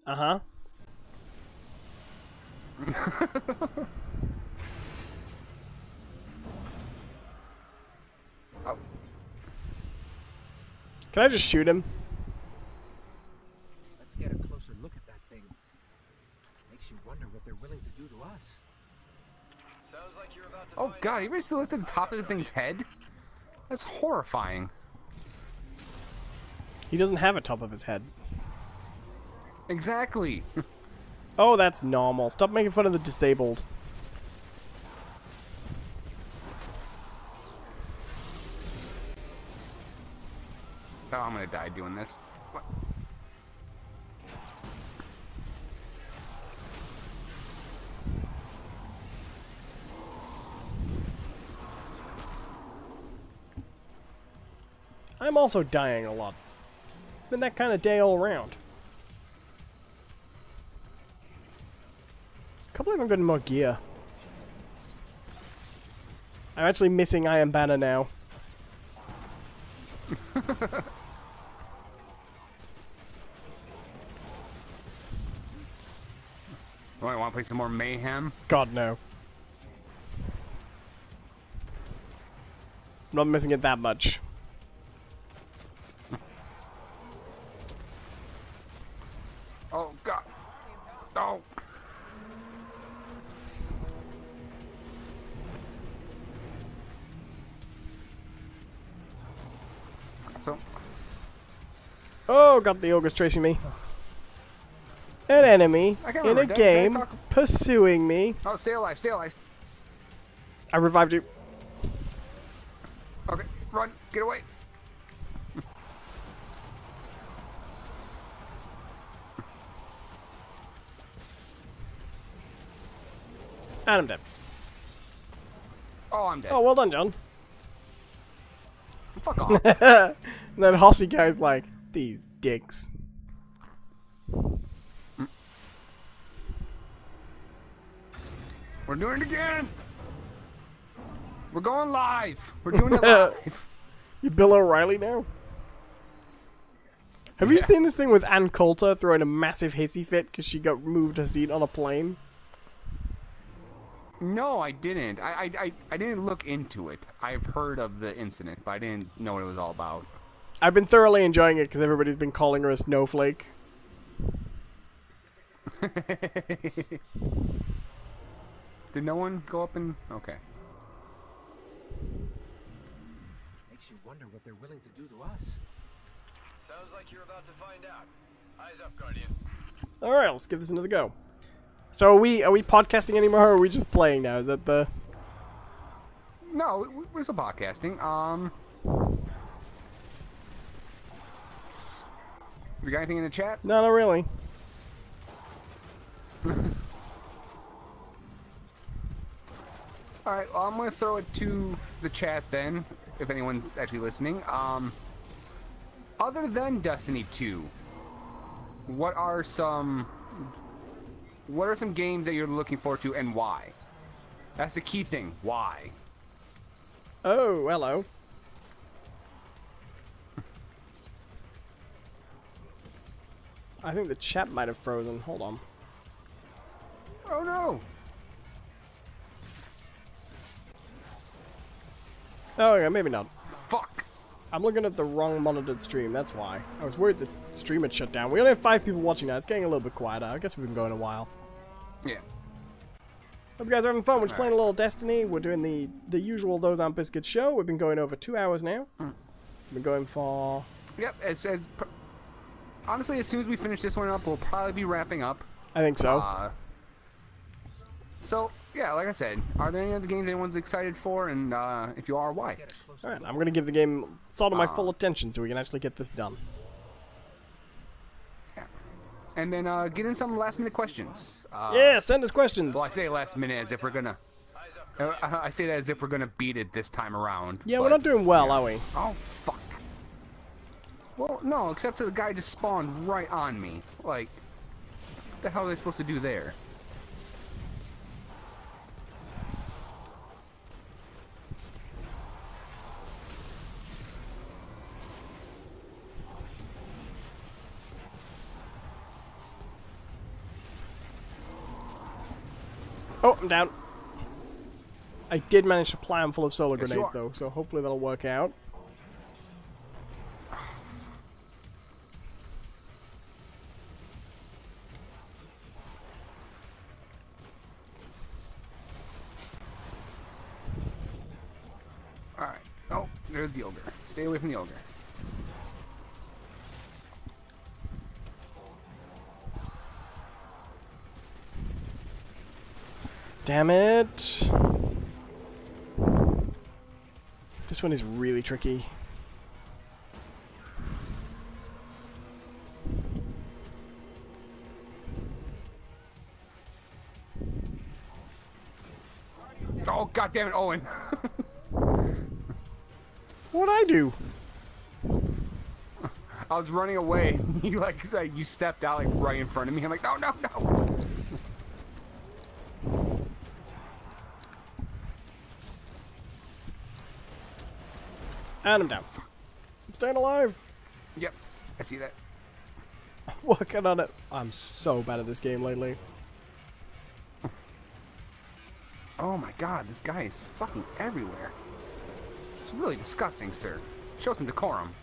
Uh-huh. Oh. Can I just shoot him? Let's get a closer look at that thing. Makes you wonder what they're willing to do to us. Sounds like you're about to Oh find god, out. you ever still looked at the top of this thing's head? That's horrifying. He doesn't have a top of his head. Exactly. Oh, that's normal. Stop making fun of the disabled. Oh, I'm gonna die doing this. What? I'm also dying a lot. It's been that kind of day all around. Can't believe I'm getting more gear. I'm actually missing Iron Banner now. Oh, I want to play some more Mayhem. God, no. I'm not missing it that much. Oh god. Oh. So. Oh, God, the ogre's chasing me. An enemy I can't in a remember. Did I game talk- pursuing me. Oh, stay alive, stay alive. I revived you. Okay, run, get away. And I'm dead. Oh, I'm dead. Oh, well done, John. Fuck off. And that Hossy guy's like, these dicks. We're doing it again. We're going live. We're doing it live. You Bill O'Reilly now? Have you Yeah. seen this thing with Ann Coulter throwing a massive hissy fit because she got moved her seat on a plane? No, I didn't. I didn't look into it. I've heard of the incident, but I didn't know what it was all about. I've been thoroughly enjoying it because everybody's been calling her a snowflake. Did no one go up and... Okay. Makes you wonder what they're willing to do to us. Sounds like you're about to find out. Eyes up, Guardian. Alright, let's give this another go. So are we podcasting anymore or are we just playing now? Is that the... No, we're still podcasting. We got anything in the chat? No, not really. Alright, well, I'm going to throw it to the chat then, if anyone's actually listening. Other than Destiny 2, what are some games that you're looking forward to and why? That's the key thing. Why? Oh, hello. I think the chat might have frozen. Hold on. Oh no! Oh, yeah, maybe not. Fuck! I'm looking at the wrong monitored stream, that's why. I was worried the stream had shut down. We only have 5 people watching now. It's getting a little bit quieter. I guess we've been going a while. Yeah. Hope you guys are having fun. We're just playing a little Destiny. We're doing the usual Those Aren't Biscuits show. We've been going over 2 hours now. We've been going for... Yep, honestly, as soon as we finish this one up, we'll probably be wrapping up. I think so. So, yeah, like I said, are there any other games anyone's excited for? And if you are, why? Alright, I'm going to give the game sort of my full attention so we can actually get this done. Yeah. And then get in some last-minute questions. Yeah, send us questions! Well, I say last minute as if we're gonna... I say that as if we're gonna beat it this time around. Yeah, but, we're not doing well, are we? Oh, fuck. Well, no, except that the guy just spawned right on me. Like, what the hell are they supposed to do there? Oh, I'm down. I did manage to ply them full of solar Yes, grenades, though, so hopefully that'll work out. Alright. Oh, there's the ogre. Stay away from the ogre. Damn it! This one is really tricky. Oh, goddammit, Owen! What'd I do? I was running away. You you stepped out like right in front of me. I'm like, no, no, no! And I'm down. I'm staying alive. Yep, I see that. Working on it. I'm so bad at this game lately. Oh my god, this guy is fucking everywhere. It's really disgusting, sir. Show some decorum.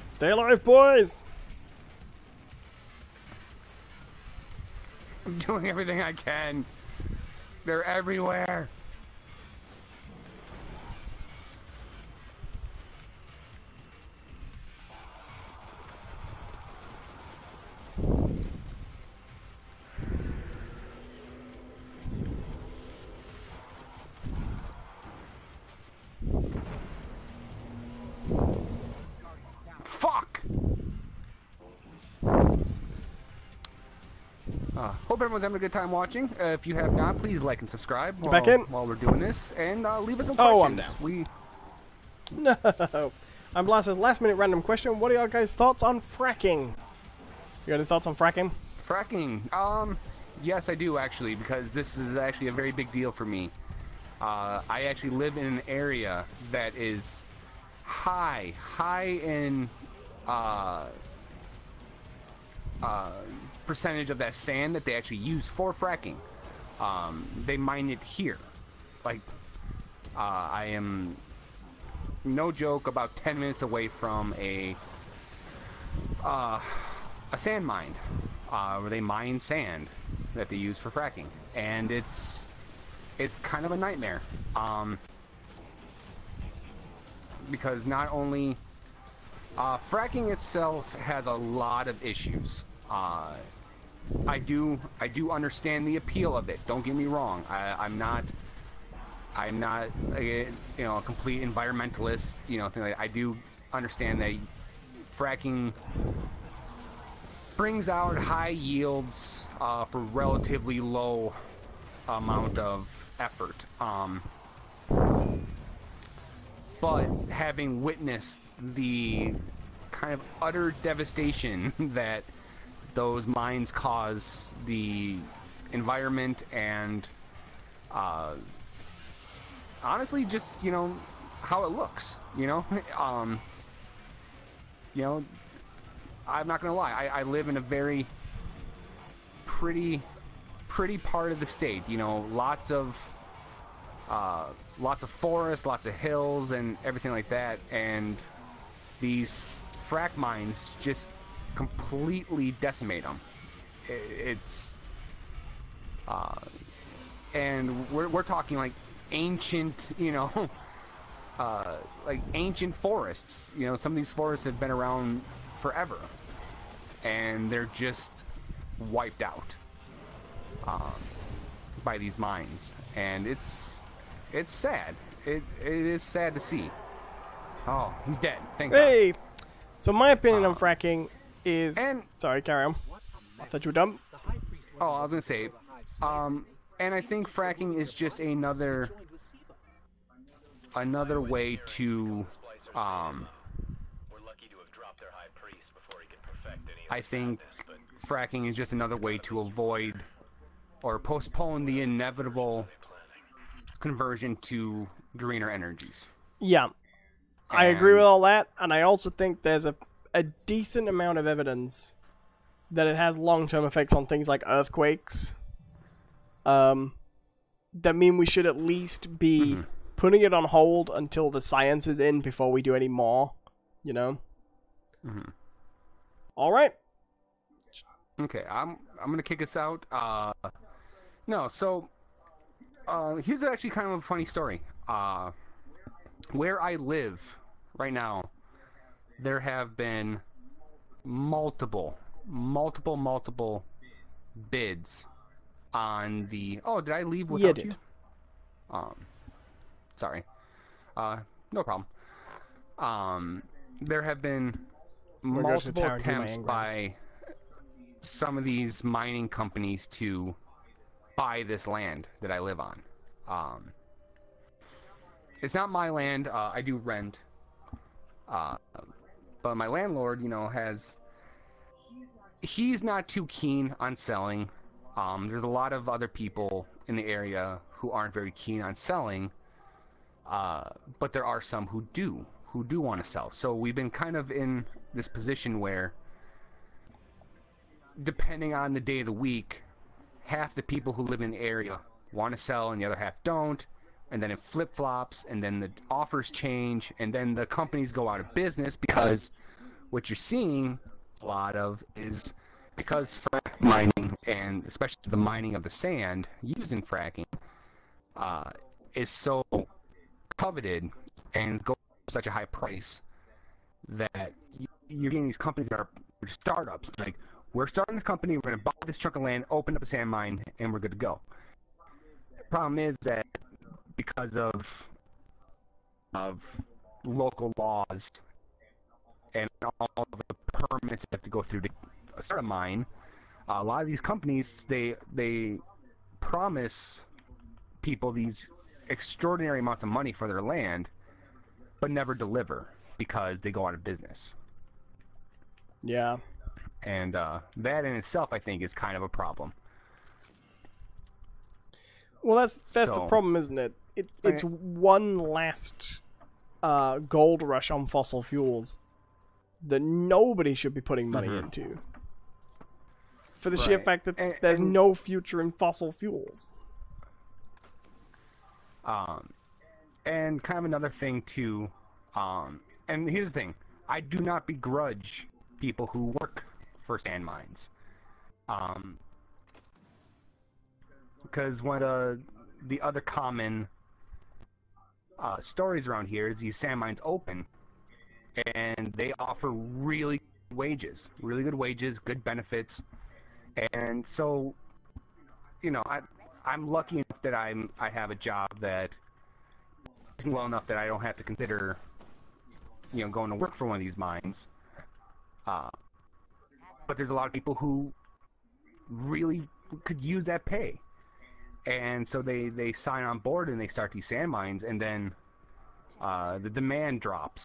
Stay alive, boys! I'm doing everything I can. They're everywhere. Fuck! Hope everyone's having a good time watching. If you have not, please like and subscribe while we're doing this, and leave us some questions. Oh, I'm down. No! I'm Blas's last minute random question. What are your guys' thoughts on fracking? You got any thoughts on fracking? Fracking? Yes, I do actually, because this is actually a very big deal for me. I actually live in an area that is high in percentage of that sand that they actually use for fracking. They mine it here. Like, I am, no joke, about 10 minutes away from a sand mine, where they mine sand that they use for fracking, and it's kind of a nightmare. Because not only fracking itself has a lot of issues. I do understand the appeal of it. Don't get me wrong. I'm not a complete environmentalist. Thing like that. I do understand that fracking brings out high yields for relatively low amount of effort. But having witnessed the kind of utter devastation that those mines cause the environment and honestly just how it looks, I'm not gonna lie. I live in a very pretty part of the state. You know, lots of forests, lots of hills, and everything like that. And these frack mines just completely decimate them. And we're talking like ancient, you know, like ancient forests. You know, some of these forests have been around forever, and they're just wiped out by these mines, and it's sad. It is sad to see. Oh, he's dead. Thank God. Hey! So my opinion on fracking is... And Sorry, carry on. I thought you were done. oh, I was gonna say, and I think fracking is just another way to, I think fracking is just another way to avoid or postpone the inevitable conversion to greener energies. Yeah. I agree with all that, and I also think there's a decent amount of evidence that it has long-term effects on things like earthquakes. That mean we should at least be putting it on hold until the science is in before we do any more, you know? All right. Okay, I'm gonna kick us out. No, so here's actually kind of a funny story. Where I live right now, there have been multiple bids on the... Oh, did I leave without you? Sorry. No problem. There have been multiple attempts by some of these mining companies to buy this land that I live on. It's not my land. I do rent. But my landlord, you know, he's not too keen on selling. There's a lot of other people in the area who aren't very keen on selling. But there are some who do want to sell. So we've been kind of in this position where, depending on the day of the week, half the people who live in the area want to sell and the other half don't. And then it flip-flops, and then the offers change, and then the companies go out of business because what you're seeing a lot of is because frack mining, and especially the mining of the sand used in fracking, is so coveted and goes for such a high price that you're getting these companies that are startups. Like, we're starting this company, we're going to buy this chunk of land, open up a sand mine, and we're good to go. The problem is that because of local laws and all of the permits that have to go through to start a mine, a lot of these companies, they promise people these extraordinary amounts of money for their land, but never deliver because they go out of business. Yeah. And that in itself, I think, is kind of a problem. Well, that's the problem, isn't it? It's one last gold rush on fossil fuels that nobody should be putting money into. For the sheer fact that there's no future in fossil fuels. And kind of another thing, too, and here's the thing. I do not begrudge people who work for sand mines. Because one of the other common stories around here is these sand mines open, and they offer really good wages, good benefits, and so, you know, I'm lucky enough that I have a job that is well enough that I don't have to consider, you know, going to work for one of these mines. But there's a lot of people who really could use that pay. And so they sign on board and they start these sand mines, and then the demand drops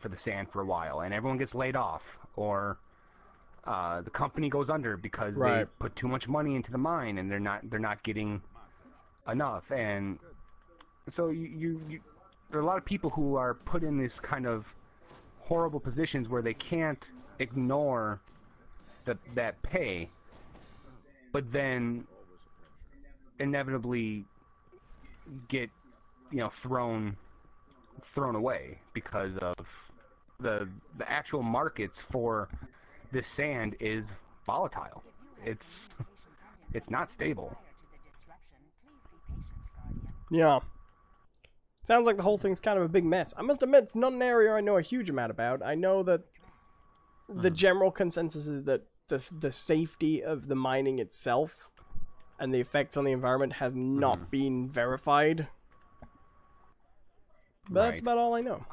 for the sand for a while, and everyone gets laid off, or the company goes under because they put too much money into the mine and they're not getting enough. And so there are a lot of people who are put in this kind of horrible positions where they can't ignore that pay, but then inevitably get, you know, thrown away because of the actual markets for this sand is volatile. It's not stable. Yeah. Sounds like the whole thing's kind of a big mess. I must admit, it's not an area I know a huge amount about. I know that the general consensus is that the safety of the mining itself and the effects on the environment have not been verified. But that's about all I know.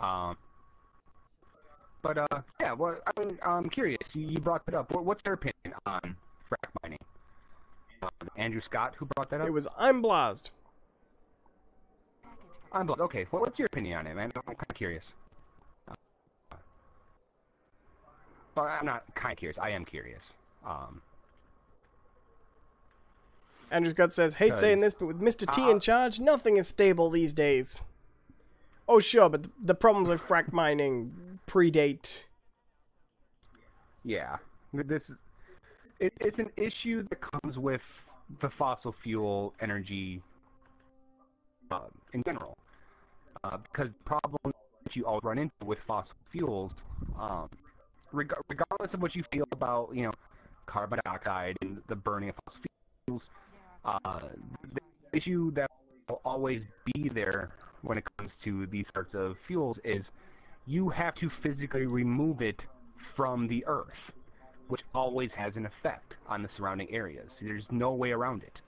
Yeah, well, I'm curious. You brought that up. What's your opinion on frack mining? Andrew Scott, who brought that up? It was I'm Blast. Okay, well, what's your opinion on it, man? I'm kind of curious. Well, I'm not kind of curious. I am curious. Andrew Scott says, hate saying this, but with Mr. T in charge, nothing is stable these days. Oh, sure, but the problems with frack mining predate. Yeah. It's an issue that comes with the fossil fuel energy in general. Because the problem that you all run into with fossil fuels, regardless of what you feel about, you know, carbon dioxide and the burning of fossil fuels, the issue that will always be there when it comes to these sorts of fuels is you have to physically remove it from the earth, which always has an effect on the surrounding areas. There's no way around it.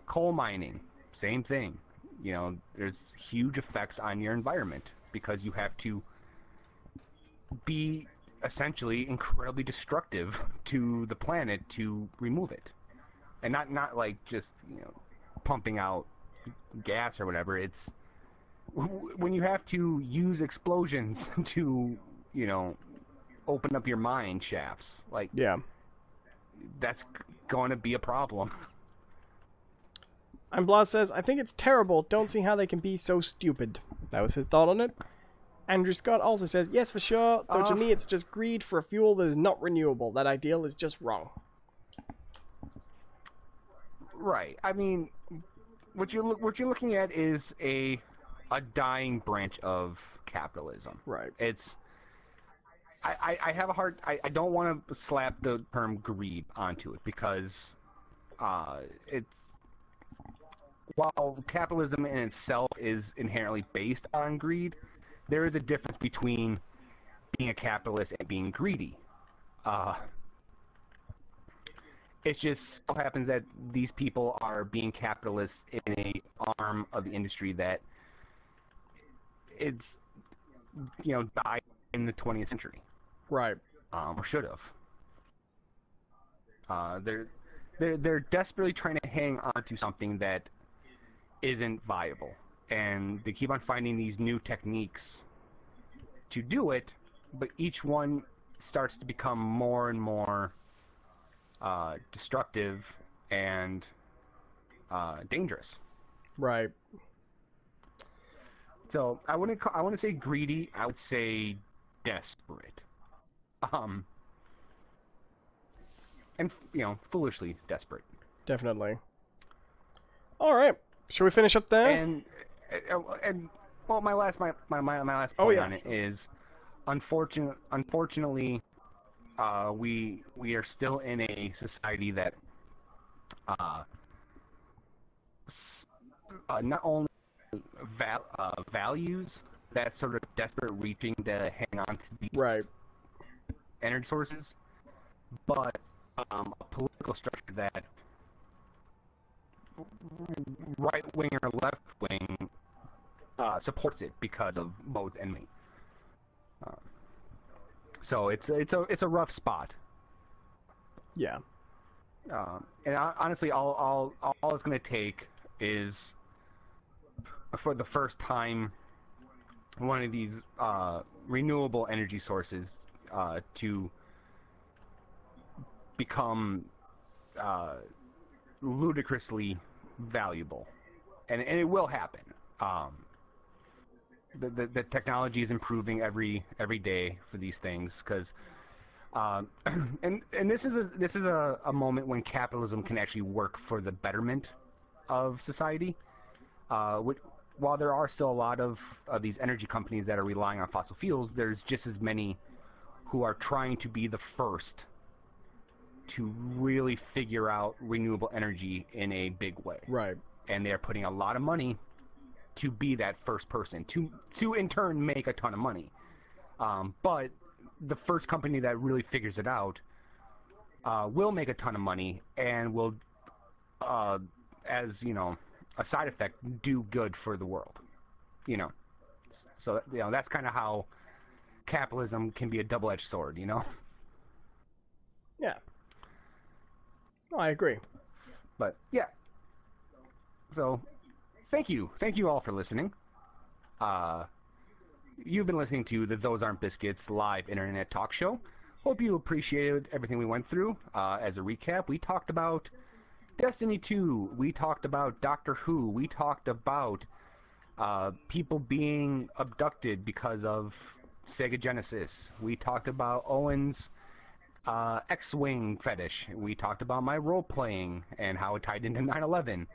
Coal mining, same thing. You know, there's huge effects on your environment because you have to be essentially incredibly destructive to the planet to remove it. And not like just, you know, pumping out gas or whatever. It's when you have to use explosions to, you know, open up your mine shafts. Like, yeah, that's going to be a problem. I'm Blast says, I think it's terrible. Don't see how they can be so stupid. That was his thought on it. Andrew Scott also says, yes, for sure, though to me it's just greed for a fuel that is not renewable. That ideal is just wrong. Right. I mean, what you're looking at is a dying branch of capitalism. Right. It's I have a hard I don't want to slap the term greed onto it because it's while capitalism in itself is inherently based on greed, there is a difference between being a capitalist and being greedy. It just so happens that these people are being capitalists in a arm of the industry that it's, you know, died in the 20th century. Right. Or should have. They're desperately trying to hang on to something that isn't viable, and they keep on finding these new techniques to do it, but each one starts to become more and more destructive and dangerous. Right. So I wouldn't say greedy. I would say desperate. And you know, foolishly desperate. Definitely. All right. Should we finish up there? And well, my last point on it is, unfortunately, we are still in a society that not only values that sort of desperate reaching to hang on to these energy sources, but a political structure that right wing or left wing supports it because of both enemy. So it's a rough spot. Yeah. And honestly, all it's going to take is, for the first time, one of these renewable energy sources to become ludicrously valuable, and it will happen. the technology is improving every day for these things, because and this is a moment when capitalism can actually work for the betterment of society. While there are still a lot of these energy companies that are relying on fossil fuels, there's just as many who are trying to be the first to really figure out renewable energy in a big way. Right. And they're putting a lot of money to be that first person, to in turn make a ton of money. But the first company that really figures it out will make a ton of money and will, as you know, a side effect, do good for the world. You know, so you know that's kind of how capitalism can be a double-edged sword. You know. Yeah. No, I agree. But yeah. So, thank you all for listening. You've been listening to the Those Aren't Biscuits live internet talk show. Hope you appreciated everything we went through. As a recap, we talked about Destiny 2. We talked about Doctor Who. We talked about people being abducted because of Sega Genesis. We talked about Owen's X-Wing fetish. We talked about my role-playing and how it tied into 9/11.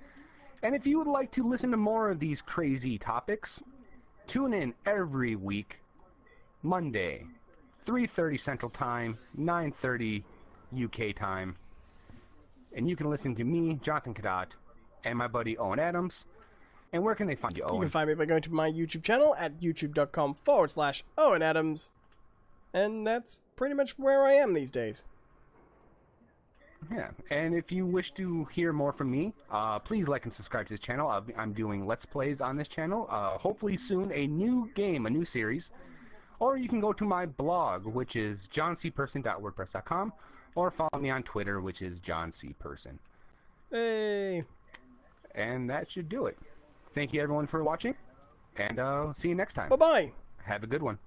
And if you would like to listen to more of these crazy topics, tune in every week, Monday, 3:30 Central Time, 9:30 UK time. And you can listen to me, Jonathan Cadat, and my buddy Owen Adams. And where can they find you, Owen? You can find me by going to my YouTube channel at youtube.com/Owen Adams. And that's pretty much where I am these days. Yeah, and if you wish to hear more from me, please like and subscribe to this channel. I'm doing Let's Plays on this channel. Hopefully soon a new game, a new series. Or you can go to my blog, which is johncperson.wordpress.com, or follow me on Twitter, which is johncperson. Hey! And that should do it. Thank you everyone for watching, and see you next time. Bye-bye! Have a good one.